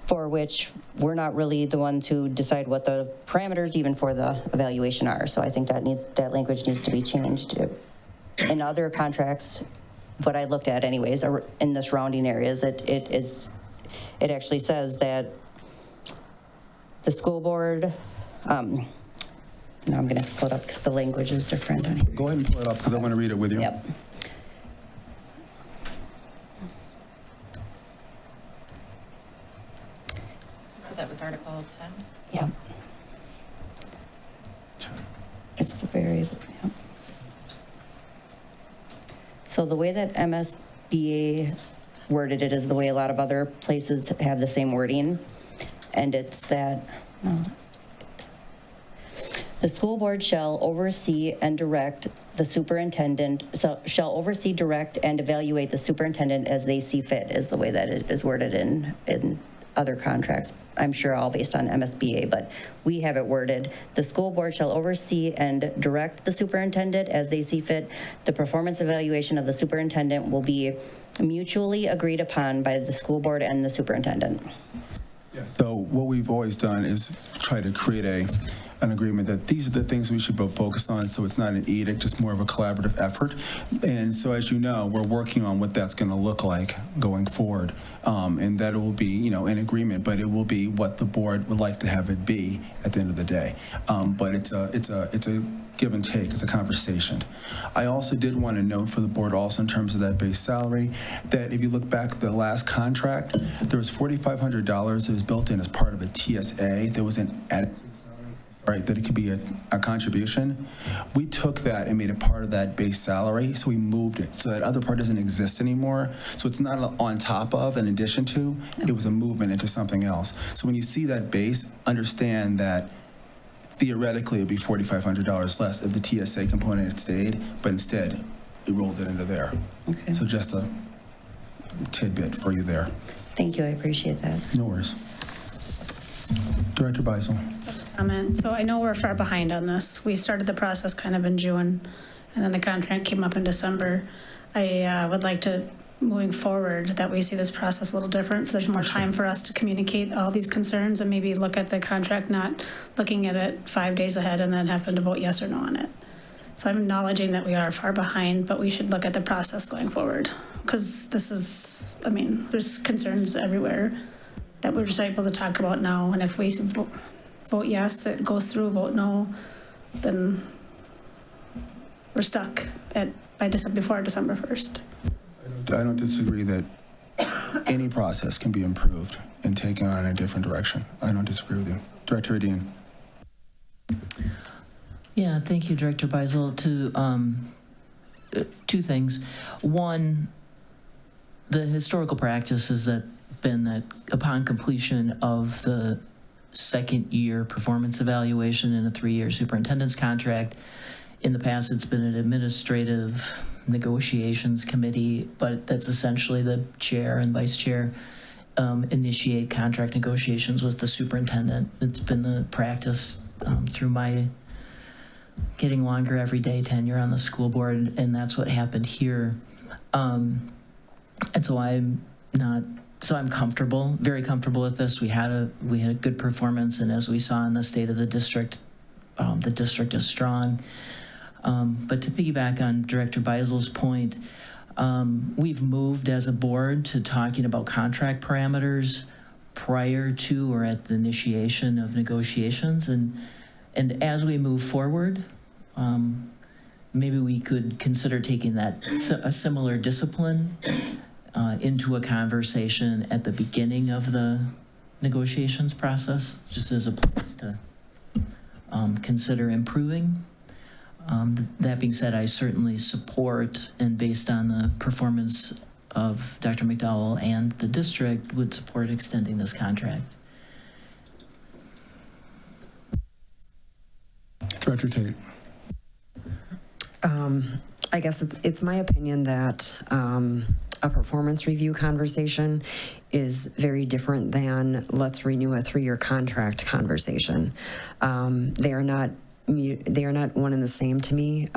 [SPEAKER 12] for which we're not really the ones who decide what the parameters even for the evaluation are. So I think that language needs to be changed. In other contracts, what I looked at anyways, in the surrounding areas, it actually says that the school board, now I'm going to have to pull it up because the language is different.
[SPEAKER 1] Go ahead and pull it up because I want to read it with you.
[SPEAKER 12] Yep.
[SPEAKER 9] So that was Article 10?
[SPEAKER 12] Yep. It's the very, yep. So the way that MSBA worded it is the way a lot of other places have the same wording. And it's that the school board shall oversee and direct the superintendent, shall oversee, direct, and evaluate the superintendent as they see fit, is the way that it is worded in other contracts. I'm sure all based on MSBA, but we have it worded, the school board shall oversee and direct the superintendent as they see fit. The performance evaluation of the superintendent will be mutually agreed upon by the school board and the superintendent.
[SPEAKER 1] So what we've always done is try to create an agreement that these are the things we should both focus on, so it's not an edict, it's more of a collaborative effort. And so as you know, we're working on what that's going to look like going forward. And that will be, in agreement, but it will be what the board would like to have it be at the end of the day. But it's a give and take, it's a conversation. I also did want to note for the board also in terms of that base salary, that if you look back at the last contract, there was $4,500 that was built in as part of a TSA. There was an added salary, right, that it could be a contribution. We took that and made it part of that base salary, so we moved it. So that other part doesn't exist anymore. So it's not on top of, in addition to, it was a movement into something else. So when you see that base, understand that theoretically, it'd be $4,500 less if the TSA component had stayed, but instead, it rolled it into there.
[SPEAKER 12] Okay.
[SPEAKER 1] So just a tidbit for you there.
[SPEAKER 12] Thank you, I appreciate that.
[SPEAKER 1] No worries. Director Beisel.
[SPEAKER 2] Comment. So I know we're far behind on this. We started the process kind of in June, and then the contract came up in December. I would like to, moving forward, that we see this process a little different. So there's more time for us to communicate all these concerns and maybe look at the contract, not looking at it 5 days ahead and then having to vote yes or no on it. So I'm acknowledging that we are far behind, but we should look at the process going forward. Because this is, I mean, there's concerns everywhere that we're just able to talk about now. And if we vote yes, it goes through, vote no, then we're stuck before December 1st.
[SPEAKER 1] I don't disagree that any process can be improved and taken on a different direction. I don't disagree with you. Director Adine.
[SPEAKER 3] Yeah, thank you, Director Beisel. Two things. One, the historical practice has been that upon completion of the second year performance evaluation in a 3-year superintendent's contract, in the past it's been an administrative negotiations committee, but that's essentially the chair and vice chair initiate contract negotiations with the superintendent. It's been the practice through my getting longer every day tenure on the school board, and that's what happened here. And so I'm comfortable, very comfortable with this. We had a good performance, and as we saw in the state of the district is strong. But to piggyback on Director Beisel's point, we've moved as a board to talking about contract parameters prior to or at the initiation of negotiations, and as we move forward, maybe we could consider taking a similar discipline into a conversation at the beginning of the negotiations process, just as a place to consider improving. That being said, I certainly support, and based on the performance of Dr. McDowell and the district, would support extending this contract.
[SPEAKER 1] Director Tate.
[SPEAKER 4] I guess it's my opinion that a performance review conversation is very different than let's renew a 3-year contract conversation. They are not one and the same to me.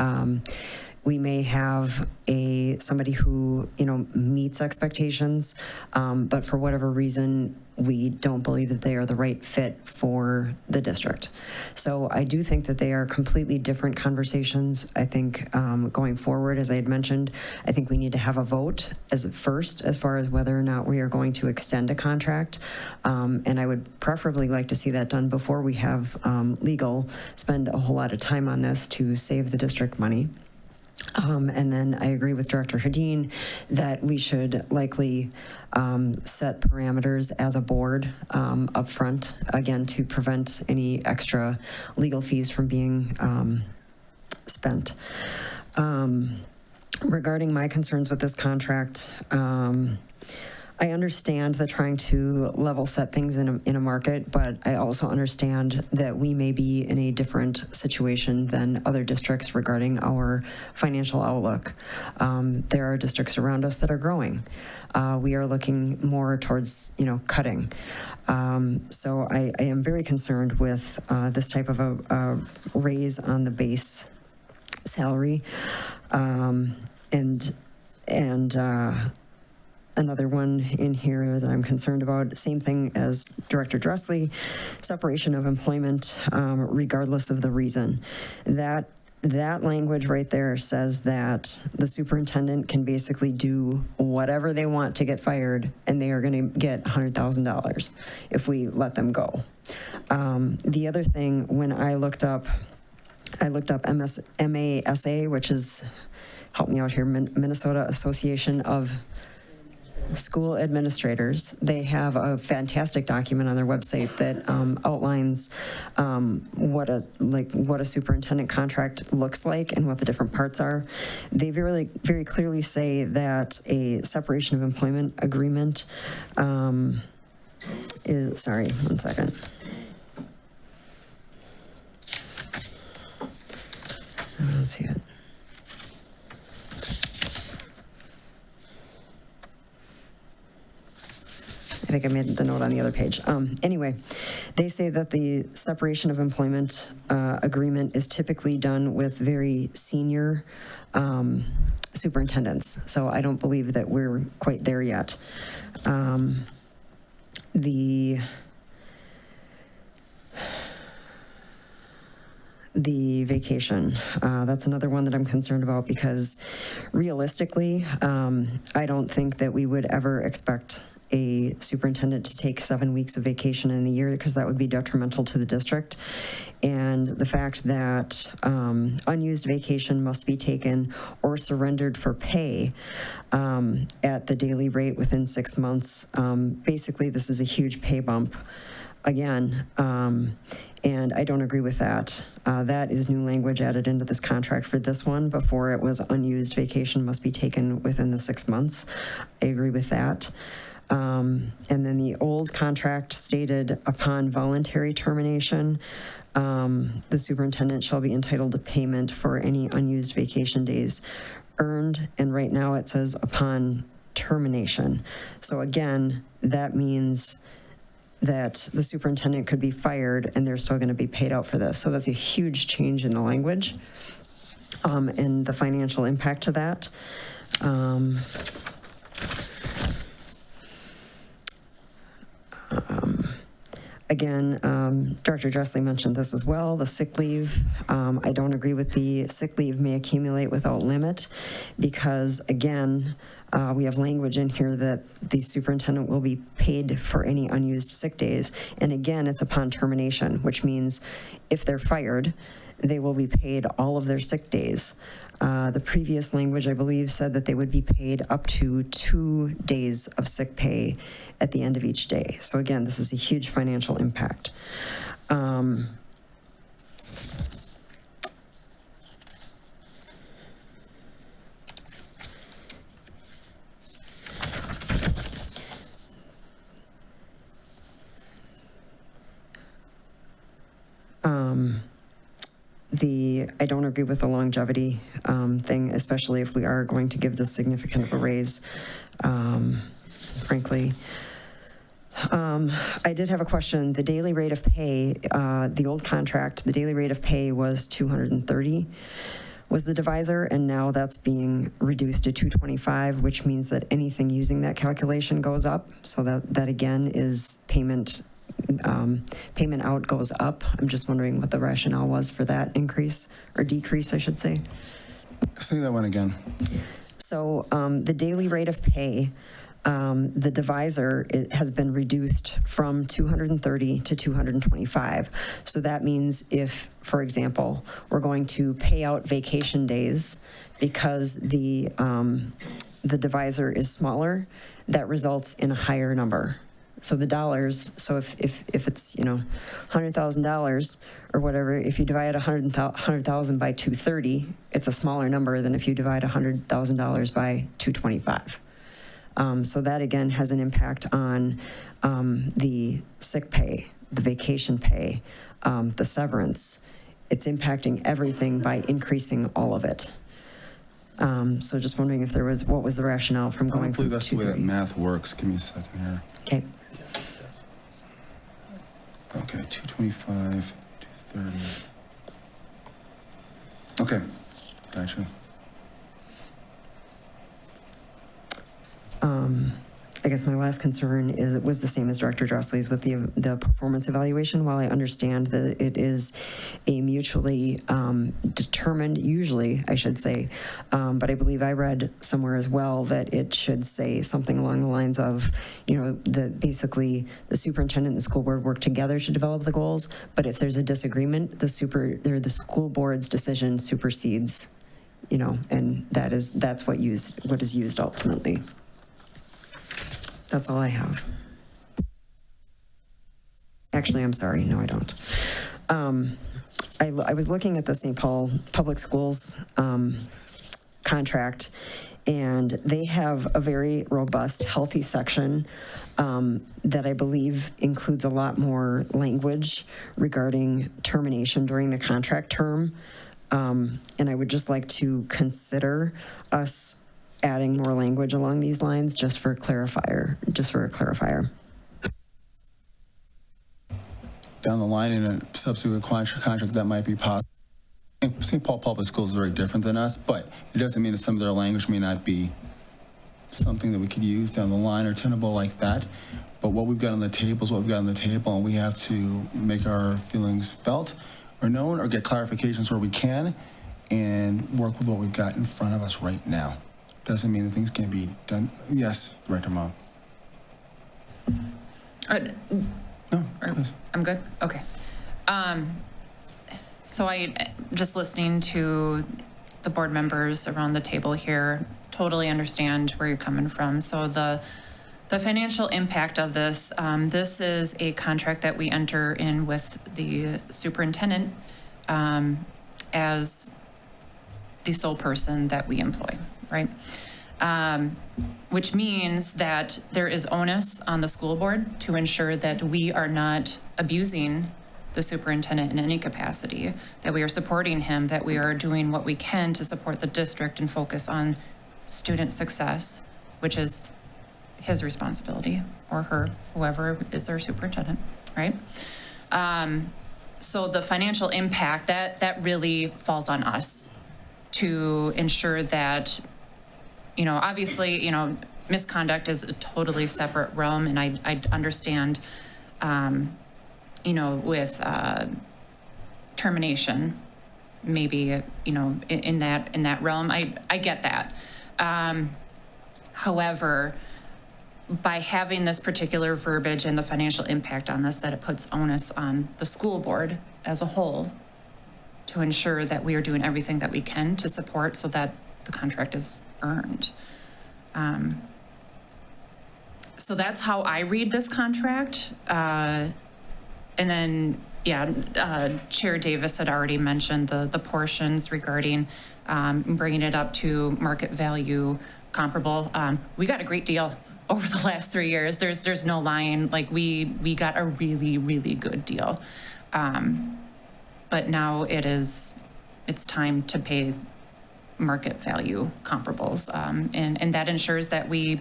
[SPEAKER 4] We may have somebody who meets expectations, but for whatever reason we don't believe that they are the right fit for the district. So I do think that they are completely different conversations. I think going forward, as I had mentioned, I think we need to have a vote as far as whether or not we are going to extend a contract. And I would preferably like to see that done before we have legal spend a whole lot of time on this to save the district money. And then I agree with Director Hedin that we should likely set parameters as a board up front, again, to prevent any extra legal fees from being spent. Regarding my concerns with this contract, I understand the trying to level set things in a market, but I also understand that we may be in a different situation than other districts regarding our financial outlook. There are districts around us that are growing. We are looking more towards, cutting. So I am very concerned with this type of a raise on the base salary, and another one in here that I'm concerned about, same thing as Director Dressley, separation of employment regardless of the reason. That language right there says that the superintendent can basically do whatever they want to get fired, and they are going to get $100,000 if we let them go. The other thing, when I looked up MASA, which is, help me out here, Minnesota Association of School Administrators. They have a fantastic document on their website that outlines what a superintendent contract looks like and what the different parts are. They very clearly say that a separation of employment agreement is, sorry, one second. Let's see it. think I made the note on the other page. Anyway, they say that the separation of employment agreement is typically done with very senior superintendents. So I don't believe that we're quite there yet. The vacation, that's another one that I'm concerned about, because realistically, I don't think that we would ever expect a superintendent to take 7 weeks of vacation in the year, because that would be detrimental to the district. And the fact that unused vacation must be taken or surrendered for pay at the daily rate within 6 months, basically this is a huge pay bump again, and I don't agree with that. That is new language added into this contract for this one. Before it was unused vacation must be taken within the 6 months. I agree with that. And then the old contract stated upon voluntary termination, the superintendent shall be entitled to payment for any unused vacation days earned. And right now it says upon termination. So again, that means that the superintendent could be fired and they're still going to be paid out for this. So that's a huge change in the language and the financial impact to that. Again, Director Dressley mentioned this as well, the sick leave. I don't agree with the sick leave may accumulate without limit, because again, we have language in here that the superintendent will be paid for any unused sick days. And again, it's upon termination, which means if they're fired, they will be paid all of their sick days. The previous language, I believe, said that they would be paid up to 2 days of sick pay at the end of each day. So again, this is a huge financial impact. I don't agree with the longevity thing, especially if we are going to give this significant of a raise, frankly. I did have a question. The daily rate of pay, the old contract, the daily rate of pay was $230 was the divisor, and now that's being reduced to $225, which means that anything using that calculation goes up. So that again is payment out goes up. I'm just wondering what the rationale was for that increase, or decrease, I should say.
[SPEAKER 1] Say that one again.
[SPEAKER 4] So the daily rate of pay, the divisor has been reduced from 230 to 225. So that means if, for example, we're going to pay out vacation days because the divisor is smaller, that results in a higher number. So the dollars, so if it's, $100,000 or whatever, if you divide 100,000 by 230, it's a smaller number than if you divide $100,000 by 225. So that again has an impact on the sick pay, the vacation pay, the severance. It's impacting everything by increasing all of it. So just wondering if what was the rationale from going from 230?
[SPEAKER 1] I believe that's the way that math works. Give me a second here.
[SPEAKER 4] Okay.
[SPEAKER 1] Okay, 225, 230. Okay, gotcha.
[SPEAKER 4] I guess my last concern was the same as Director Dressley's with the performance evaluation. While I understand that it is a mutually determined, usually I should say, but I believe I read somewhere as well that it should say something along the lines of, basically the superintendent and the school board work together to develop the goals. But if there's a disagreement, the school board's decision supersedes, and that's what is used ultimately. That's all I have. Actually, I'm sorry. No, I don't. I was looking at the St. Paul Public Schools contract, and they have a very robust, healthy section that I believe includes a lot more language regarding termination during the contract term. And I would just like to consider us adding more language along these lines just for a clarifier.
[SPEAKER 1] down the line in a subsequent contract that might be possible. St. Paul Public Schools is very different than us, but it doesn't mean that some of their language may not be something that we could use down the line or tenable like that. But what we've got on the table is what we've got on the table, and we have to make our feelings felt or known or get clarifications where we can and work with what we've got in front of us right now. Doesn't mean that things can't be done. Yes, Director Mom. No, please.
[SPEAKER 9] I'm good? Okay. So just listening to the board members around the table here, totally understand where you're coming from. So the financial impact of this, this is a contract that we enter in with the superintendent as the sole person that we employ, right? Which means that there is onus on the school board to ensure that we are not abusing the superintendent in any capacity, that we are supporting him, that we are doing what we can to support the district and focus on student success, which is his responsibility, or her, whoever is their superintendent, right? So the financial impact, that really falls on us to ensure that, obviously, misconduct is a totally separate realm, and I understand, with termination, maybe, in that realm, I get that. However, by having this particular verbiage and the financial impact on this, that it puts onus on the school board as a whole to ensure that we are doing everything that we can to support so that the contract is earned. So that's how I read this contract. And then, Chair Davis had already mentioned the portions regarding bringing it up to market value comparable. We got a great deal over the last 3 years. There's no lying. Like we got a really, really good deal. But now it's time to pay market value comparables. And that ensures that we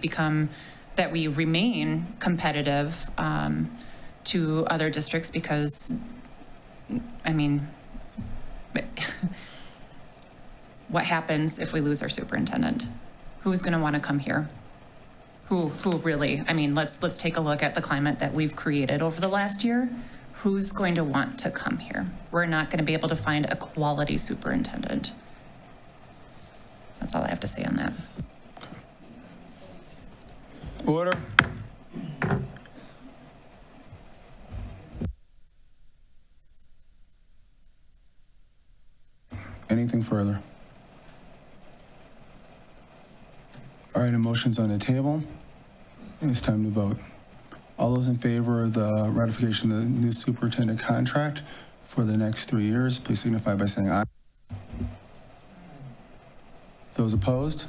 [SPEAKER 9] remain competitive to other districts because, what happens if we lose our superintendent? Who's going to want to come here? Who really, let's take a look at the climate that we've created over the last year. Who's going to want to come here? We're not going to be able to find a quality superintendent. That's all I have to say on that.
[SPEAKER 1] Order. Anything further? All right, a motion's on the table, and it's time to vote. All those in favor of the ratification of the new superintendent contract for the next 3 years, please signify by saying aye. Those opposed?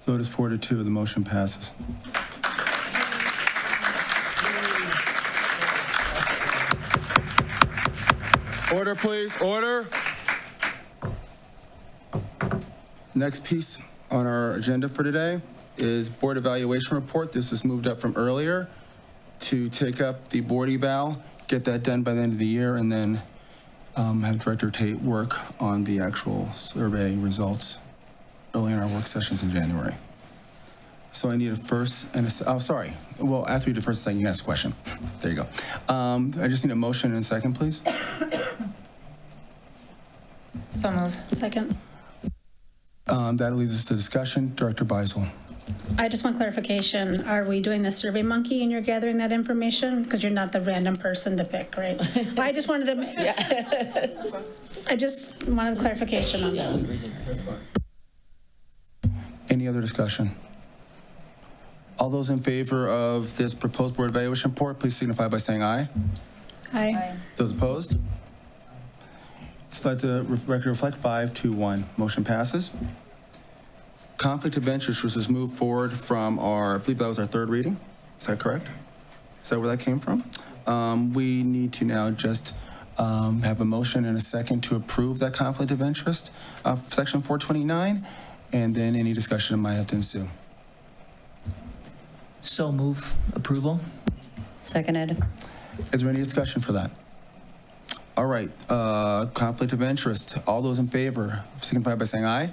[SPEAKER 1] Vote is 4-2, the motion passes. Order, please, order. Next piece on our agenda for today is board evaluation report. This was moved up from earlier to take up the board eval, get that done by the end of the year, and then have Director Tate work on the actual survey results early in our work sessions in January. So I need a first and well, after we do first and second, you can ask a question. There you go. I just need a motion and a second, please.
[SPEAKER 9] So move.
[SPEAKER 2] Second.
[SPEAKER 1] That leaves us to discussion. Director Beisel.
[SPEAKER 2] I just want clarification. Are we doing the Survey Monkey and you're gathering that information? Because you're not the random person to pick, right? I just wanted to, I just wanted clarification on that.
[SPEAKER 1] Any other discussion? All those in favor of this proposed board evaluation report, please signify by saying aye.
[SPEAKER 2] Aye.
[SPEAKER 1] Those opposed? So let the record reflect 5-1. Motion passes. Conflict of interest was moved forward from I believe that was our third reading. Is that correct? Is that where that came from? We need to now just have a motion and a second to approve that conflict of interest, section 429, and then any discussion might have to ensue.
[SPEAKER 3] So move approval.
[SPEAKER 12] Seconded.
[SPEAKER 1] Is there any discussion for that? All right, conflict of interest. All those in favor signify by saying aye.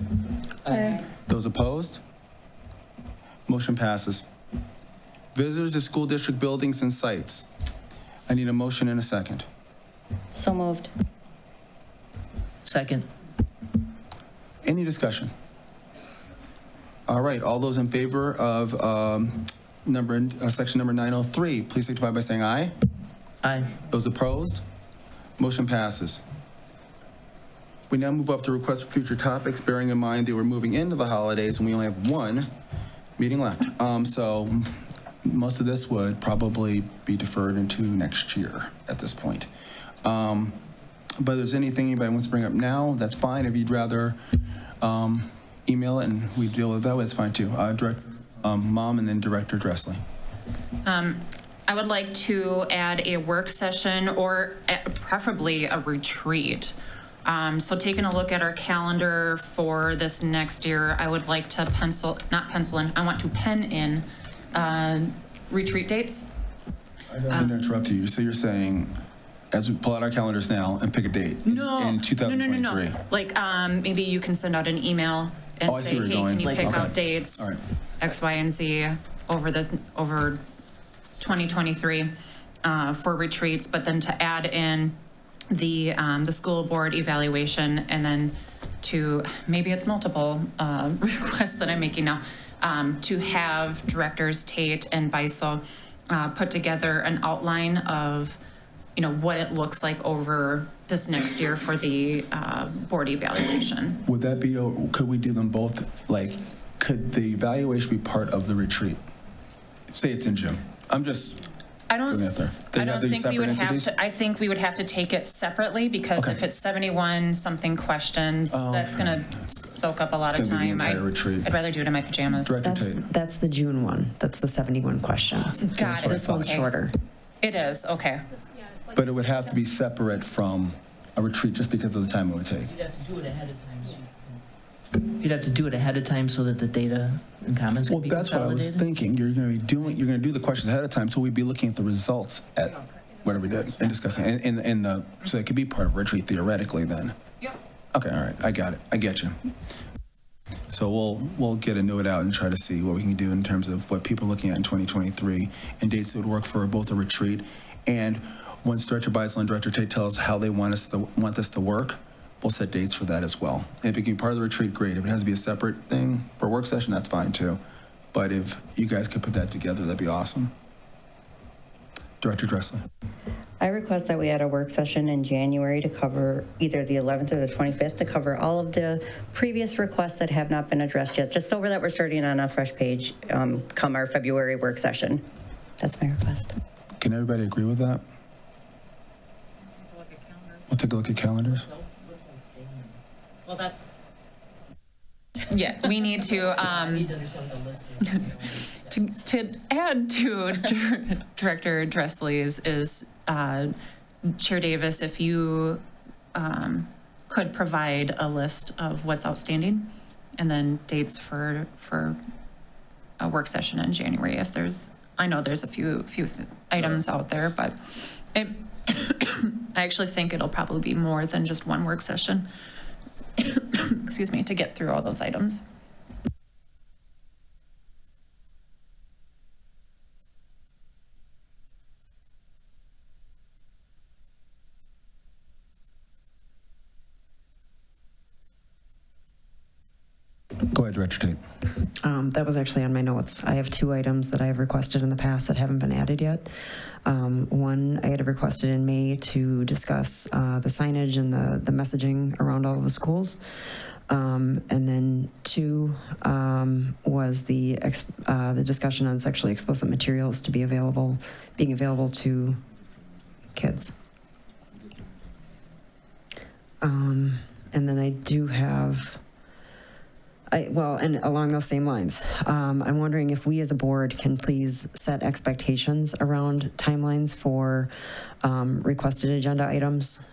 [SPEAKER 10] Aye.
[SPEAKER 1] Those opposed? Motion passes. Visitors to school district buildings and sites. I need a motion and a second.
[SPEAKER 12] So moved.
[SPEAKER 3] Second.
[SPEAKER 1] Any discussion? All right, all those in favor of section number 903, please signify by saying aye.
[SPEAKER 3] Aye.
[SPEAKER 1] Those opposed? Motion passes. We now move up to requests for future topics, bearing in mind that we're moving into the holidays and we only have one meeting left. So most of this would probably be deferred into next year at this point. But if there's anything anybody wants to bring up now, that's fine. If you'd rather email it and we deal with it that way, it's fine too. Mom and then Director Dressley.
[SPEAKER 9] I would like to add a work session or preferably a retreat. So taking a look at our calendar for this next year, I would like to I want to pen in retreat dates.
[SPEAKER 1] I'm going to interrupt you. So you're saying, as we pull out our calendars now and pick a date in 2023?
[SPEAKER 9] No. Like maybe you can send out an email and say, hey, can you pick out dates,
[SPEAKER 1] All right.
[SPEAKER 9] X, Y, and Z over 2023 for retreats, but then to add in the school board evaluation, and then to, maybe it's multiple requests that I'm making now, to have directors Tate and Beisel put together an outline of, what it looks like over this next year for the board evaluation.
[SPEAKER 1] Would that be, could we do them both? Like, could the evaluation be part of the retreat? Say it's in June. I'm just
[SPEAKER 9] I don't
[SPEAKER 1] putting it there. They have these
[SPEAKER 9] think we would
[SPEAKER 1] separate
[SPEAKER 9] have
[SPEAKER 1] entities?
[SPEAKER 9] to, I think we would have to take it separately, because
[SPEAKER 1] Okay.
[SPEAKER 9] if it's 71 something questions, that's gonna soak up a lot of
[SPEAKER 1] It's gonna be
[SPEAKER 9] time.
[SPEAKER 1] the entire retreat.
[SPEAKER 9] I'd rather do it in my pajamas.
[SPEAKER 1] Director Tate.
[SPEAKER 4] That's the June one. That's the 71 questions.
[SPEAKER 9] Got it.
[SPEAKER 4] This one's
[SPEAKER 9] Okay.
[SPEAKER 4] shorter.
[SPEAKER 9] It is, okay.
[SPEAKER 1] But it would have to be separate from a retreat just because of the time it would take.
[SPEAKER 3] You'd have to do it ahead of time so that the data and comments can
[SPEAKER 1] Well,
[SPEAKER 3] be
[SPEAKER 1] that's what I was
[SPEAKER 3] consolidated.
[SPEAKER 1] thinking. You're going to do the questions ahead of time, so we'd be looking at the results at whatever we did and discussing. So it could be part of retreat theoretically then.
[SPEAKER 9] Yep.
[SPEAKER 1] Okay, all right, I got it. I get you. So we'll get into it out and try to see what we can do in terms of what people are looking at in 2023 and dates that would work for both a retreat. And once Director Beisel and Director Tate tell us how they want this to work, we'll set dates for that as well. If it can be part of the retreat, great. If it has to be a separate thing for a work session, that's fine too. But if you guys could put that together, that'd be awesome. Director Dressley.
[SPEAKER 12] I request that we add a work session in January to cover either the 11th or the 25th to cover all of the previous requests that have not been addressed yet, just so that we're starting on a fresh page come our February work session. That's my request.
[SPEAKER 1] Can everybody agree with that? We'll take a look at calendars.
[SPEAKER 9] Well, that's. Yeah, we need to, to add to Director Dressley's is, Chair Davis, if you could provide a list of what's outstanding and then dates for a work session in January. If there's, I know there's a few items out there, but I actually think it'll probably be more than just one work session. Excuse me, to get through all those items.
[SPEAKER 1] Go ahead, Director Tate.
[SPEAKER 4] That was actually on my notes. I have 2 items that I have requested in the past that haven't been added yet. One, I had requested in May to discuss the signage and the messaging around all of the schools. And then 2 was the discussion on sexually explicit materials to be being available to kids. And then I do have, and along those same lines, I'm wondering if we as a board can please set expectations around timelines for requested agenda items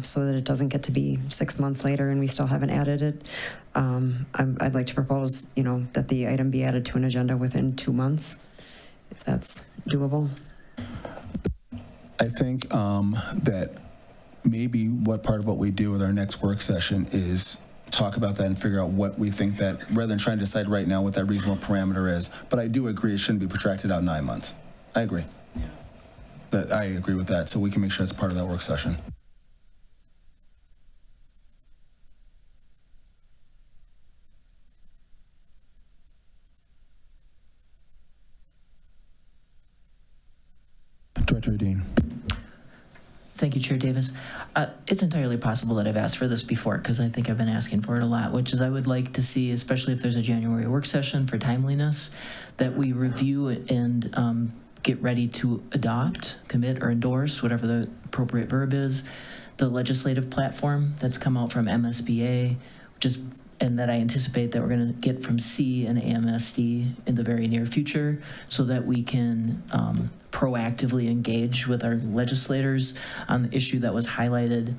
[SPEAKER 4] so that it doesn't get to be 6 months later and we still haven't added it. I'd like to propose, that the item be added to an agenda within 2 months, if that's doable.
[SPEAKER 1] I think that maybe what part of what we do with our next work session is talk about that and figure out what we think that, rather than trying to decide right now what that reasonable parameter is. But I do agree it shouldn't be protracted out 9 months. I agree. I agree with that, so we can make sure that's part of that work session. Director Dean.
[SPEAKER 3] Thank you, Chair Davis. It's entirely possible that I've asked for this before, because I think I've been asking for it a lot, which is I would like to see, especially if there's a January work session for timeliness, that we review it and get ready to adopt, commit, or endorse, whatever the appropriate verb is, the legislative platform that's come out from MSBA, and that I anticipate that we're going to get from C and AMSD in the very near future, so that we can proactively engage with our legislators on the issue that was highlighted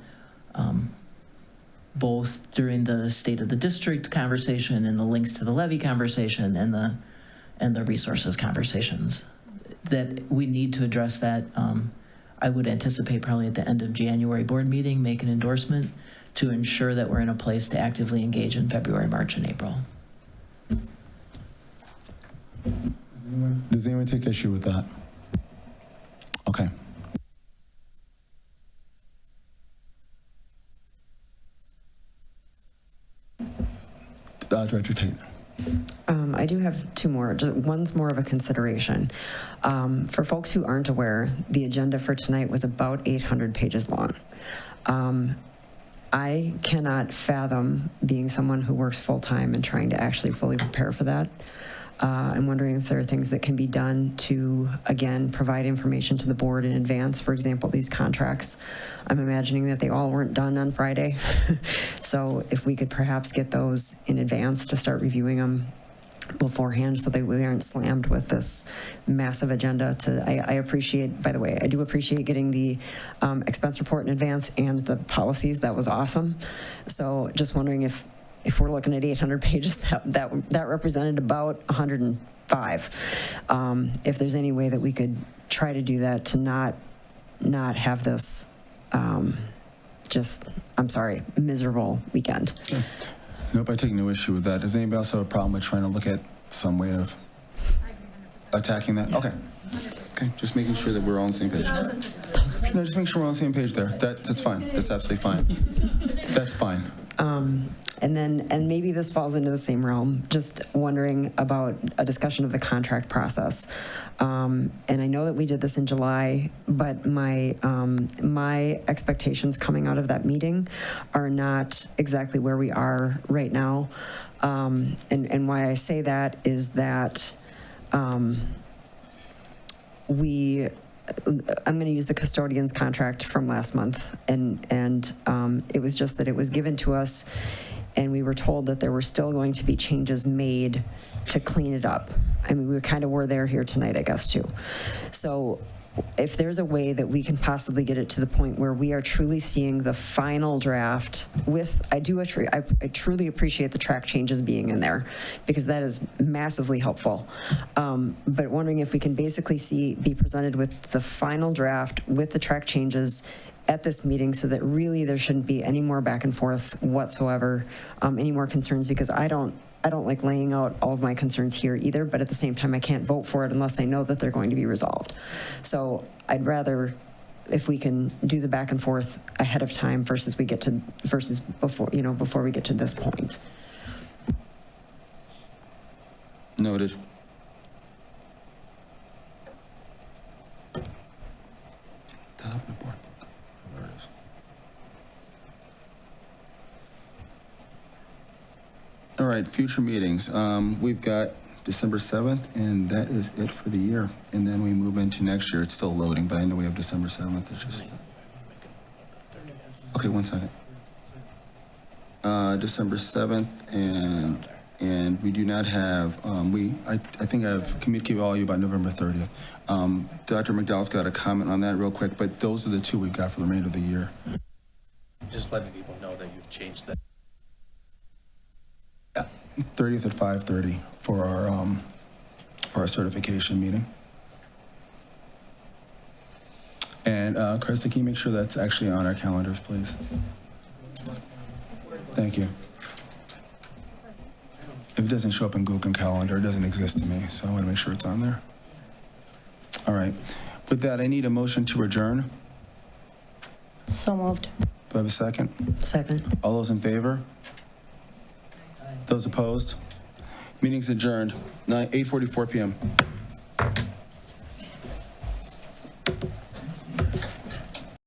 [SPEAKER 3] both during the state of the district conversation and the links to the levy conversation and the resources conversations. That we need to address that. I would anticipate probably at the end of January board meeting, make an endorsement to ensure that we're in a place to actively engage in February, March, and April.
[SPEAKER 1] Does anyone take issue with that? Okay. Director Tate.
[SPEAKER 4] I do have two more. One's more of a consideration. For folks who aren't aware, the agenda for tonight was about 800 pages long. I cannot fathom being someone who works full-time and trying to actually fully prepare for that. I'm wondering if there are things that can be done to, again, provide information to the board in advance. For example, these contracts, I'm imagining that they all weren't done on Friday. So if we could perhaps get those in advance to start reviewing them beforehand so that we aren't slammed with this massive agenda. I appreciate, by the way, I do appreciate getting the expense report in advance and the policies. That was awesome. So just wondering if we're looking at 800 pages, that represented about 105. If there's any way that we could try to do that to not have this miserable weekend.
[SPEAKER 1] Sure. Nope, I take no issue with that. Does anybody else have a problem with trying to look at some way of attacking that? Okay. Okay, just making sure that we're all on the same page. No, just make sure we're on the same page there. That's fine. That's absolutely fine. That's fine.
[SPEAKER 4] And maybe this falls into the same realm, just wondering about a discussion of the contract process. And I know that we did this in July, but my expectations coming out of that meeting are not exactly where we are right now. And why I say that is that I'm going to use the custodian's contract from last month, and it was just that it was given to us, and we were told that there were still going to be changes made to clean it up. I mean, we kind of were here tonight, I guess, too. So if there's a way that we can possibly get it to the point where we are truly seeing the final draft with, I truly appreciate the track changes being in there, because that is massively helpful. But wondering if we can basically be presented with the final draft with the track changes at this meeting, so that really there shouldn't be any more back and forth whatsoever, any more concerns, because I don't like laying out all of my concerns here either, but at the same time, I can't vote for it unless I know that they're going to be resolved. So I'd rather, if we can do the back and forth ahead of time versus before we get to this point.
[SPEAKER 1] Noted. Top of the board. There it is. All right, future meetings. We've got December 7th, and that is it for the year. And then we move into next year. It's still loading, but I know we have December 7th. It's just... Okay, 1 second. December 7th, and we do not have, I think I've communicated with all of you about November 30th. Dr. McDowell's got a comment on that real quick, but those are the two we've got for the remainder of the year.
[SPEAKER 5] Just letting people know that you've changed that.
[SPEAKER 1] 30th at 5:30 for our certification meeting. And Krista, can you make sure that's actually on our calendars, please? Thank you. If it doesn't show up in Google Calendar, it doesn't exist to me, so I want to make sure it's on there. All right. With that, I need a motion to adjourn.
[SPEAKER 12] So moved.
[SPEAKER 1] Do I have a second?
[SPEAKER 4] Second.
[SPEAKER 1] All those in favor? Those opposed? Meeting's adjourned. 8:44 p.m.